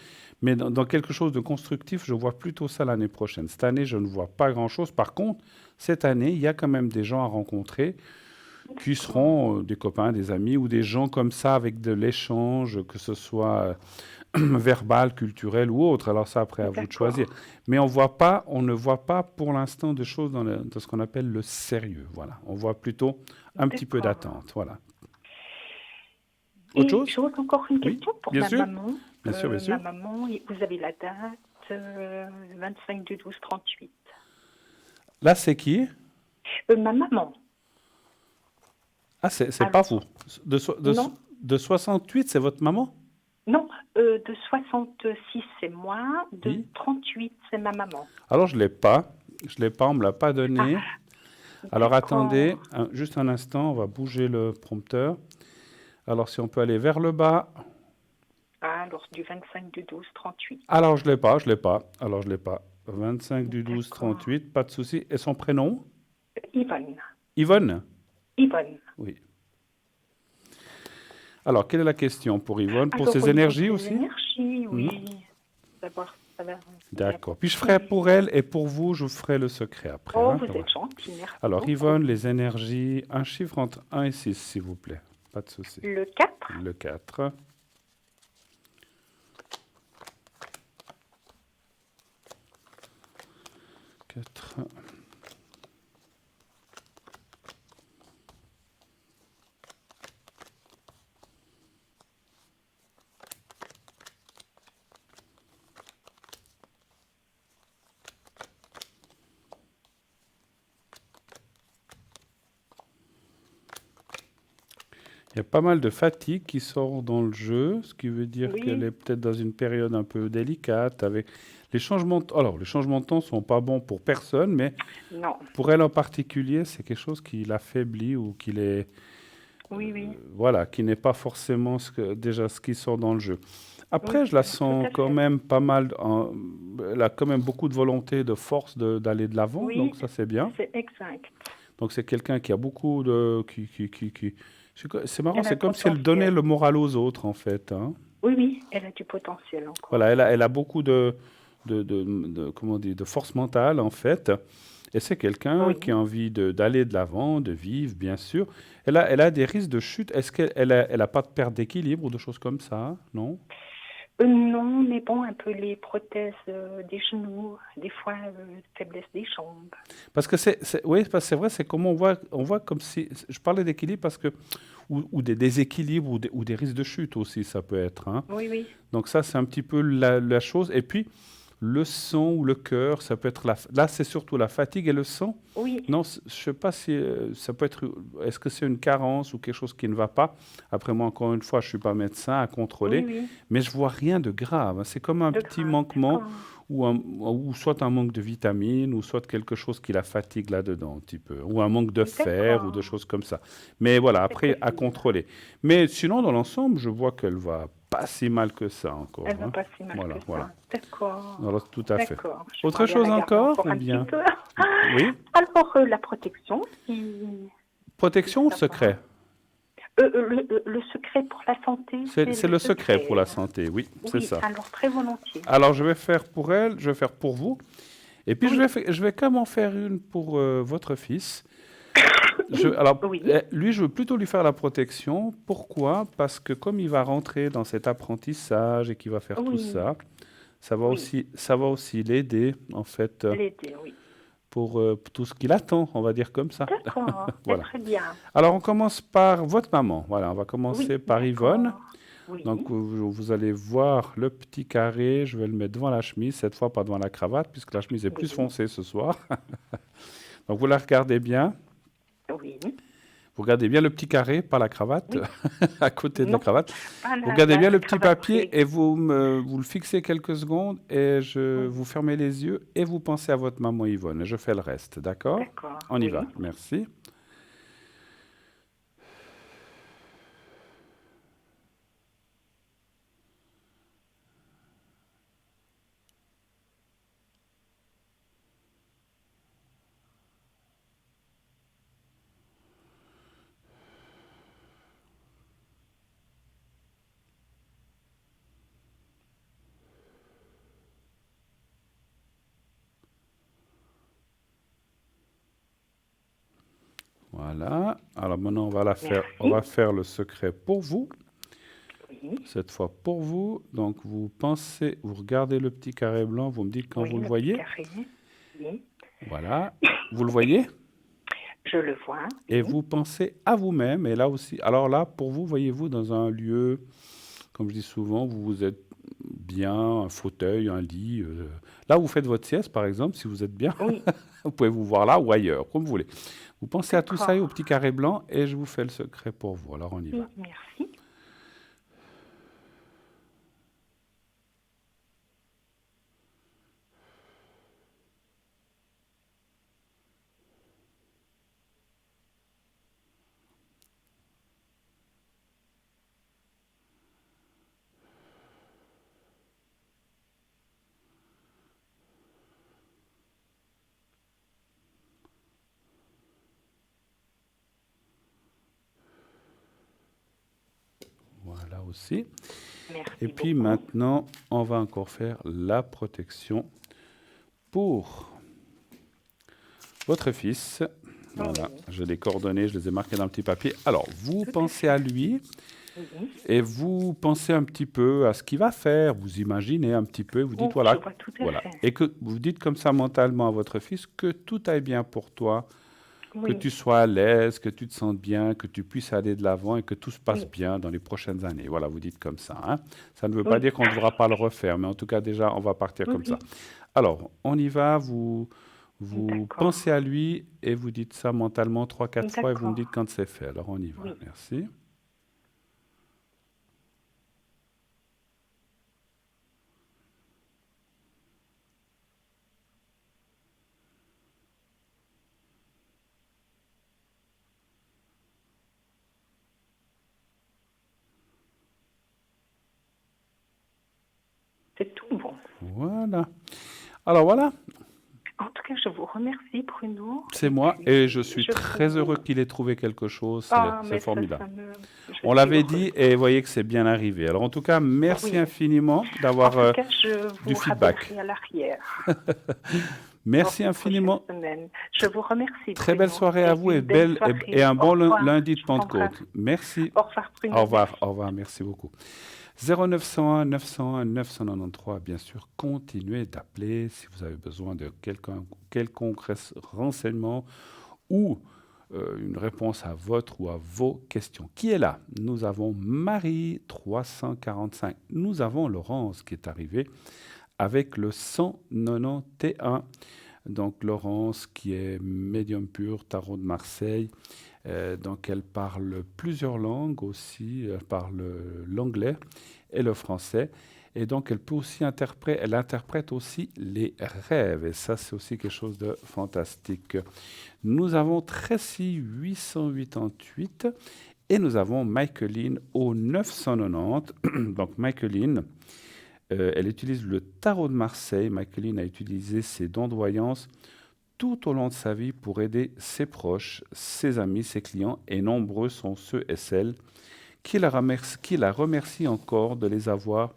A: mais dans quelque chose de constructif, je vois plutôt ça l'année prochaine. Cette année, je ne vois pas grand-chose. Par contre, cette année, il y a quand même des gens à rencontrer qui seront des copains, des amis ou des gens comme ça avec de l'échange, que ce soit verbal, culturel ou autre. Alors ça, après, à vous de choisir. Mais on ne voit pas pour l'instant de choses dans ce qu'on appelle le sérieux. Voilà. On voit plutôt un petit peu d'attente. Voilà. Autre chose?
I: J'ose encore une question pour ma maman.
A: Bien sûr, bien sûr.
I: Ma maman, vous avez la date 25 du 12 38.
A: Là, c'est qui?
I: Ma maman.
A: Ah, c'est pas vous. De 68, c'est votre maman?
I: Non, de 66, c'est moi. De 38, c'est ma maman.
A: Alors, je ne l'ai pas. On ne me l'a pas donné. Alors, attendez, juste un instant, on va bouger le prompteur. Alors, si on peut aller vers le bas.
I: Alors, du 25 du 12 38.
A: Alors, je ne l'ai pas. Alors, je ne l'ai pas. 25 du 12 38, pas de souci. Et son prénom?
I: Yvonne.
A: Yvonne?
I: Yvonne.
A: Oui. Alors, quelle est la question pour Yvonne? Pour ses énergies aussi?
I: Énergies, oui. D'abord, ça va.
A: D'accord. Puis je ferai pour elle et pour vous, je ferai le secret après.
I: Oh, vous êtes gentil, merci.
A: Alors,
I: beaucoup.
A: Yvonne, les énergies, un chiffre entre 1 et 6, s'il vous plaît. Pas de souci.
I: Le 4.
A: Le 4. Il y a pas mal de fatigue qui sort dans le jeu, ce qui veut dire qu'elle est peut-être dans une période un peu délicate. Avec les changements alors, les changements de temps ne sont pas bons pour personne, mais pour elle en particulier, c'est quelque chose qui l'affaiblit ou qui l'est... voilà, qui n'est pas forcément déjà ce qui sort dans le jeu. Après, je la sens quand même pas mal... elle a quand même beaucoup de volonté, de force d'aller de l'avant, donc ça c'est bien.
I: C'est exact.
A: Donc c'est quelqu'un qui a beaucoup de... C'est marrant, c'est comme si elle donnait le moral aux autres, en fait. Hein.
I: Oui, elle a du potentiel encore.
A: Voilà, elle a beaucoup de force mentale, en fait. Et c'est quelqu'un qui a envie d'aller de l'avant, de vivre, bien sûr. Elle a des risques de chute. Est-ce qu'elle a pas de perte d'équilibre ou de choses comme ça? Non?
I: Non, mais bon, un peu les prothèses des genoux, des fois faiblesse des jambes.
A: Parce que c'est vrai, c'est comme on voit comme si, je parlais d'équilibre parce que, ou des déséquilibres ou des risques de chute aussi, ça peut être. Hein.
I: Oui.
A: Donc ça, c'est un petit peu la chose. Et puis, le sang ou le cœur, ça peut être là, c'est surtout la fatigue et le sang.
I: Oui.
A: Non, je ne sais pas si ça peut être... Est-ce que c'est une carence ou quelque chose qui ne va pas? Après, moi, encore une fois, je ne suis pas médecin à contrôler, mais je ne vois rien de grave. C'est comme un petit manquement ou soit un manque de vitamines ou soit quelque chose qui la fatigue là-dedans un petit peu, ou un manque de fer ou de choses comme ça. Mais voilà, après, à contrôler. Mais sinon, dans l'ensemble, je vois qu'elle va pas si mal que ça encore.
I: Elle va pas si mal que ça. D'accord.
A: Alors, tout à fait. Autre chose encore? Bien.
I: Oui. Alors, la protection.
A: Protection ou secret?
I: Le secret pour la santé.
B: C'est le secret pour la santé, oui, c'est ça.
I: Alors très volontiers.
B: Alors je vais faire pour elle, je vais faire pour vous. Et puis je vais quand même en faire une pour votre fils. Lui, je veux plutôt lui faire la protection. Pourquoi? Parce que comme il va rentrer dans cet apprentissage et qu'il va faire tout ça, ça va aussi l'aider, en fait.
I: L'aider, oui.
B: Pour tout ce qu'il attend, on va dire comme ça.
I: D'accord, voilà. Très bien.
B: Alors, on commence par votre maman. Voilà, on va commencer par Yvonne. Oui. Donc, vous allez voir le petit carré. Je vais le mettre devant la chemise, cette fois pas devant la cravate, puisque la chemise est plus foncée ce soir. Donc, vous la regardez bien.
I: Oui.
B: Vous regardez bien le petit carré, pas la cravate, à côté de la cravate. Vous regardez bien le petit papier et vous le fixez quelques secondes et vous fermez les yeux et vous pensez à votre maman Yvonne. Je fais le reste, d'accord?
I: D'accord.
B: On y va, merci. Voilà. Alors maintenant, on va faire le secret pour vous. Oui. Cette fois pour vous. Donc, vous regardez le petit carré blanc, vous me dites quand vous le voyez. Oui. Voilà. Vous le voyez?
I: Je le vois.
B: Et vous pensez à vous-même. Et là aussi, alors là, pour vous, voyez-vous dans un lieu, comme je dis souvent, vous êtes bien, un fauteuil, un lit. Là où vous faites votre sieste, par exemple, si vous êtes bien, vous pouvez vous voir là ou ailleurs, comme vous voulez. Vous pensez à tout ça et au petit carré blanc et je vous fais le secret pour vous. Alors, on y va.
I: Merci.
B: Voilà aussi.
I: Merci
B: et puis beaucoup. Maintenant, on va encore faire la protection pour votre fils. Voilà, j'ai les coordonnées, je les ai marquées dans un petit papier. Alors, vous pensez à lui et vous pensez un petit peu à ce qu'il va faire. Vous imaginez un petit peu, vous dites voilà. Et que vous dites comme ça mentalement à votre fils que tout aille bien pour toi. Que tu sois à l'aise, que tu te sentes bien, que tu puisses aller de l'avant et que tout se passe bien dans les prochaines années. Voilà, vous dites comme ça. Hein. Ça ne veut pas dire qu'on ne devra pas le refaire, mais en tout cas, déjà, on va partir comme ça. Alors, on y va, vous pensez à lui et vous dites ça mentalement 3-4 fois et vous me dites quand c'est fait. Alors, on y va. Merci.
I: C'est tout bon.
B: Voilà. Alors voilà.
I: En tout cas, je vous remercie, Bruno.
B: C'est moi et je suis très heureux qu'il ait trouvé quelque chose. C'est formidable. On l'avait dit et vous voyez que c'est bien arrivé. Alors en tout cas, merci infiniment d'avoir du feedback.
I: À l'arrière.
B: Merci infiniment.
I: Je vous remercie.
B: Très belle soirée à vous et un bon lundi de Pentecôte. Merci.
I: Au revoir, Bruno.
B: Au revoir, merci beaucoup. 0901 901 993, bien sûr, continuez d'appeler si vous avez besoin de quelconque renseignement ou une réponse à votre ou à vos questions. Qui est là? Nous avons Marie 345. Nous avons Laurence qui est arrivée avec le 191. Donc Laurence qui est médium pur, tarot de Marseille. Donc elle parle plusieurs langues aussi, elle parle l'anglais et le français. Et donc elle peut aussi elle interprète aussi les rêves. Et ça, c'est aussi quelque chose de fantastique. Nous avons Tracy 888 et nous avons Michaeline au 990. Donc Michaeline, elle utilise le tarot de Marseille. Michaeline a utilisé ses dons de voyance
A: tout au long de sa vie pour aider ses proches, ses amis, ses clients, et nombreux sont ceux et celles qui la remercient encore de les avoir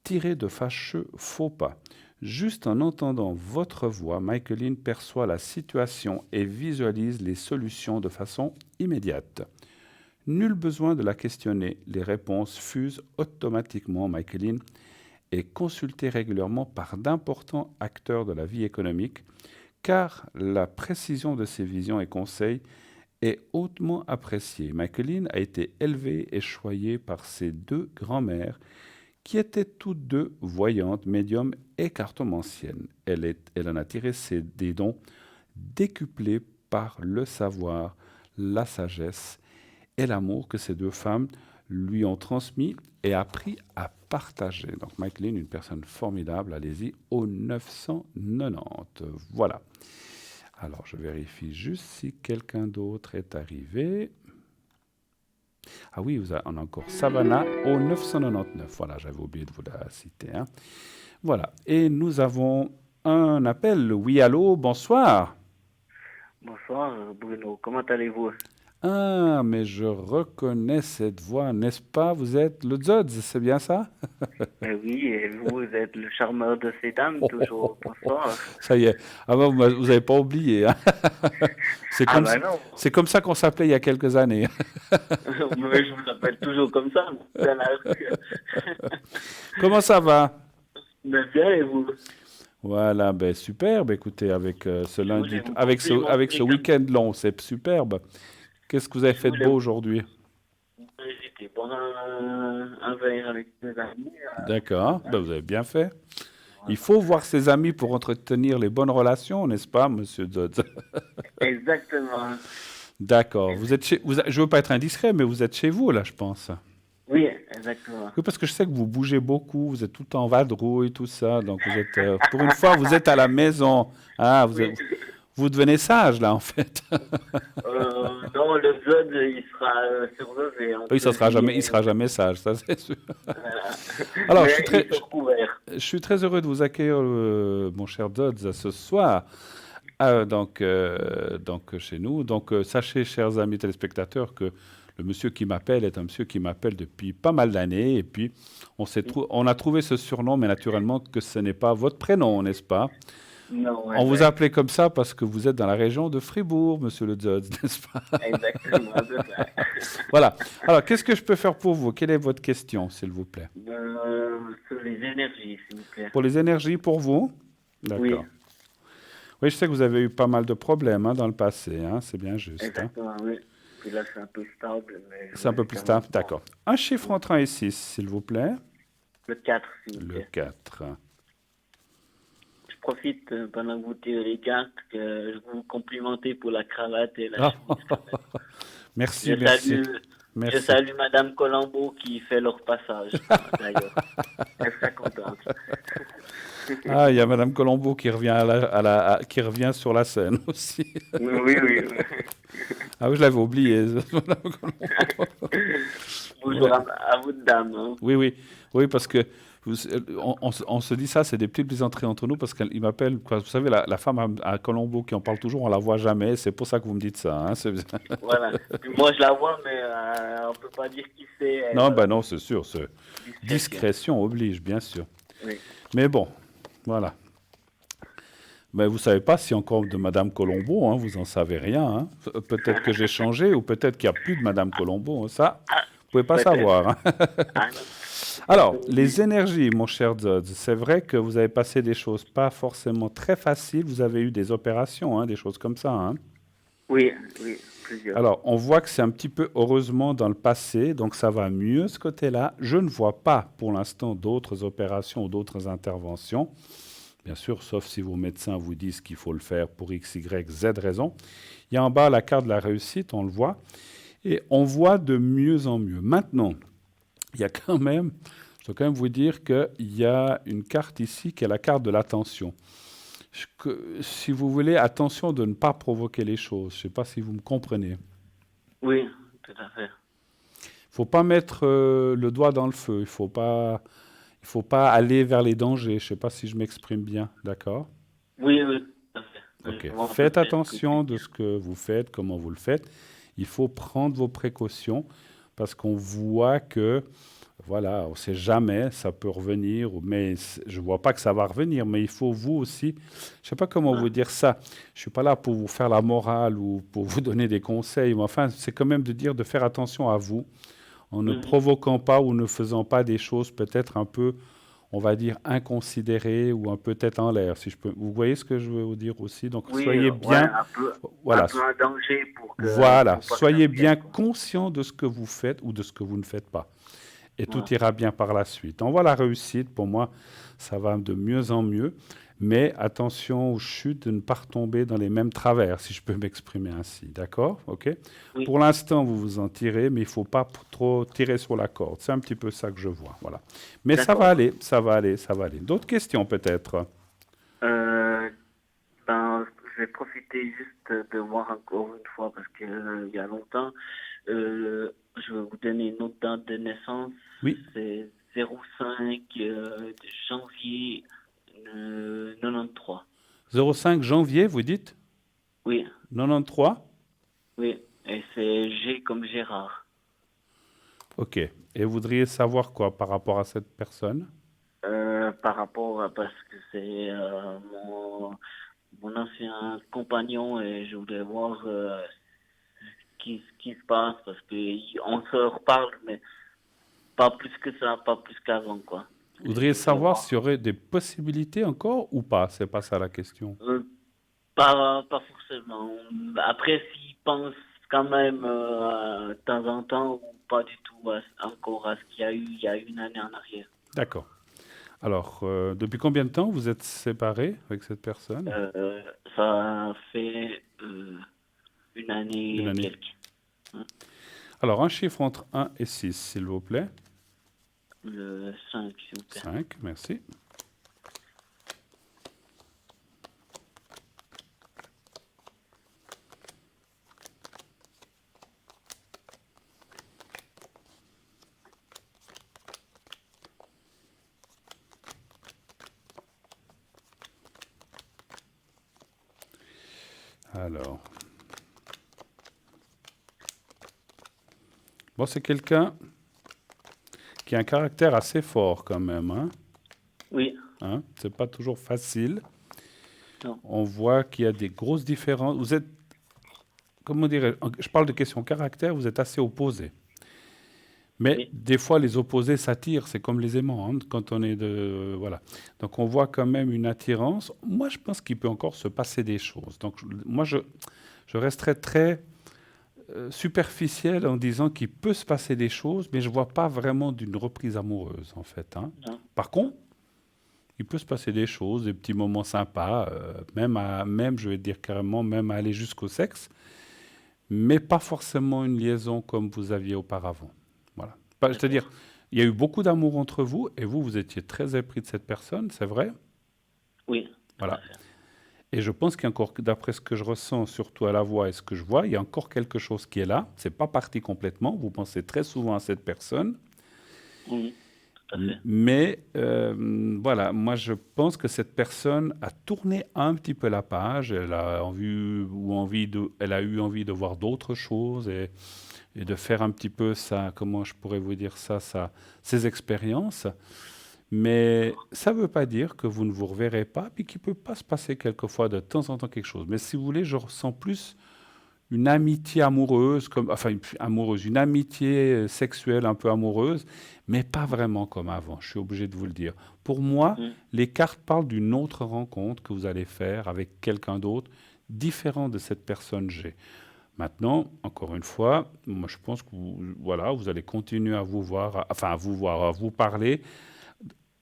A: tirés de fâcheux faux pas. Juste en entendant votre voix, Michaeline perçoit la situation et visualise les solutions de façon immédiate. Nul besoin de la questionner, les réponses fusent automatiquement. Michaeline est consultée régulièrement par d'importants acteurs de la vie économique, car la précision de ses visions et conseils est hautement appréciée. Michaeline a été élevée et choyée par ses 2 grands-mères, qui étaient toutes 2 voyantes, médiums et cartomanciennes. Elle en a tiré des dons décuplés par le savoir, la sagesse et l'amour que ces 2 femmes lui ont transmis et appris à partager. Donc Michaeline, une personne formidable, allez-y, au 990. Voilà. Alors je vérifie juste si quelqu'un d'autre est arrivé. Ah oui, on a encore Savannah au 999. Voilà, j'avais oublié de vous la citer. Hein. Voilà. Et nous avons un appel. Oui, allô, bonsoir.
J: Bonsoir, Bruno. Comment allez-vous?
A: Ah, mais je reconnais cette voix, n'est-ce pas? Vous êtes le Zodz, c'est bien ça?
J: Oui, et vous êtes le charmeur de ces dames, toujours. Bonsoir.
A: Ça y est. Ah ben, vous n'avez pas oublié. Hein. C'est comme ça qu'on s'appelait il y a quelques années.
J: Mais je vous appelle toujours comme ça, dans la rue.
A: Comment ça va?
J: Bien, et vous?
A: Voilà, ben superbe. Écoutez, avec ce lundi, avec ce week-end long, c'est superbe. Qu'est-ce que vous avez fait de beau aujourd'hui?
J: J'étais pendant un verre avec mes amis.
A: D'accord, ben, vous avez bien fait. Il faut voir ses amis pour entretenir les bonnes relations, n'est-ce pas, monsieur Dodds?
J: Exactement.
A: D'accord. Je ne veux pas être indiscret, mais vous êtes chez vous, là, je pense.
J: Oui, exactement.
A: Oui, parce que je sais que vous bougez beaucoup, vous êtes tout le temps en vadrouille, tout ça. Donc, vous êtes, pour une fois, vous êtes à la maison. Ah, vous devenez sage, là, en fait.
J: Non, le Zod, il sera surlevé. Hein,
A: oui, il sera jamais sage, ça, c'est sûr. Alors, je suis très heureux de vous accueillir, mon cher Zod, ce soir. Donc, chez nous. Donc, sachez, chers amis téléspectateurs, que le monsieur qui m'appelle est un monsieur qui m'appelle depuis pas mal d'années. Et puis, on a trouvé ce surnom, mais naturellement que ce n'est pas votre prénom, n'est-ce pas?
J: Non,
A: on vous a appelé comme ça parce que vous êtes dans la région de Fribourg, monsieur le Zodz, n'est-ce pas?
J: Exactement, c'est ça.
A: Voilà. Alors, qu'est-ce que je peux faire pour vous? Quelle est votre question, s'il vous plaît?
J: Sur les énergies, s'il vous plaît.
A: Pour les énergies, pour vous? D'accord. Oui. Oui, je sais que vous avez eu pas mal de problèmes dans le passé, c'est bien juste.
J: Exactement, oui. Puis là, c'est un peu stable.
A: C'est un peu plus stable, d'accord. Un chiffre entre 1 et 6, s'il vous plaît.
J: Le 4, s'il vous plaît.
A: Le 4.
J: Je profite pendant que vous tirez les cartes que je vous complimentais pour la cravate et la chemise.
A: Merci.
J: Je salue Madame Colombo qui fait leur passage, d'ailleurs. Elle sera contente.
A: Ah, il y a Madame Colombo qui revient, qui revient sur la scène aussi.
J: Oui.
A: Ah oui, je l'avais oublié.
J: Bonjour à vous, dame. Hein.
A: Oui, parce que on se dit ça, c'est des petites plaisanteries entre nous, parce qu'il m'appelle, vous savez, la femme à Colombo qui en parle toujours, on la voit jamais, c'est pour ça que vous me dites ça.
J: Voilà. Moi, je la vois, mais on ne peut pas dire qui c'est.
A: Non, c'est sûr. Discrétion oblige, bien sûr.
J: Oui.
A: Mais bon, voilà. Mais vous ne savez pas si encore de Madame Colombo, vous n'en savez rien. Peut-être que j'ai changé, ou peut-être qu'il n'y a plus de Madame Colombo. Ça, vous ne pouvez pas savoir. Alors, les énergies, mon cher Zod, c'est vrai que vous avez passé des choses pas forcément très faciles. Vous avez eu des opérations, des choses comme ça.
J: Oui, plusieurs.
A: Alors, on voit que c'est un petit peu, heureusement, dans le passé, donc ça va mieux ce côté-là. Je ne vois pas, pour l'instant, d'autres opérations ou d'autres interventions. Bien sûr, sauf si vos médecins vous disent qu'il faut le faire pour X, Y, Z raison. Il y a en bas la carte de la réussite, on le voit. Et on voit de mieux en mieux. Maintenant, il y a quand même, je dois quand même vous dire qu'il y a une carte ici qui est la carte de l'attention. Si vous voulez, attention de ne pas provoquer les choses. Je ne sais pas si vous me comprenez.
J: Oui, tout à fait.
A: Il ne faut pas mettre le doigt dans le feu. Il ne faut pas aller vers les dangers. Je ne sais pas si je m'exprime bien, d'accord?
J: Oui, tout à fait.
A: Ok. Faites attention de ce que vous faites, comment vous le faites. Il faut prendre vos précautions parce qu'on voit que, voilà, on ne sait jamais, ça peut revenir, mais je ne vois pas que ça va revenir, mais il faut vous aussi, je ne sais pas comment vous dire ça, je ne suis pas là pour vous faire la morale ou pour vous donner des conseils, mais enfin, c'est quand même de dire de faire attention à vous, en ne provoquant pas ou ne faisant pas des choses peut-être un peu, on va dire, inconsidérées ou un peu tête en l'air, si je peux. Vous voyez ce que je veux vous dire aussi? Donc, soyez bien...
J: Voilà. Un peu un danger pour que...
A: Voilà, soyez bien conscient de ce que vous faites ou de ce que vous ne faites pas. Et tout ira bien par la suite. On voit la réussite, pour moi, ça va de mieux en mieux. Mais attention aux chutes, de ne pas retomber dans les mêmes travers, si je peux m'exprimer ainsi. D'accord? OK? Oui. Pour l'instant, vous vous en tirez, mais il ne faut pas trop tirer sur la corde. C'est un petit peu ça que je vois. Voilà. Mais ça va aller, ça va aller, ça va aller. D'autres questions, peut-être?
J: Je vais profiter juste de voir encore une fois, parce qu'il y a longtemps, je vais vous donner une autre date de naissance.
A: Oui.
J: C'est 05 janvier 93.
A: 05 janvier, vous dites?
J: Oui.
A: 93?
J: Oui, et c'est G comme Gérard.
A: Ok. Et vous voudriez savoir quoi par rapport à cette personne?
J: Par rapport à, parce que c'est mon ancien compagnon et je voulais voir ce qui se passe parce qu'on se reparle, mais pas plus que ça, pas plus qu'avant, quoi.
A: Vous voudriez savoir s'il y aurait des possibilités encore ou pas? C'est pas ça la question.
J: Pas forcément. Après, s'il pense quand même de temps en temps ou pas du tout encore à ce qu'il y a eu il y a une année en arrière.
A: D'accord. Alors, depuis combien de temps vous êtes séparés avec cette personne?
J: Ça fait une année et quelques.
A: Alors, un chiffre entre 1 et 6, s'il vous plaît.
J: Le 5, s'il vous plaît.
A: 5, merci. Alors, bon, c'est quelqu'un qui a un caractère assez fort quand même, hein?
J: Oui.
A: Hein? C'est pas toujours facile.
J: Non.
A: On voit qu'il y a des grosses différences. Vous êtes, comment dire, je parle de question caractère, vous êtes assez opposés. Mais des fois, les opposés s'attirent, c'est comme les aimants, hein, quand on est de... Voilà. Donc, on voit quand même une attirance. Moi, je pense qu'il peut encore se passer des choses. Donc, moi, je resterai très superficiel en disant qu'il peut se passer des choses, mais je ne vois pas vraiment d'une reprise amoureuse, en fait. Hein. Par contre, il peut se passer des choses, des petits moments sympas, même, je vais dire carrément, même aller jusqu'au sexe, mais pas forcément une liaison comme vous aviez auparavant. Voilà. C'est-à-dire, il y a eu beaucoup d'amour entre vous, et vous étiez très épris de cette personne, c'est vrai?
J: Oui.
A: Voilà. Et je pense qu'il y a encore, d'après ce que je ressens, surtout à la voix et ce que je vois, il y a encore quelque chose qui est là. C'est pas parti complètement. Vous pensez très souvent à cette personne.
J: Oui, tout à fait.
A: Mais voilà, moi je pense que cette personne a tourné un petit peu la page. Elle a elle a eu envie de voir d'autres choses et de faire un petit peu ça, comment je pourrais vous dire ça, ses expériences. Mais ça ne veut pas dire que vous ne vous reverrez pas, puis qu'il ne peut pas se passer quelquefois de temps en temps quelque chose. Mais si vous voulez, je ressens plus une amitié amoureuse, une amitié sexuelle un peu amoureuse, mais pas vraiment comme avant, je suis obligé de vous le dire. Pour moi, les cartes parlent d'une autre rencontre que vous allez faire avec quelqu'un d'autre, différent de cette personne G. Maintenant, encore une fois, moi je pense que vous allez continuer à vous voir, à vous parler.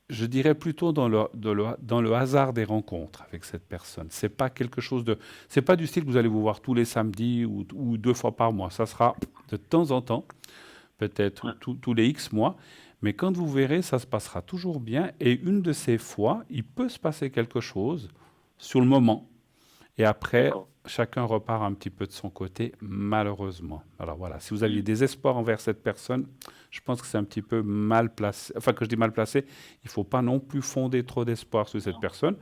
A: Je dirais plutôt dans le hasard des rencontres avec cette personne. C'est pas quelque chose c'est pas du style que vous allez vous voir tous les samedis ou 2 fois par mois. Ça sera de temps en temps, peut-être tous les X mois. Mais quand vous verrez, ça se passera toujours bien. Et une de ces fois, il peut se passer quelque chose sur le moment. Et après, chacun repart un petit peu de son côté, malheureusement. Alors voilà, si vous aviez des espoirs envers cette personne, je pense que c'est un petit peu mal placé. Enfin, que je dis mal placé, il ne faut pas non plus fonder trop d'espoir sur cette personne,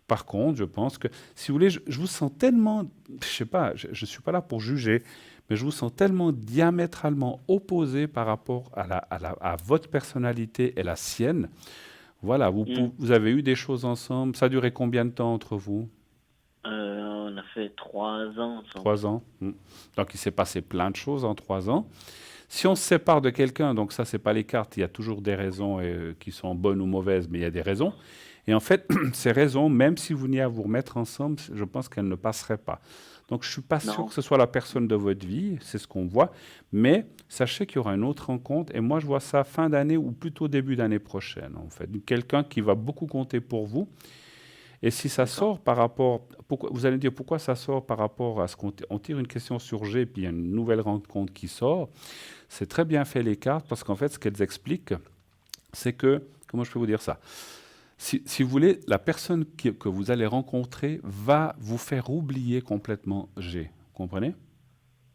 B: Par contre, je pense que, si vous voulez, je vous sens tellement, je sais pas, je ne suis pas là pour juger, mais je vous sens tellement diamétralement opposé par rapport à votre personnalité et la sienne. Voilà, vous avez eu des choses ensemble. Ça a duré combien de temps entre vous?
J: On a fait 3 ans ensemble.
B: 3 ans. Donc, il s'est passé plein de choses en 3 ans. Si on se sépare de quelqu'un, donc ça, c'est pas les cartes, il y a toujours des raisons qui sont bonnes ou mauvaises, mais il y a des raisons. Et en fait, ces raisons, même si vous veniez à vous remettre ensemble, je pense qu'elles ne passeraient pas. Donc, je ne suis pas sûr que ce soit la personne de votre vie, c'est ce qu'on voit, mais sachez qu'il y aura une autre rencontre, et moi, je vois ça fin d'année ou plutôt début d'année prochaine, en fait. Quelqu'un qui va beaucoup compter pour vous. Et si ça sort par rapport, vous allez me dire pourquoi ça sort par rapport à ce qu'on tire une question sur G, puis il y a une nouvelle rencontre qui sort. C'est très bien fait les cartes, parce qu'en fait, ce qu'elles expliquent, c'est que, comment je peux vous dire ça? Si vous voulez, la personne que vous allez rencontrer va vous faire oublier complètement G. Vous comprenez?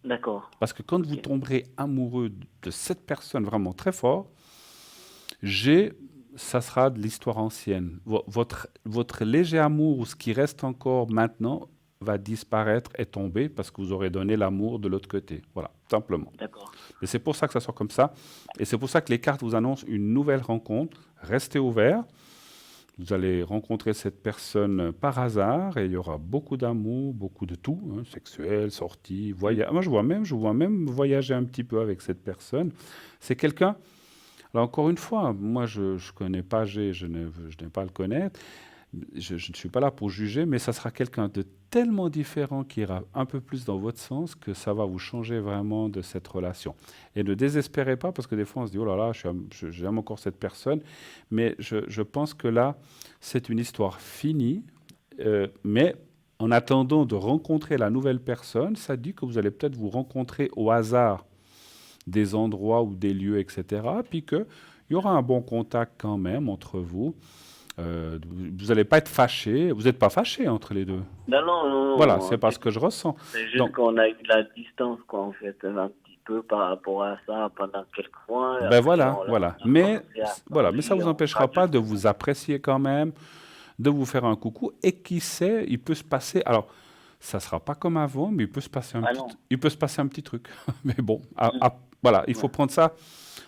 J: D'accord.
B: Parce que quand vous tomberez amoureux de cette personne vraiment très fort, G, ça sera de l'histoire ancienne. Votre léger amour, ou ce qui reste encore maintenant, va disparaître et tomber parce que vous aurez donné l'amour de l'autre côté. Voilà, simplement.
J: D'accord.
B: Et c'est pour ça que ça sort comme ça. Et c'est pour ça que les cartes vous annoncent une nouvelle rencontre. Restez ouverts. Vous allez rencontrer cette personne par hasard et il y aura beaucoup d'amour, beaucoup de tout, hein, sexuel, sortie, voyage. Moi, je vois même voyager un petit peu avec cette personne. C'est quelqu'un. Alors, encore une fois, moi, je ne connais pas G, je n'ai pas à le connaître. Je ne suis pas là pour juger, mais ça sera quelqu'un de tellement différent qui ira un peu plus dans votre sens que ça va vous changer vraiment de cette relation. Et ne désespérez pas, parce que des fois on se dit « Oh là là, j'aime encore cette personne », mais je pense que là, c'est une histoire finie, mais en attendant de rencontrer la nouvelle personne, ça dit que vous allez peut-être vous rencontrer au hasard des endroits ou des lieux, etc., puis qu'il y aura un bon contact quand même entre vous. Vous n'allez pas être fâché. Vous n'êtes pas fâché entre les deux.
J: Non.
B: Voilà, c'est pas ce que je ressens.
J: C'est juste qu'on a eu de la distance, quoi, en fait, un petit peu par rapport à ça pendant quelques mois.
B: Ben voilà. Mais ça ne vous empêchera pas de vous apprécier quand même, de vous faire un coucou. Et qui sait, il peut se passer. Alors, ça ne sera pas comme avant, mais il peut se passer un petit truc. Mais bon, voilà, il faut prendre ça,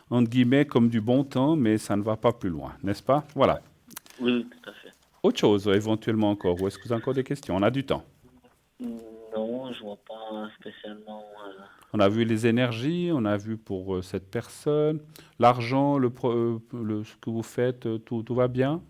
B: entre guillemets, comme du bon temps, mais ça ne va pas plus loin, n'est-ce pas? Voilà.
J: Oui, tout à fait.
B: Autre chose, éventuellement encore, ou est-ce que vous avez encore des questions? On a du temps.
J: Non, je ne vois pas spécialement.
B: On a vu les énergies, on a vu pour cette personne, l'argent, ce que vous faites, tout va bien?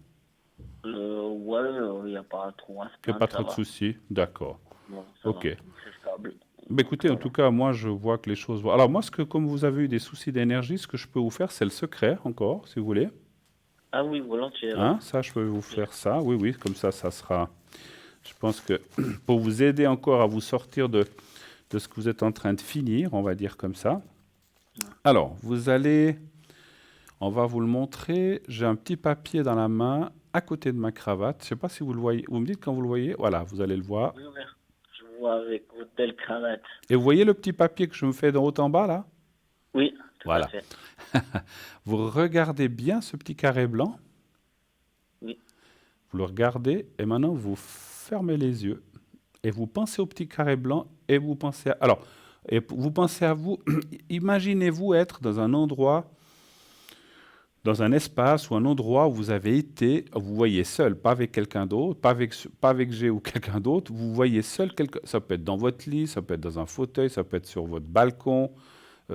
J: Ouais, il n'y a pas trop à se plaindre.
B: Il n'y a pas trop de soucis, d'accord.
J: Bon,
B: ok.
J: C'est stable.
B: Mais écoutez, en tout cas, moi, je vois que les choses vont. Alors moi, comme vous avez eu des soucis d'énergie, ce que je peux vous faire, c'est le secret encore, si vous voulez.
J: Ah oui, volontiers.
B: Ça, je peux vous faire ça. Oui, comme ça sera... Je pense que pour vous aider encore à vous sortir de ce que vous êtes en train de finir, on va dire comme ça. Alors, on va vous le montrer. J'ai un petit papier dans la main, à côté de ma cravate. Je ne sais pas si vous le voyez. Vous me dites quand vous le voyez. Voilà, vous allez le voir.
J: Oui, je vois avec votre belle cravate.
B: Et vous voyez le petit papier que je me fais de haut en bas, là?
J: Oui,
B: voilà.
J: Tout à fait.
B: Vous regardez bien ce petit carré blanc.
J: Oui.
B: Vous le regardez et maintenant vous fermez les yeux et vous pensez au petit carré blanc et vous pensez vous pensez à vous. Imaginez-vous être dans un endroit, dans un espace ou un endroit où vous avez été, vous voyez seul, pas avec quelqu'un d'autre, pas avec G ou quelqu'un d'autre, vous voyez seul ça peut être dans votre lit, ça peut être dans un fauteuil, ça peut être sur votre balcon,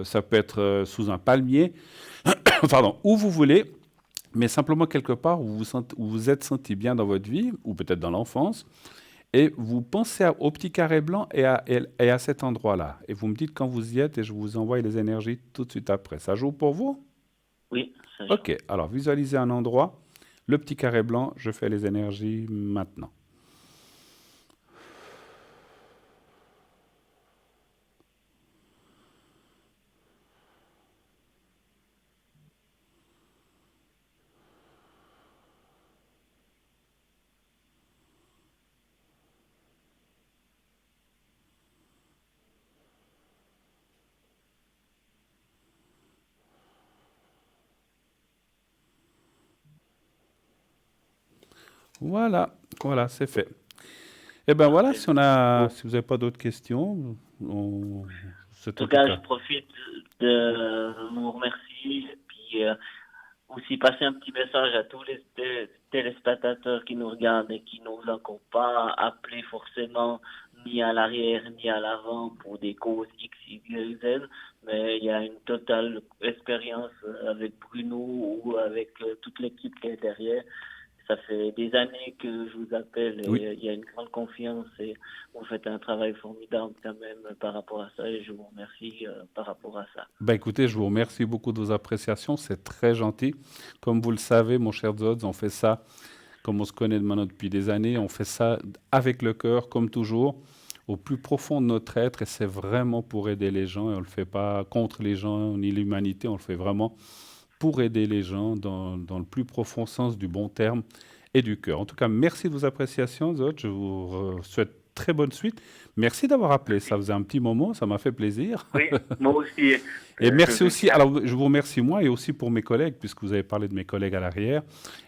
B: ça peut être sous un palmier, pardon, où vous voulez, mais simplement quelque part où vous vous êtes senti bien dans votre vie, ou peut-être dans l'enfance, et vous pensez au petit carré blanc et à cet endroit-là. Et vous me dites quand vous y êtes et je vous envoie les énergies tout de suite après. Ça joue pour vous?
J: Oui, ça joue.
B: Ok, alors visualisez un endroit, le petit carré blanc, je fais les énergies maintenant. Voilà,
A: Voilà, c'est fait. Eh bien voilà, si vous n'avez pas d'autres questions,
J: en tout cas, je profite de vous remercier et puis aussi passer un petit message à tous les téléspectateurs qui nous regardent et qui n'osent encore pas appeler forcément ni à l'arrière ni à l'avant pour des causes X, Y, Z, mais il y a une totale expérience avec Bruno ou avec toute l'équipe qui est derrière. Ça fait des années que je vous appelle et il y a une grande confiance et vous faites un travail formidable quand même par rapport à ça et je vous remercie par rapport à ça.
A: Ben écoutez, je vous remercie beaucoup de vos appréciations, c'est très gentil. Comme vous le savez, mon cher Zods, on fait ça, comme on se connaît maintenant depuis des années, on fait ça avec le cœur, comme toujours, au plus profond de notre être et c'est vraiment pour aider les gens et on ne le fait pas contre les gens ni l'humanité, on le fait vraiment pour aider les gens dans le plus profond sens du bon terme et du cœur. En tout cas, merci de vos appréciations, Zod. Je vous souhaite très bonne suite. Merci d'avoir appelé. Ça faisait un petit moment, ça m'a fait plaisir.
J: Oui, moi aussi.
A: Et merci aussi, alors je vous remercie moi et aussi pour mes collègues, puisque vous avez parlé de mes collègues à l'arrière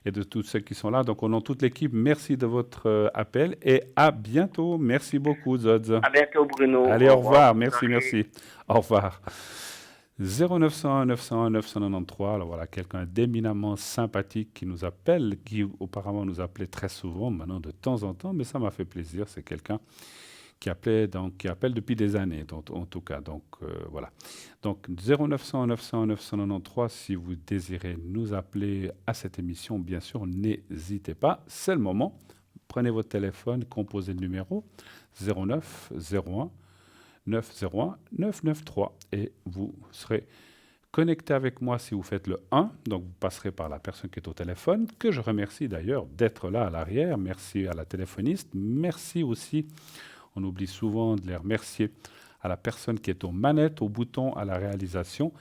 A: et de tous ceux qui sont là. Donc, au nom de toute l'équipe, merci de votre appel et à bientôt. Merci beaucoup, Zod.
J: À bientôt, Bruno.
A: Allez, au revoir. Merci. Au revoir. 0901 901 993, alors voilà, quelqu'un d'éminemment sympathique qui nous appelle, qui auparavant nous appelait très souvent, maintenant de temps en temps, mais ça m'a fait plaisir, c'est quelqu'un qui appelle depuis des années, en tout cas, donc voilà. Donc 0901 901 993, si vous désirez nous appeler à cette émission, bien sûr, n'hésitez pas, c'est le moment, prenez votre téléphone, composez le numéro 09 01 901 993 et vous serez connecté avec moi si vous faites le 1, donc vous passerez par la personne qui est au téléphone, que je remercie d'ailleurs d'être là à l'arrière, merci à la téléphoniste, merci aussi, on oublie souvent de les remercier à la personne qui est aux manettes, au bouton, à la réalisation,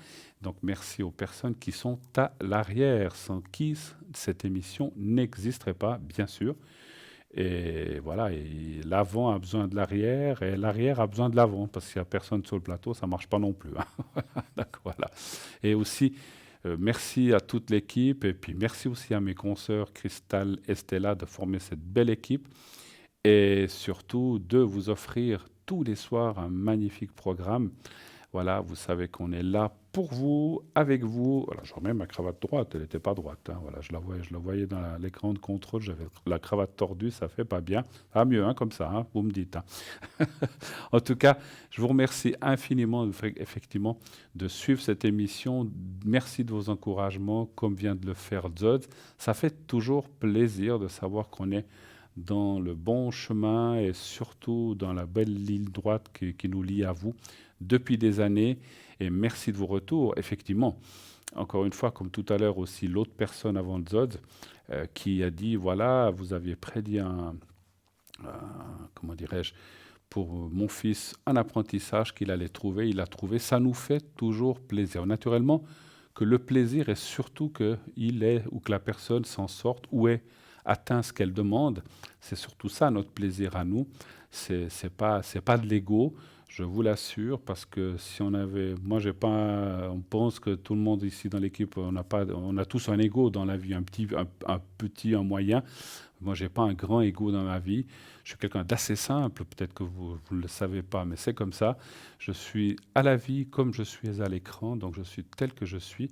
A: donc merci aux personnes qui sont à l'arrière, sans qui cette émission n'existerait pas, bien sûr. Et voilà, et l'avant a besoin de l'arrière et l'arrière a besoin de l'avant parce qu'il n'y a personne sur le plateau, ça ne marche pas non plus. D'accord, voilà. Et aussi, merci à toute l'équipe et puis merci aussi à mes consoeurs Cristal et Stella de former cette belle équipe et surtout de vous offrir tous les soirs un magnifique programme. Voilà, vous savez qu'on est là pour vous, avec vous. Voilà, je remets ma cravate droite, elle n'était pas droite. Hein, voilà, je la voyais dans l'écran de contrôle, j'avais la cravate tordue, ça fait pas bien. Ah, mieux, hein, comme ça, hein, vous me dites. Hein. En tout cas, je vous remercie infiniment, effectivement, de suivre cette émission. Merci de vos encouragements, comme vient de le faire Zod. Ça fait toujours plaisir de savoir qu'on est dans le bon chemin et surtout dans la belle ligne droite qui nous lie à vous depuis des années. Et merci de vos retours. Effectivement, encore une fois, comme tout à l'heure aussi, l'autre personne avant Zod qui a dit, voilà, vous aviez prédit comment dirais-je, pour mon fils, un apprentissage qu'il allait trouver. Il a trouvé. Ça nous fait toujours plaisir. Naturellement, que le plaisir est surtout qu'il est ou que la personne s'en sorte ou ait atteint ce qu'elle demande. C'est surtout ça notre plaisir à nous. C'est pas de l'ego. Je vous l'assure, parce que si on avait... Moi, j'ai pas... On pense que tout le monde ici dans l'équipe, on a tous un ego dans la vie, un petit, un moyen. Moi, j'ai pas un grand ego dans ma vie. Je suis quelqu'un d'assez simple, peut-être que vous ne le savez pas, mais c'est comme ça. Je suis à la vie comme je suis à l'écran, donc je suis tel que je suis.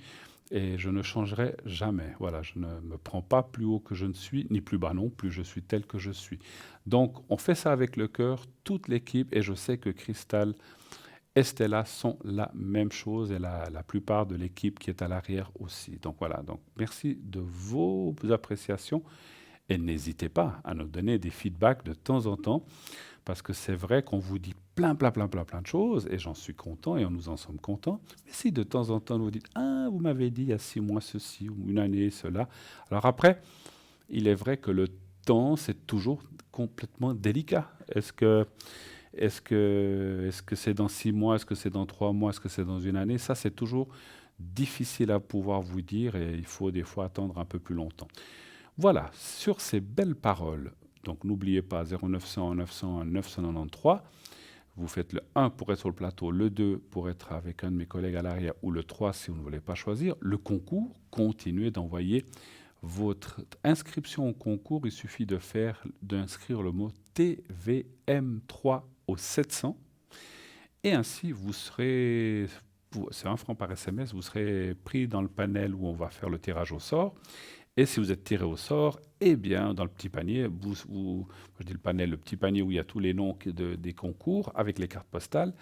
A: Et je ne changerai jamais. Voilà, je ne me prends pas plus haut que je ne suis, ni plus bas non plus, je suis tel que je suis. Donc, on fait ça avec le cœur, toute l'équipe, et je sais que Cristal et Stella sont la même chose, et la plupart de l'équipe qui est à l'arrière aussi. Donc voilà, donc merci de vos appréciations, et n'hésitez pas à nous donner des feedbacks de temps en temps, parce que c'est vrai qu'on vous dit plein de choses, et j'en suis content, et nous en sommes contents. Mais si de temps en temps, vous dites « Ah, vous m'avez dit il y a 6 mois ceci, ou une année cela », alors après, il est vrai que le temps, c'est toujours complètement délicat. Est-ce que c'est dans 6 mois, est-ce que c'est dans 3 mois, est-ce que c'est dans une année? Ça, c'est toujours difficile à pouvoir vous dire, et il faut des fois attendre un peu plus longtemps. Voilà, sur ces belles paroles, donc n'oubliez pas 0901 901 993, vous faites le 1 pour être sur le plateau, le 2 pour être avec un de mes collègues à l'arrière, ou le 3 si vous ne voulez pas choisir. Le concours, continuez d'envoyer votre inscription au concours, il suffit d'inscrire le mot TVM3 au 700 et ainsi vous serez, c'est 1 franc par SMS, vous serez pris dans le panel où on va faire le tirage au sort. Et si vous êtes tiré au sort, eh bien, dans le petit panier, je dis le panel, le petit panier où il y a tous les noms des concours avec les cartes postales.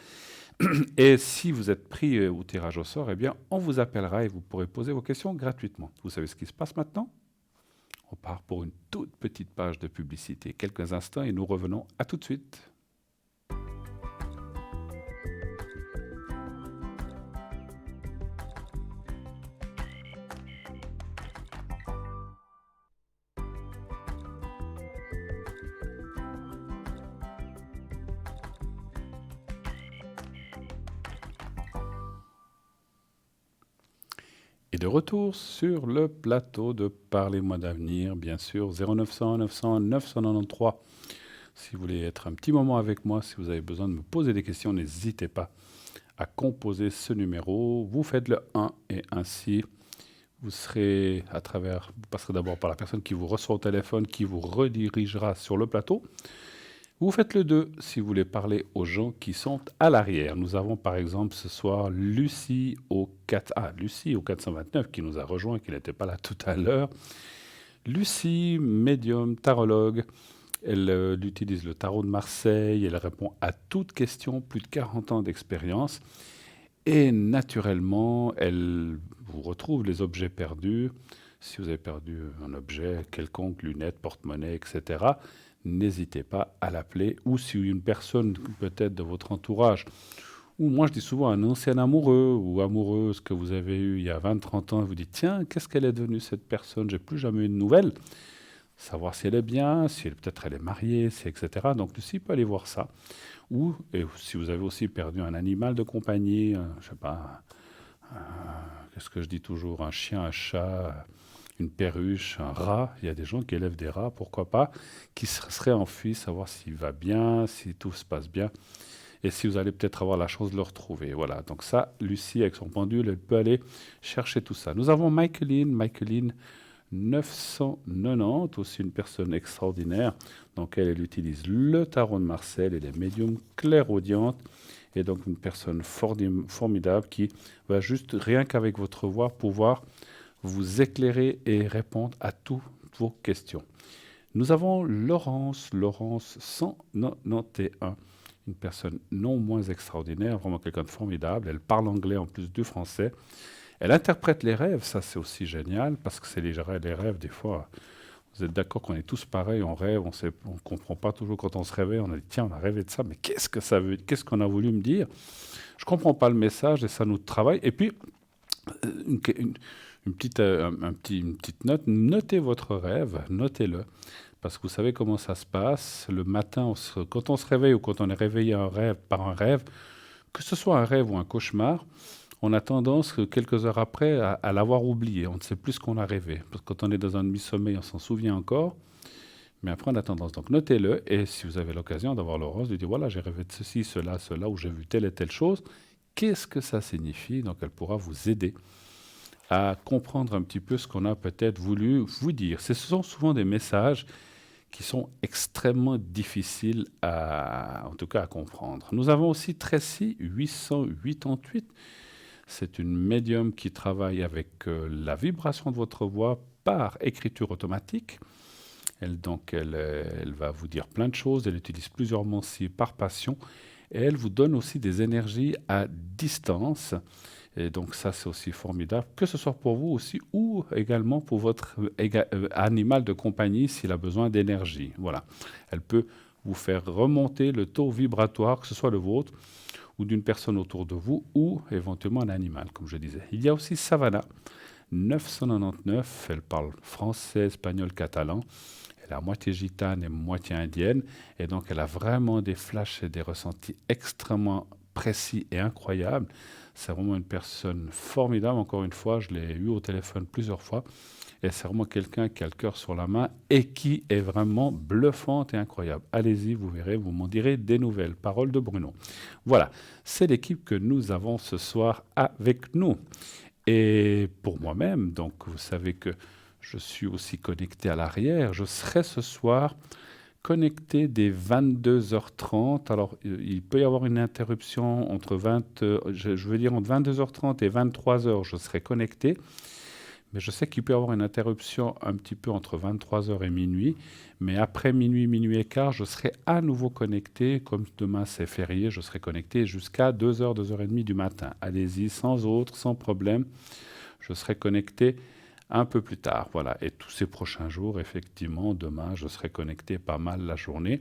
A: Et si vous êtes pris au tirage au sort, eh bien, on vous appellera et vous pourrez poser vos questions gratuitement. Vous savez ce qui se passe maintenant ? On part pour une toute petite page de publicité. Quelques instants et nous revenons à tout de suite. Et de retour sur le plateau de Parlez-moi d'avenir, bien sûr, 0900 900 993. Si vous voulez être un petit moment avec moi, si vous avez besoin de me poser des questions, n'hésitez pas à composer ce numéro. Vous faites le 1 et ainsi, vous passerez d'abord par la personne qui vous reçoit au téléphone, qui vous redirigera sur le plateau. Vous faites le 2 si vous voulez parler aux gens qui sont à l'arrière. Nous avons par exemple ce soir Lucie au 429 qui nous a rejoint, qui n'était pas là tout à l'heure. Lucie, médium, tarologue, elle utilise le tarot de Marseille, elle répond à toutes questions, plus de 40 ans d'expérience. Et naturellement, elle vous retrouve les objets perdus. Si vous avez perdu un objet quelconque, lunettes, porte-monnaie, etc., n'hésitez pas à l'appeler, ou si une personne peut-être de votre entourage, ou moi je dis souvent un ancien amoureux ou amoureuse que vous avez eu il y a 20-30 ans, vous dites tiens, qu'est-ce qu'elle est devenue cette personne, j'ai plus jamais eu de nouvelles, savoir si elle est bien, si peut-être elle est mariée, etc. Donc Lucie peut aller voir ça. Ou et si vous avez aussi perdu un animal de compagnie, je sais pas, qu'est-ce que je dis toujours, un chien, un chat, une perruche, un rat, il y a des gens qui élèvent des rats, pourquoi pas, qui seraient enfuis, savoir s'il va bien, si tout se passe bien, et si vous allez peut-être avoir la chance de le retrouver. Voilà, donc ça, Lucie, avec son pendule, elle peut aller chercher tout ça. Nous avons Michaeline 990, aussi une personne extraordinaire, donc elle utilise le tarot de Marseille, elle est médium clairaudiente, et donc une personne formidable qui va juste, rien qu'avec votre voix, pouvoir vous éclairer et répondre à toutes vos questions. Nous avons Laurence 191, une personne non moins extraordinaire, vraiment quelqu'un de formidable. Elle parle anglais en plus du français. Elle interprète les rêves, ça c'est aussi génial, parce que c'est les rêves, des fois, vous êtes d'accord qu'on est tous pareils, on rêve, on ne comprend pas toujours quand on se réveille, on a dit tiens, on a rêvé de ça, mais qu'est-ce que ça veut dire, qu'est-ce qu'on a voulu me dire? Je ne comprends pas le message et ça nous travaille. Et puis, une petite note, notez votre rêve, notez-le, parce que vous savez comment ça se passe. Le matin, quand on se réveille ou quand on est réveillé par un rêve, que ce soit un rêve ou un cauchemar, on a tendance, quelques heures après, à l'avoir oublié. On ne sait plus ce qu'on a rêvé. Parce que quand on est dans un demi-sommeil, on s'en souvient encore. Mais après, on a tendance. Donc, notez-le. Et si vous avez l'occasion d'avoir Laurence, de dire, voilà, j'ai rêvé de ceci, cela, ou j'ai vu telle et telle chose, qu'est-ce que ça signifie? Donc, elle pourra vous aider à comprendre un petit peu ce qu'on a peut-être voulu vous dire. Ce sont souvent des messages qui sont extrêmement difficiles en tout cas à comprendre. Nous avons aussi Tracy 888. C'est une médium qui travaille avec la vibration de votre voix par écriture automatique. Elle va vous dire plein de choses. Elle utilise plusieurs mots par passion. Et elle vous donne aussi des énergies à distance. Et donc ça, c'est aussi formidable, que ce soit pour vous aussi ou également pour votre animal de compagnie s'il a besoin d'énergie. Voilà. Elle peut vous faire remonter le taux vibratoire, que ce soit le vôtre ou d'une personne autour de vous ou éventuellement un animal, comme je disais. Il y a aussi Savannah, 999. Elle parle français, espagnol, catalan. Elle est à moitié gitane et moitié indienne. Et donc, elle a vraiment des flashs et des ressentis extrêmement précis et incroyables. C'est vraiment une personne formidable. Encore une fois, je l'ai eu au téléphone plusieurs fois. Et c'est vraiment quelqu'un qui a le cœur sur la main et qui est vraiment bluffante et incroyable. Allez-y, vous verrez, vous m'en direz des nouvelles. Parole de Bruno. Voilà, c'est l'équipe que nous avons ce soir avec nous. Et pour moi-même, donc vous savez que Je suis aussi connecté à l'arrière. Je serai ce soir connecté dès 22h30. Alors, il peut y avoir une interruption entre je veux dire entre 22h30 et 23h, je serai connecté. Mais je sais qu'il peut y avoir une interruption un petit peu entre 23h et minuit. Mais après minuit, minuit et quart, je serai à nouveau connecté. Comme demain c'est férié, je serai connecté jusqu'à 2h, 2h30 du matin. Allez-y, sans problème. Je serai connecté un peu plus tard. Voilà. Et tous ces prochains jours, effectivement, demain, je serai connecté pas mal la journée.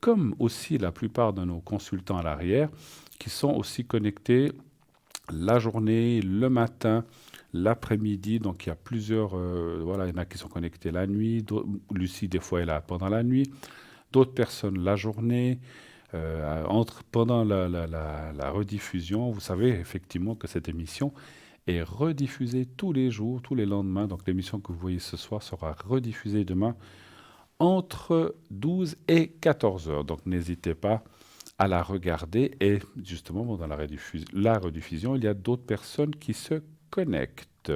A: Comme aussi la plupart de nos consultants à l'arrière, qui sont aussi connectés la journée, le matin, l'après-midi. Donc il y a plusieurs, voilà, il y en a qui sont connectés la nuit. Lucie, des fois, elle est là pendant la nuit. D'autres personnes la journée. Pendant la rediffusion, vous savez effectivement que cette émission est rediffusée tous les jours, tous les lendemains. Donc l'émission que vous voyez ce soir sera rediffusée demain entre 12 et 14 heures. Donc n'hésitez pas à la regarder. Et justement, dans la rediffusion, il y a d'autres personnes qui se connectent.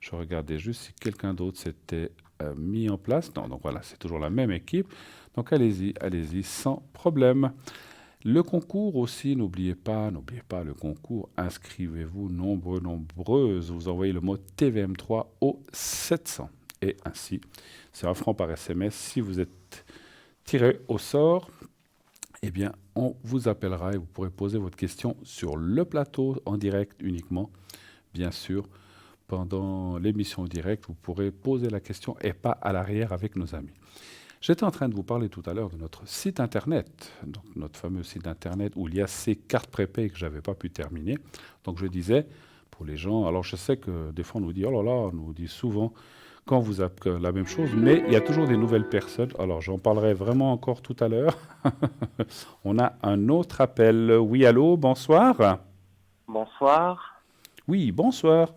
A: Je regardais juste si quelqu'un d'autre s'était mis en place. Non, donc voilà, c'est toujours la même équipe. Donc allez-y, sans problème. Le concours aussi, n'oubliez pas le concours. Inscrivez-vous nombreuses. Vous envoyez le mot TVM3 au 700. Et ainsi, c'est 1 franc par SMS. Si vous êtes tiré au sort, eh bien, on vous appellera et vous pourrez poser votre question sur le plateau en direct uniquement. Bien sûr, pendant l'émission en direct, vous pourrez poser la question et pas à l'arrière avec nos amis. J'étais en train de vous parler tout à l'heure de notre site internet, donc notre fameux site internet où il y a ces cartes prépayées que je n'avais pas pu terminer. Donc je disais, pour les gens, alors je sais que des fois on nous dit, oh là là, on nous dit souvent quand vous appelez la même chose, mais il y a toujours des nouvelles personnes. Alors j'en parlerai vraiment encore tout à l'heure. On a un autre appel. Oui, allô, bonsoir.
K: Bonsoir.
A: Oui, bonsoir.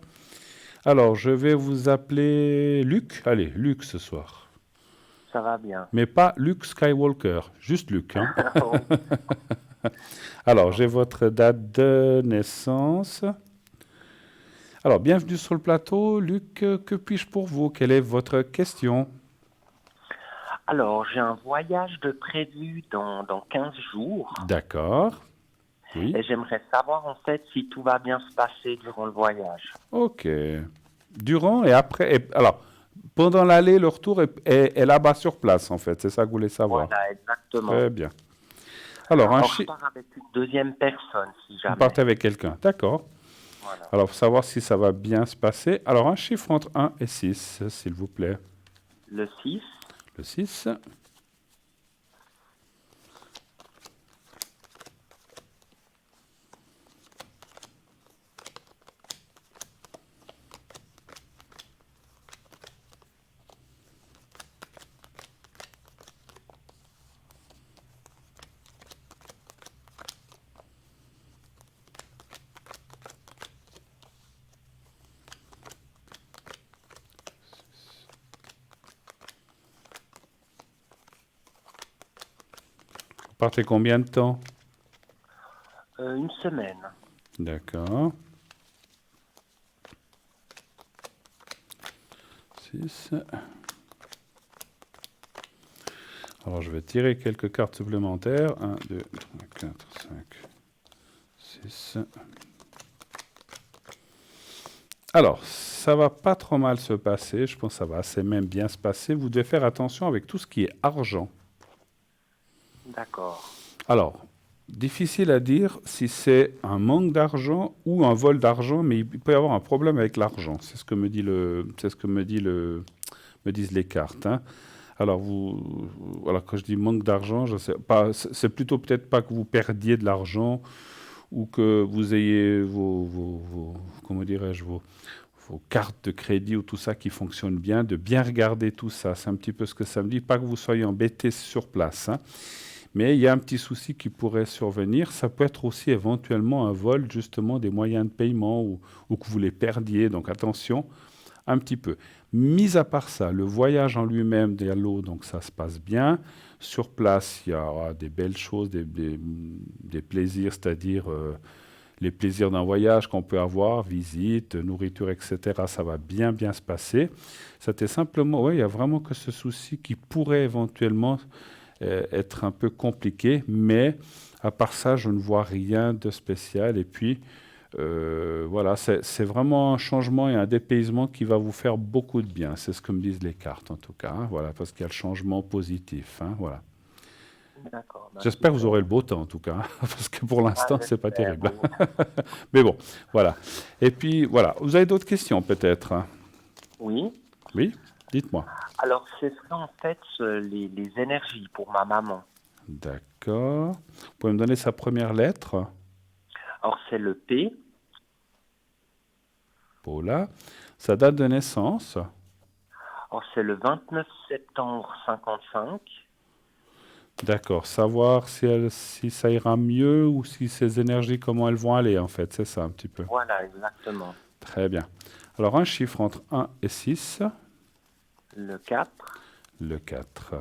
A: Alors je vais vous appeler Luc. Allez, Luc ce soir.
K: Ça va bien.
A: Mais pas Luke Skywalker, juste Luc. Hein. Alors, j'ai votre date de naissance. Alors, bienvenue sur le plateau. Luc, que puis-je pour vous? Quelle est votre question?
K: Alors, j'ai un voyage de prévu dans 15 jours.
A: D'accord. Oui.
K: Et j'aimerais savoir, en fait, si tout va bien se passer durant le voyage.
A: OK. Durant et après... alors, pendant l'aller, le retour est là-bas sur place, en fait. C'est ça que vous voulez savoir.
K: Voilà, exactement.
A: Très bien. Alors
K: je pars avec une deuxième personne, si jamais.
A: Vous partez avec quelqu'un, d'accord.
K: Voilà.
A: Alors, pour savoir si ça va bien se passer, alors un chiffre entre 1 et 6, s'il vous plaît.
K: Le 6.
A: Le 6. Partez combien de temps?
K: Une semaine.
A: D'accord. 6. Alors, je vais tirer quelques cartes supplémentaires. 1, 2, 3, 4, 5, 6. Alors, ça va pas trop mal se passer. Je pense que ça va assez même bien se passer. Vous devez faire attention avec tout ce qui est argent.
K: D'accord.
A: Alors, difficile à dire si c'est un manque d'argent ou un vol d'argent, mais il peut y avoir un problème avec l'argent. C'est ce que me disent les cartes. Hein. Alors, voilà, quand je dis manque d'argent, je sais pas. C'est plutôt peut-être pas que vous perdiez de l'argent ou que vous ayez vos cartes de crédit ou tout ça qui fonctionne bien, de bien regarder tout ça. C'est un petit peu ce que ça me dit. Pas que vous soyez embêté sur place. Hein. Mais il y a un petit souci qui pourrait survenir. Ça peut être aussi éventuellement un vol, justement, des moyens de paiement ou que vous les perdiez. Donc attention, un petit peu. Mis à part ça, le voyage en lui-même de l'eau, donc ça se passe bien. Sur place, il y aura des belles choses, des plaisirs, c'est-à-dire
B: les plaisirs d'un voyage qu'on peut avoir, visite, nourriture, etc., ça va bien, bien se passer. C'était simplement, oui, il y a vraiment que ce souci qui pourrait éventuellement être un peu compliqué, mais à part ça, je ne vois rien de spécial. Et puis, voilà, c'est vraiment un changement et un dépaysement qui va vous faire beaucoup de bien. C'est ce que me disent les cartes, en tout cas. Hein, voilà, parce qu'il y a le changement positif. Hein, voilà. J'espère que vous aurez le beau temps, en tout cas, hein, parce que pour l'instant, c'est pas terrible. Mais bon, voilà. Et puis, voilà. Vous avez d'autres questions, peut-être?
K: Oui.
B: Oui, dites-moi.
K: Alors, ce serait en fait les énergies pour ma maman.
B: D'accord. Vous pouvez me donner sa première lettre?
K: Alors, c'est le P.
B: Paula. Sa date de naissance?
K: Alors, c'est le 29 septembre 55.
B: D'accord. Savoir si ça ira mieux ou si ces énergies, comment elles vont aller, en fait. C'est ça, un petit peu.
K: Voilà, exactement.
B: Très bien. Alors, un chiffre entre 1 et 6.
K: Le 4.
B: Le 4.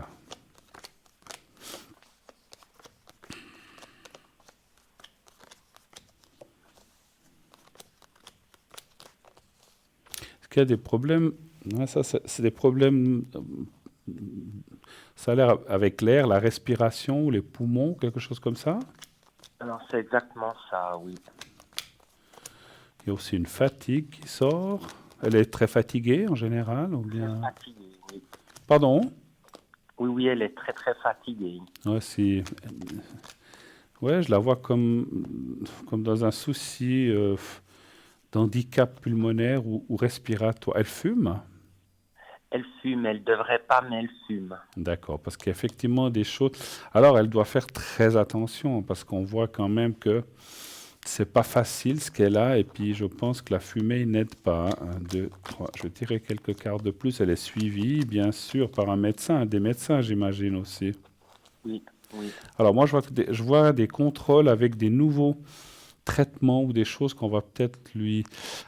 B: Est-ce qu'il y a des problèmes? Ouais, ça, c'est des problèmes. Ça a l'air avec l'air, la respiration ou les poumons, quelque chose comme ça?
K: Alors, c'est exactement ça, oui.
B: Il y a aussi une fatigue qui sort. Elle est très fatiguée en général ou bien...
K: Très fatiguée, oui.
B: Pardon?
K: Oui, oui, elle est très, très fatiguée.
B: Ouais, si... ouais, je la vois comme dans un souci d'handicap pulmonaire ou respiratoire. Elle fume?
K: Elle fume, elle ne devrait pas, mais elle fume.
B: D'accord, parce qu'il y a effectivement des choses... Alors, elle doit faire très attention, parce qu'on voit quand même que c'est pas facile ce qu'elle a, et puis je pense que la fumée n'aide pas. 1, 2, 3. Je vais tirer quelques cartes de plus. Elle est suivie, bien sûr, par un médecin, des médecins, j'imagine aussi.
K: Oui, oui.
B: Alors moi, je vois des contrôles avec des nouveaux traitements ou des choses qu'on va peut-être lui...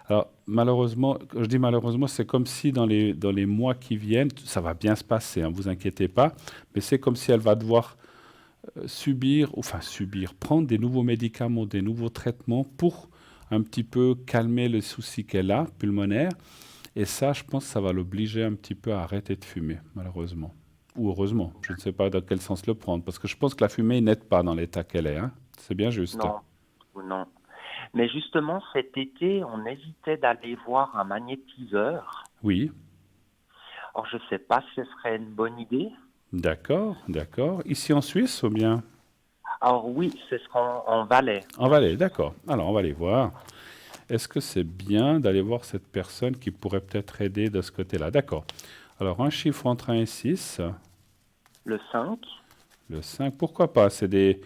B: Alors malheureusement, je dis malheureusement, c'est comme si dans les mois qui viennent, ça va bien se passer, hein, vous inquiétez pas, mais c'est comme si elle va devoir prendre des nouveaux médicaments, des nouveaux traitements pour un petit peu calmer le souci qu'elle a, pulmonaire. Et ça, je pense que ça va l'obliger un petit peu à arrêter de fumer, malheureusement. Ou heureusement, je ne sais pas dans quel sens le prendre, parce que je pense que la fumée n'aide pas dans l'état qu'elle est. Hein. C'est bien juste.
K: Non. Mais justement, cet été, on hésitait d'aller voir un magnétiseur.
B: Oui.
K: Alors, je ne sais pas si ce serait une bonne idée.
B: D'accord. Ici en Suisse ou bien?
K: Alors oui, ce sera en Valais.
B: En Valais, d'accord. Alors, on va aller voir. Est-ce que c'est bien d'aller voir cette personne qui pourrait peut-être aider de ce côté-là? D'accord. Alors, un chiffre entre 1 et 6.
K: Le 5.
B: Le 5, pourquoi pas? C'est des...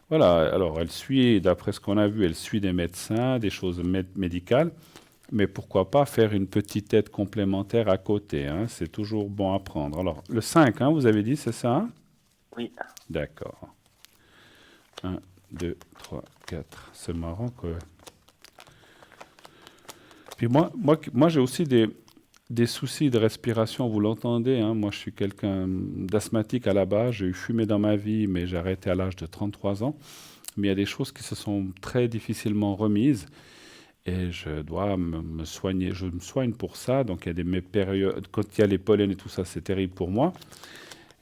B: Voilà, alors elle suit, d'après ce qu'on a vu, elle suit des médecins, des choses médicales, mais pourquoi pas faire une petite aide complémentaire à côté, hein, c'est toujours bon à prendre. Alors, le 5, hein, vous avez dit, c'est ça?
K: Oui.
B: D'accord. 1, 2, 3, 4. C'est marrant que... Puis moi j'ai aussi des soucis de respiration, vous l'entendez, hein, moi je suis quelqu'un d'asthmatique à la base, j'ai eu fumé dans ma vie, mais j'ai arrêté à l'âge de 33 ans. Mais il y a des choses qui se sont très difficilement remises et je dois me soigner. Je me soigne pour ça, donc il y a mes périodes, quand il y a les pollens et tout ça, c'est terrible pour moi.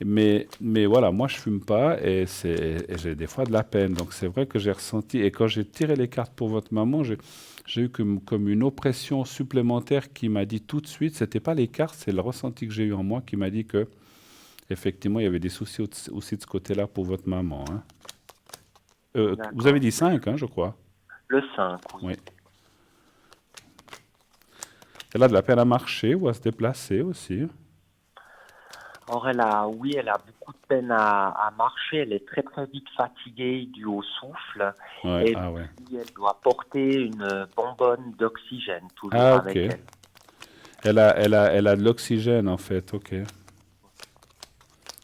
B: Mais voilà, moi je fume pas et j'ai des fois de la peine. Donc c'est vrai que j'ai ressenti, et quand j'ai tiré les cartes pour votre maman, j'ai eu comme une oppression supplémentaire qui m'a dit tout de suite, c'était pas les cartes, c'est le ressenti que j'ai eu en moi qui m'a dit que effectivement il y avait des soucis aussi de ce côté-là pour votre maman. Hein. Vous avez dit 5, hein, je crois.
K: Le 5, oui.
B: Elle a de la peine à marcher ou à se déplacer aussi.
K: Or, elle a beaucoup de peine à marcher. Elle est très très vite fatiguée dû au souffle.
B: Ouais,
K: et puis, elle doit porter une bonbonne d'oxygène toujours avec elle.
B: Elle a de l'oxygène en fait, ok.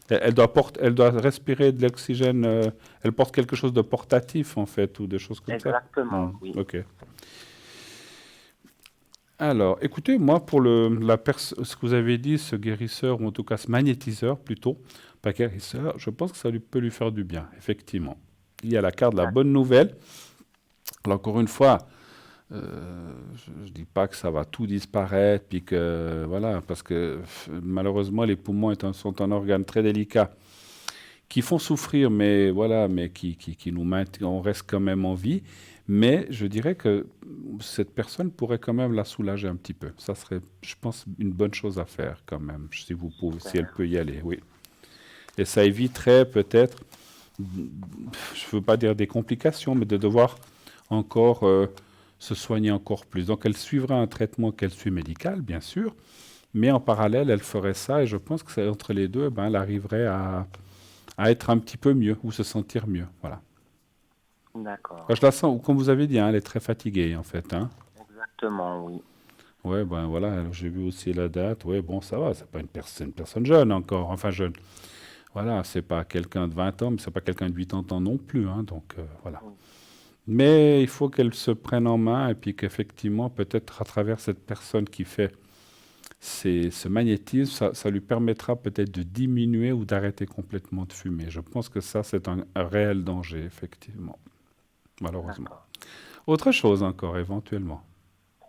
B: Elle doit respirer de l'oxygène. Elle porte quelque chose de portatif en fait ou des choses comme ça.
K: Exactement, oui.
B: Ok. Alors, écoutez, moi, pour ce que vous avez dit, ce guérisseur, ou en tout cas ce magnétiseur plutôt, pas guérisseur, je pense que ça peut lui faire du bien, effectivement. Il y a la carte de la bonne nouvelle.
A: Alors, encore une fois, je ne dis pas que ça va tout disparaître, puis que, voilà, parce que malheureusement, les poumons sont un organe très délicat, qui font souffrir, mais voilà, mais qui nous maintiennent, on reste quand même en vie. Mais je dirais que cette personne pourrait quand même la soulager un petit peu. Ça serait, je pense, une bonne chose à faire quand même, si elle peut y aller, oui. Et ça éviterait peut-être, je ne veux pas dire des complications, mais de devoir encore se soigner encore plus. Donc elle suivra un traitement qu'elle suit médical, bien sûr, mais en parallèle, elle ferait ça, et je pense que c'est entre les deux, elle arriverait à être un petit peu mieux, ou se sentir mieux, voilà.
K: D'accord.
A: Je la sens, comme vous avez dit, elle est très fatiguée, en fait.
K: Exactement, oui.
A: Ouais, voilà, j'ai vu aussi la date. Ouais, bon, ça va, c'est pas une personne jeune encore, enfin jeune. Voilà, c'est pas quelqu'un de 20 ans, mais c'est pas quelqu'un de 80 ans non plus, donc voilà.
K: Oui.
A: Mais il faut qu'elle se prenne en main, et puis qu'effectivement, peut-être à travers cette personne qui fait ce magnétisme, ça lui permettra peut-être de diminuer ou d'arrêter complètement de fumer. Je pense que ça, c'est un réel danger, effectivement, malheureusement.
K: D'accord.
A: Autre chose encore, éventuellement.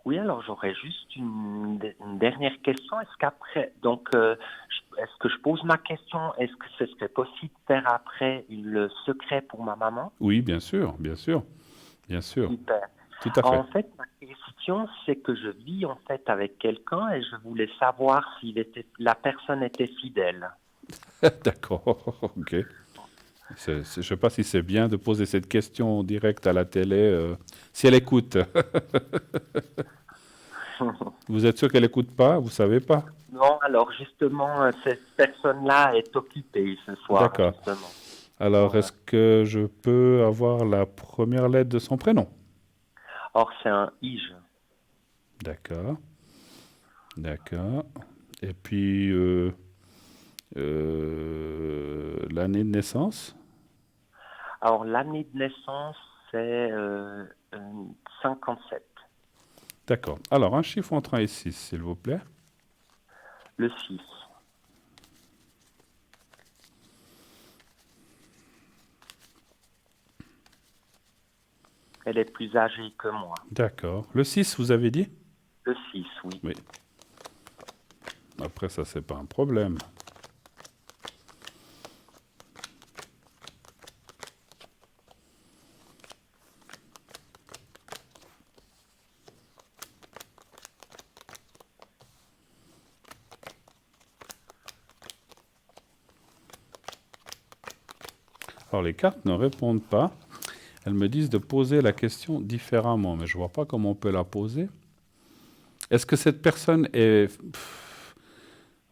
K: Oui, alors j'aurais juste une dernière question. Est-ce qu'après, donc, est-ce que je pose ma question? Est-ce que ce serait possible de faire après le secret pour ma maman?
A: Oui, bien sûr, bien sûr, bien sûr.
K: Super.
A: Tout à fait.
K: En fait, ma question, c'est que je vis en fait avec quelqu'un et je voulais savoir si la personne était fidèle.
A: D'accord, ok. Je ne sais pas si c'est bien de poser cette question en direct à la télé, si elle écoute. Vous êtes sûr qu'elle n'écoute pas? Vous ne savez pas?
K: Non, alors justement, cette personne-là est occupée ce soir.
A: D'accord.
K: Justement.
A: Alors, est-ce que je peux avoir la première lettre de son prénom?
K: Or, c'est un Ige.
A: D'accord. D'accord. Et puis, l'année de naissance?
K: Alors, l'année de naissance, c'est 57.
A: D'accord. Alors, un chiffre entre 1 et 6, s'il vous plaît.
K: Le 6. Elle est plus âgée que moi.
A: D'accord. Le 6, vous avez dit?
K: Le 6, oui.
A: Oui. Après, ça, c'est pas un problème. Alors, les cartes ne répondent pas. Elles me disent de poser la question différemment, mais je ne vois pas comment on peut la poser. Est-ce que cette personne est...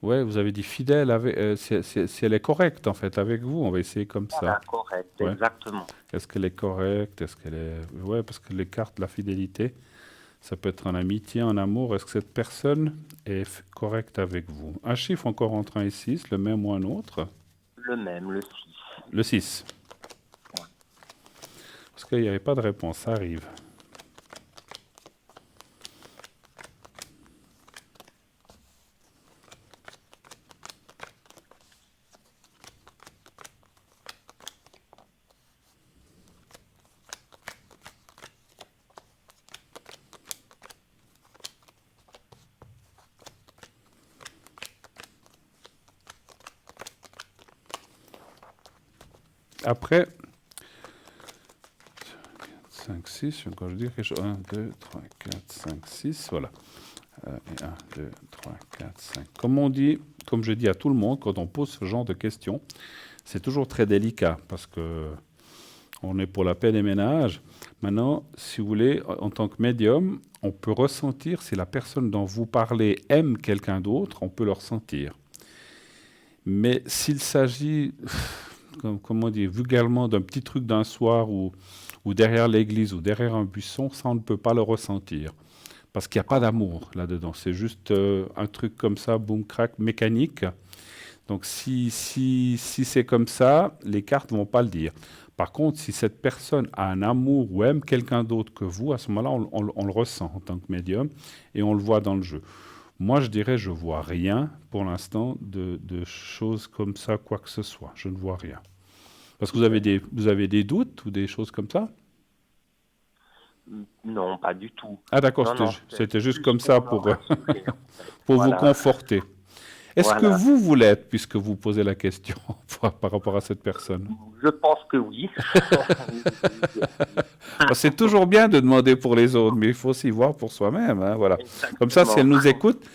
A: Ouais, vous avez dit fidèle, si elle est correcte en fait avec vous, on va essayer comme ça.
K: Correcte,
A: ouais.
K: Exactement.
A: Est-ce qu'elle est correcte? Est-ce qu'elle est... Ouais, parce que les cartes, la fidélité, ça peut être en amitié, en amour. Est-ce que cette personne est correcte avec vous? Un chiffre encore entre 1 et 6, le même ou un autre?
K: Le même, le 6.
A: Le 6.
K: Ouais.
A: Parce qu'il n'y avait pas de réponse, ça arrive. Après, 5, 6, quand je dis quelque chose, 1, 2, 3, 4, 5, 6, voilà. Et 1, 2, 3, 4, 5. Comme je dis à tout le monde, quand on pose ce genre de questions, c'est toujours très délicat, parce que on est pour la paix des ménages. Maintenant, si vous voulez, en tant que médium, on peut ressentir si la personne dont vous parlez aime quelqu'un d'autre, on peut le ressentir. Mais s'il s'agit... comment dire, vulgairement, d'un petit truc d'un soir ou derrière l'église ou derrière un buisson, ça, on ne peut pas le ressentir. Parce qu'il n'y a pas d'amour là-dedans. C'est juste un truc comme ça, boum, crac, mécanique. Donc, si c'est comme ça, les cartes ne vont pas le dire. Par contre, si cette personne a un amour ou aime quelqu'un d'autre que vous, à ce moment-là, on le ressent en tant que médium et on le voit dans le jeu. Moi, je dirais, je ne vois rien pour l'instant de choses comme ça, quoi que ce soit. Je ne vois rien. Parce que vous avez des doutes ou des choses comme ça?
K: Non, pas du tout.
B: Ah d'accord, c'était juste comme ça pour, pour vous conforter. Est-ce que vous l'êtes, puisque vous posez la question par rapport à cette personne?
K: Je pense que oui.
B: C'est toujours bien de demander pour les autres, mais il faut aussi voir pour soi-même. Hein, voilà. Comme ça, si elle nous écoute,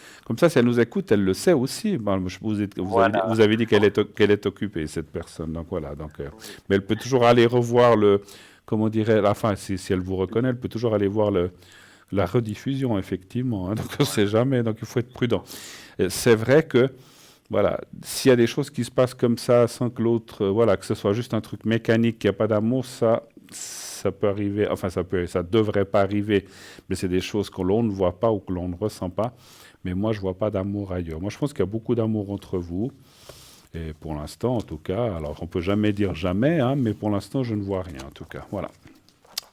B: elle le sait aussi. Vous avez dit qu'elle est occupée, cette personne. Donc voilà. Donc, mais elle peut toujours aller revoir comment dirait, enfin, si elle vous reconnaît, elle peut toujours aller voir la rediffusion, effectivement. Hein, donc on ne sait jamais. Donc il faut être prudent. C'est vrai que, voilà, s'il y a des choses qui se passent comme ça, sans que l'autre, que ce soit juste un truc mécanique, qu'il n'y a pas d'amour, ça peut arriver, enfin ça devrait pas arriver, mais c'est des choses que l'on ne voit pas ou que l'on ne ressent pas. Mais moi, je vois pas d'amour ailleurs. Moi, je pense qu'il y a beaucoup d'amour entre vous. Et pour l'instant, en tout cas, alors on peut jamais dire jamais, hein, mais pour l'instant, je ne vois rien, en tout cas. Voilà.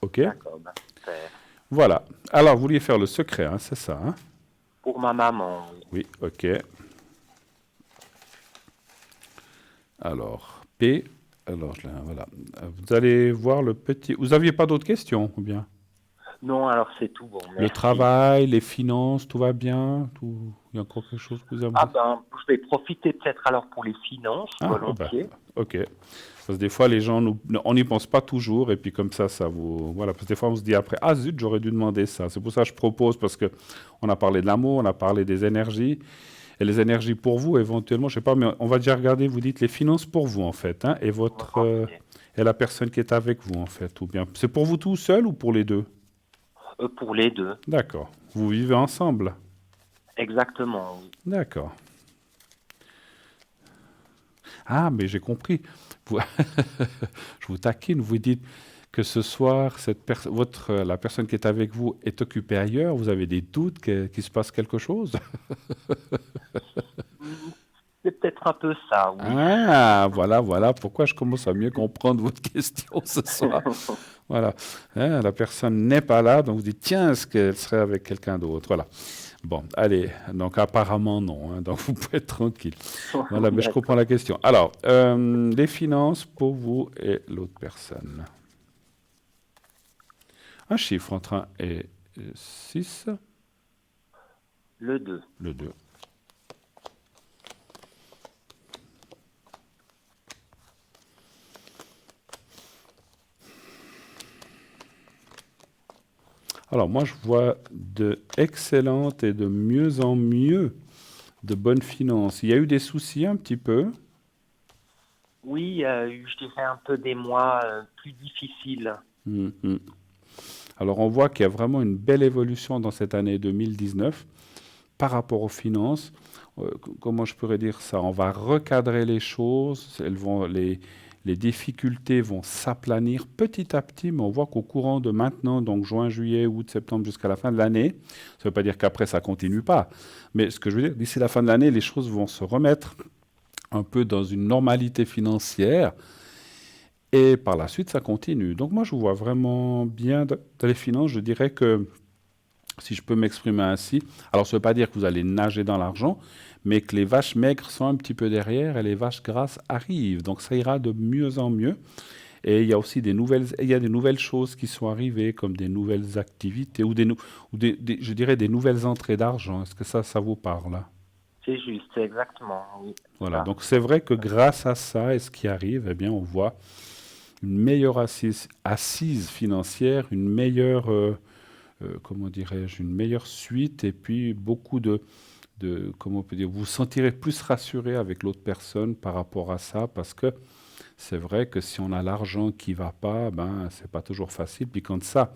B: OK?
K: D'accord,
B: voilà. Alors, vous vouliez faire le secret, hein, c'est ça, hein?
K: Pour ma maman.
B: Oui, OK. Alors, P. Alors, voilà. Vous allez voir le petit... Vous n'aviez pas d'autres questions, ou bien?
K: Non, alors c'est tout bon. Merci.
B: Le travail, les finances, tout va bien? Il y a encore quelque chose que vous avez?
K: Je vais profiter peut-être alors pour les finances, volontiers.
B: OK. Parce que des fois, les gens, on n'y pense pas toujours, et puis comme ça vous... Voilà, parce que des fois, on se dit après, ah zut, j'aurais dû demander ça. C'est pour ça que je propose, parce qu'on a parlé de l'amour, on a parlé des énergies, et les énergies pour vous, éventuellement, je ne sais pas, mais on va déjà regarder, vous dites les finances pour vous, en fait, hein, et et la personne qui est avec vous, en fait, ou bien... C'est pour vous tout seul ou pour les deux?
K: Pour les deux.
B: D'accord. Vous vivez ensemble?
K: Exactement, oui.
B: D'accord. Ah, mais j'ai compris. Je vous taquine, vous dites que ce soir, la personne qui est avec vous est occupée ailleurs, vous avez des doutes qu'il se passe quelque chose?
K: C'est peut-être un peu ça, oui.
B: Ah, voilà pourquoi je commence à mieux comprendre votre question ce soir. Voilà. Hein, la personne n'est pas là, donc vous dites, tiens, est-ce qu'elle serait avec quelqu'un d'autre? Voilà. Bon, allez, donc apparemment non, hein, donc vous pouvez être tranquille. Voilà, mais je comprends la question. Alors, les finances pour vous et l'autre personne. Un chiffre entre 1 et 6.
K: Le 2.
B: Le 2. Alors moi, je vois de excellentes et de mieux en mieux de bonnes finances. Il y a eu des soucis un petit peu?
K: Oui, il y a eu, je dirais, un peu des mois plus difficiles.
B: Alors on voit qu'il y a vraiment une belle évolution dans cette année 2019 par rapport aux finances. Comment je pourrais dire ça? On va recadrer les choses, les difficultés vont s'aplanir petit à petit, mais on voit qu'au courant de maintenant, donc juin, juillet, août, septembre, jusqu'à la fin de l'année, ça ne veut pas dire qu'après ça ne continue pas, mais ce que je veux dire, d'ici la fin de l'année, les choses vont se remettre un peu dans une normalité financière, et par la suite, ça continue. Donc moi, je vois vraiment bien dans les finances, je dirais que, si je peux m'exprimer ainsi, alors ça ne veut pas dire que vous allez nager dans l'argent, mais que les vaches maigres sont un petit peu derrière et les vaches grasses arrivent. Donc ça ira de mieux en mieux. Et il y a aussi des nouvelles choses qui sont arrivées, comme des nouvelles activités ou je dirais des nouvelles entrées d'argent. Est-ce que ça vous parle?
K: C'est juste, c'est exactement. Oui.
B: Voilà, donc c'est vrai que grâce à ça et ce qui arrive, eh bien, on voit une meilleure assise financière, une meilleure, comment dirais-je, une meilleure suite et puis beaucoup comment on peut dire, vous vous sentirez plus rassuré avec l'autre personne par rapport à ça, parce que c'est vrai que si on a l'argent qui va pas, c'est pas toujours facile. Puis quand ça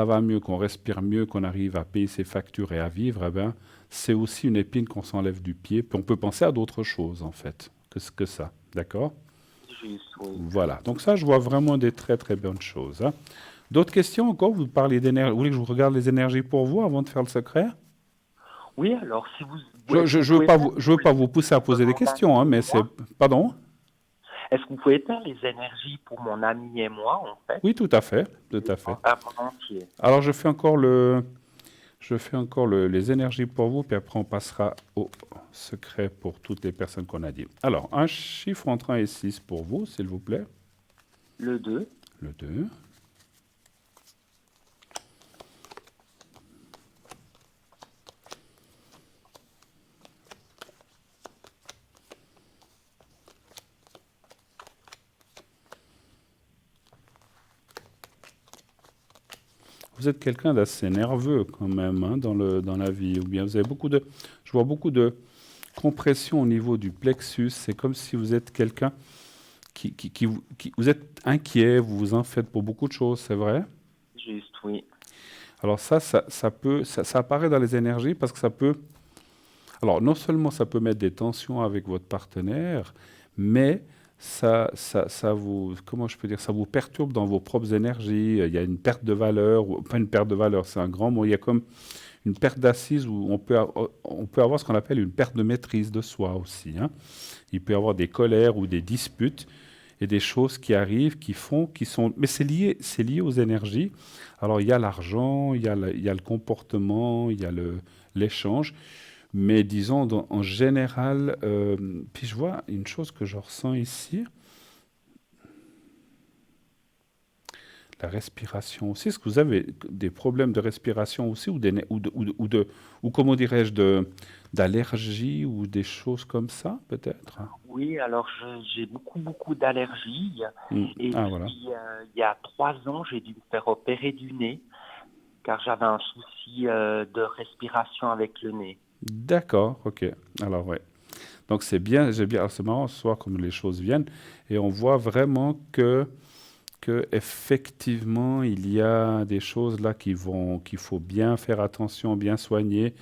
B: va mieux, qu'on respire mieux, qu'on arrive à payer ses factures et à vivre, c'est aussi une épine qu'on s'enlève du pied. Puis on peut penser à d'autres choses, en fait, que ça. D'accord?
K: Juste, oui.
B: Voilà. Donc ça, je vois vraiment des très, très bonnes choses. Hein. D'autres questions encore? Vous parlez d'énergie. Vous voulez que je vous regarde les énergies pour vous avant de faire le secret?
K: Oui, alors si vous...
B: Je ne veux pas vous pousser à poser des questions, hein, mais c'est... Pardon?
K: Est-ce que vous pouvez faire les énergies pour mon ami et moi, en fait?
B: Oui, tout à fait, tout à fait.
K: Volontiers.
B: Alors, je fais encore les énergies pour vous, puis après, on passera au secret pour toutes les personnes qu'on a dit. Alors, un chiffre entre 1 et 6 pour vous, s'il vous plaît.
K: Le 2.
B: Le 2. vous êtes quelqu'un d'assez nerveux quand même hein, dans la vie. Ou bien vous avez je vois beaucoup de compression au niveau du plexus. C'est comme si vous êtes quelqu'un vous êtes inquiet, vous vous en faites pour beaucoup de choses, c'est vrai?
K: Juste, oui.
B: Alors ça apparaît dans les énergies parce que ça peut... Alors non seulement ça peut mettre des tensions avec votre partenaire, mais ça vous, comment je peux dire, ça vous perturbe dans vos propres énergies. Il y a une perte de valeur, ou pas une perte de valeur, c'est un grand mot. Il y a comme une perte d'assise où on peut avoir ce qu'on appelle une perte de maîtrise de soi aussi. Hein. Il peut y avoir des colères ou des disputes et des choses qui arrivent, mais c'est lié aux énergies. Alors il y a l'argent, il y a le comportement, il y a l'échange. Mais disons, en général, puis je vois une chose que je ressens ici, la respiration aussi. Est-ce que vous avez des problèmes de respiration aussi ou comment dirais-je, d'allergie ou des choses comme ça, peut-être?
K: Oui, alors j'ai beaucoup d'allergies. Et
B: voilà.
K: puis, il y a 3 ans, j'ai dû me faire opérer du nez, car j'avais un souci de respiration avec le nez.
B: D'accord, ok. Alors, ouais. Donc, c'est bien. Alors, c'est marrant ce soir comme les choses viennent. Et on voit vraiment que effectivement, il y a des choses là qu'il faut bien faire attention, bien soigner.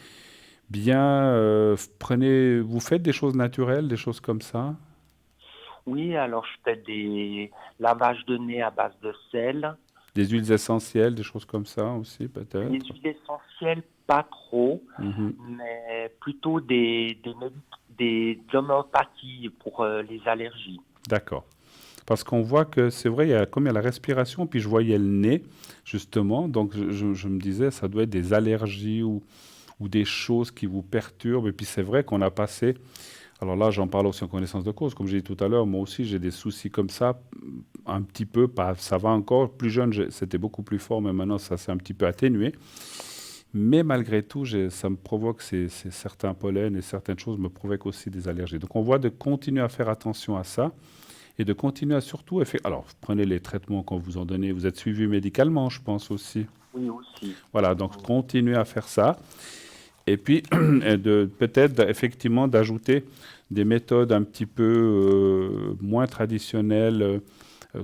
B: Vous faites des choses naturelles, des choses comme ça?
K: Oui, alors je fais des lavages de nez à base de sel.
B: Des huiles essentielles, des choses comme ça aussi, peut-être?
K: Les huiles essentielles, pas trop, mais plutôt de l'homéopathie pour les allergies.
B: D'accord. Parce qu'on voit que c'est vrai, il y a la respiration, puis je voyais le nez, justement. Donc, je me disais, ça doit être des allergies ou des choses qui vous perturbent. Et puis, c'est vrai qu'on a passé... Alors là, j'en parle aussi en connaissance de cause. Comme j'ai dit tout à l'heure, moi aussi, j'ai des soucis comme ça, un petit peu. Ça va encore. Plus jeune, c'était beaucoup plus fort, mais maintenant, ça s'est un petit peu atténué. Mais malgré tout, ça me provoque, certains pollens et certaines choses me provoquent aussi des allergies. Donc, on voit de continuer à faire attention à ça. Et de continuer à surtout... Alors, prenez les traitements qu'on vous en donne. Vous êtes suivi médicalement, je pense aussi.
K: Oui, aussi.
B: Voilà, donc continuez à faire ça. Et puis, peut-être effectivement d'ajouter des méthodes un petit peu moins traditionnelles,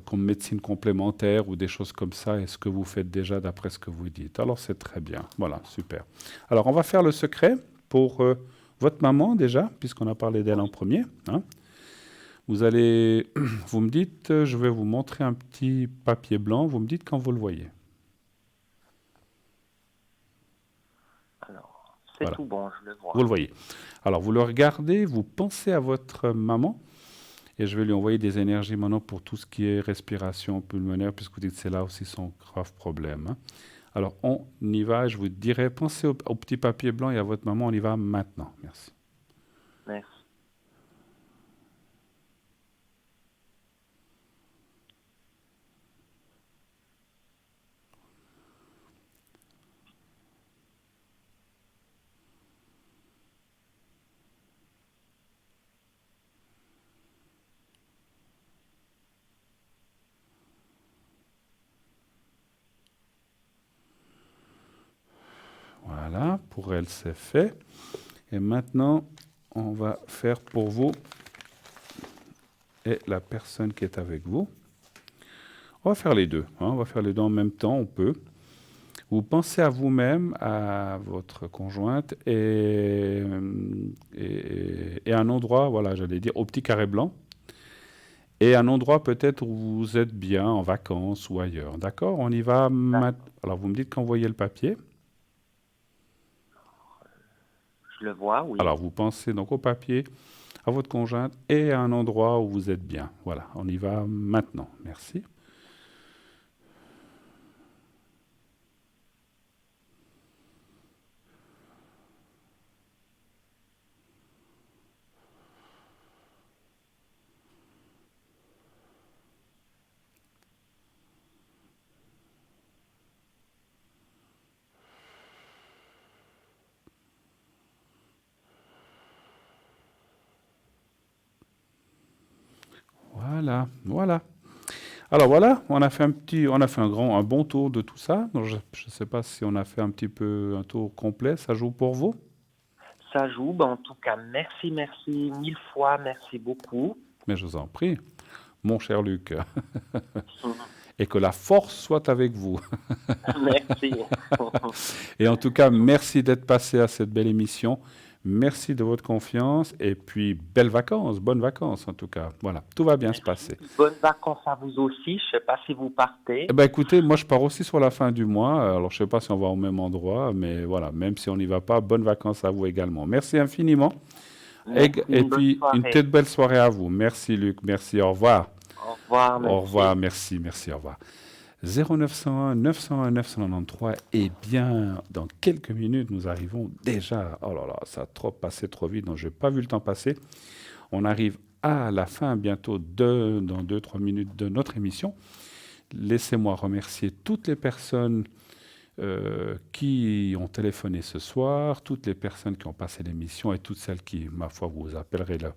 B: comme médecine complémentaire ou des choses comme ça. Est-ce que vous faites déjà d'après ce que vous dites? Alors, c'est très bien. Voilà, super. Alors, on va faire le secret pour votre maman déjà, puisqu'on a parlé d'elle en premier. Hein. Vous me dites, je vais vous montrer un petit papier blanc, vous me dites quand vous le voyez.
K: Alors, c'est tout bon, je le vois.
B: Vous le voyez. Alors, vous le regardez, vous pensez à votre maman, et je vais lui envoyer des énergies maintenant pour tout ce qui est respiration pulmonaire, puisque vous dites que c'est là aussi son grave problème. Hein. Alors, on y va, je vous dirai, pensez au petit papier blanc et à votre maman, on y va maintenant. Merci.
K: Merci.
B: Voilà, pour elle, c'est fait. Et maintenant, on va faire pour vous et la personne qui est avec vous. On va faire les deux. Hein, on va faire les deux en même temps, on peut. Vous pensez à vous-même, à votre conjointe et un endroit, voilà, j'allais dire, au petit carré blanc. Et un endroit peut-être où vous êtes bien, en vacances ou ailleurs. D'accord? On y va maintenant. Alors, vous me dites quand vous voyez le papier.
K: Je le vois, oui.
B: Alors, vous pensez donc au papier, à votre conjointe et à un endroit où vous êtes bien. Voilà, on y va maintenant. Merci. Voilà. Alors voilà, on a fait un bon tour de tout ça. Donc, je ne sais pas si on a fait un tour complet. Ça joue pour vous?
K: Ça joue. En tout cas, merci 1000 fois, merci beaucoup.
B: Mais je vous en prie, mon cher Luc. Et que la force soit avec vous.
K: Merci.
B: Et en tout cas, merci d'être passé à cette belle émission. Merci de votre confiance et puis bonnes vacances en tout cas. Voilà, tout va bien se passer.
K: Bonnes vacances à vous aussi, je ne sais pas si vous partez.
B: Écoutez, moi je pars aussi sur la fin du mois, alors je ne sais pas si on va au même endroit, mais voilà, même si on n'y va pas, bonnes vacances à vous également. Merci infiniment.
K: Merci,
B: et puis une toute belle soirée à vous. Merci Luc, merci, au revoir.
K: Au revoir.
B: Merci. Au revoir, merci, au revoir. 0901 901 993, et bien, dans quelques minutes, nous arrivons déjà, oh là là, ça a passé trop vite, donc je n'ai pas vu le temps passer. On arrive à la fin bientôt, dans 2-3 minutes de notre émission. Laissez-moi remercier toutes les personnes qui ont téléphoné ce soir, toutes les personnes qui ont passé l'émission et toutes celles qui, ma foi, vous appellerez le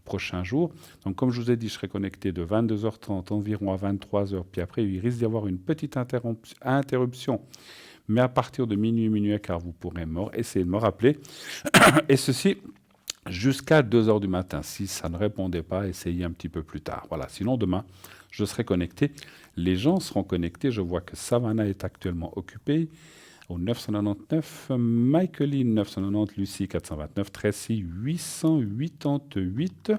B: prochain jour. Donc, comme je vous ai dit, je serai connecté de 22h30 environ à 23h, puis après, il risque d'y avoir une petite interruption, mais à partir de minuit, car vous pourrez essayer de me rappeler, et ceci jusqu'à 2h du matin. Si ça ne répondait pas, essayez un petit peu plus tard. Voilà. Sinon, demain, je serai connecté. Les gens seront connectés. Je vois que Savannah est actuellement occupée au 999, Michaeline 990, Lucie 429, Tracy 888.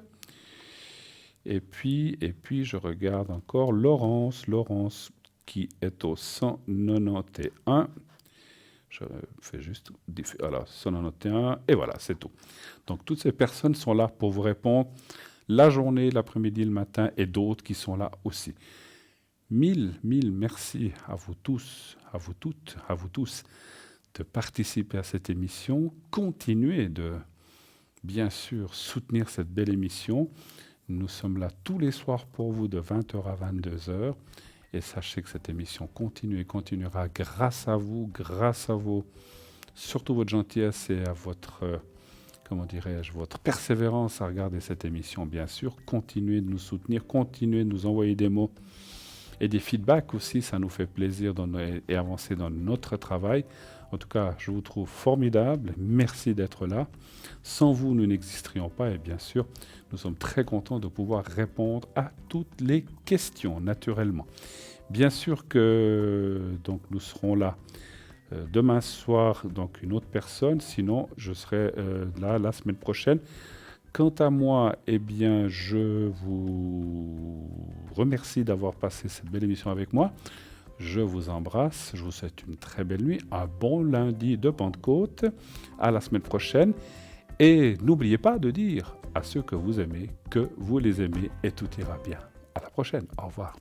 B: Et puis je regarde encore Laurence qui est au 191. Je fais juste, voilà, 191, et voilà, c'est tout. Donc, toutes ces personnes sont là pour vous répondre la journée, l'après-midi, le matin, et d'autres qui sont là aussi. Mille merci à vous tous, à vous toutes, à vous tous de participer à cette émission. Continuez de, bien sûr, soutenir cette belle émission. Nous sommes là tous les soirs pour vous de 20h à 22h. Et sachez que cette émission continue et continuera grâce à vous, surtout votre gentillesse et à votre, votre persévérance à regarder cette émission, bien sûr. Continuez de nous soutenir, continuez de nous envoyer des mots et des feedbacks aussi. Ça nous fait plaisir et avancer dans notre travail. En tout cas, je vous trouve formidable. Merci d'être là. Sans vous, nous n'existerions pas. Et bien sûr, nous sommes très contents de pouvoir répondre à toutes les questions, naturellement. Bien sûr que donc, nous serons là demain soir, donc une autre personne. Sinon, je serai là la semaine prochaine. Quant à moi, eh bien, je vous remercie d'avoir passé cette belle émission avec moi. Je vous embrasse, je vous souhaite une très belle nuit, un bon lundi de Pentecôte, à la semaine prochaine. Et n'oubliez pas de dire à ceux que vous aimez que vous les aimez et tout ira bien. À la prochaine, au revoir.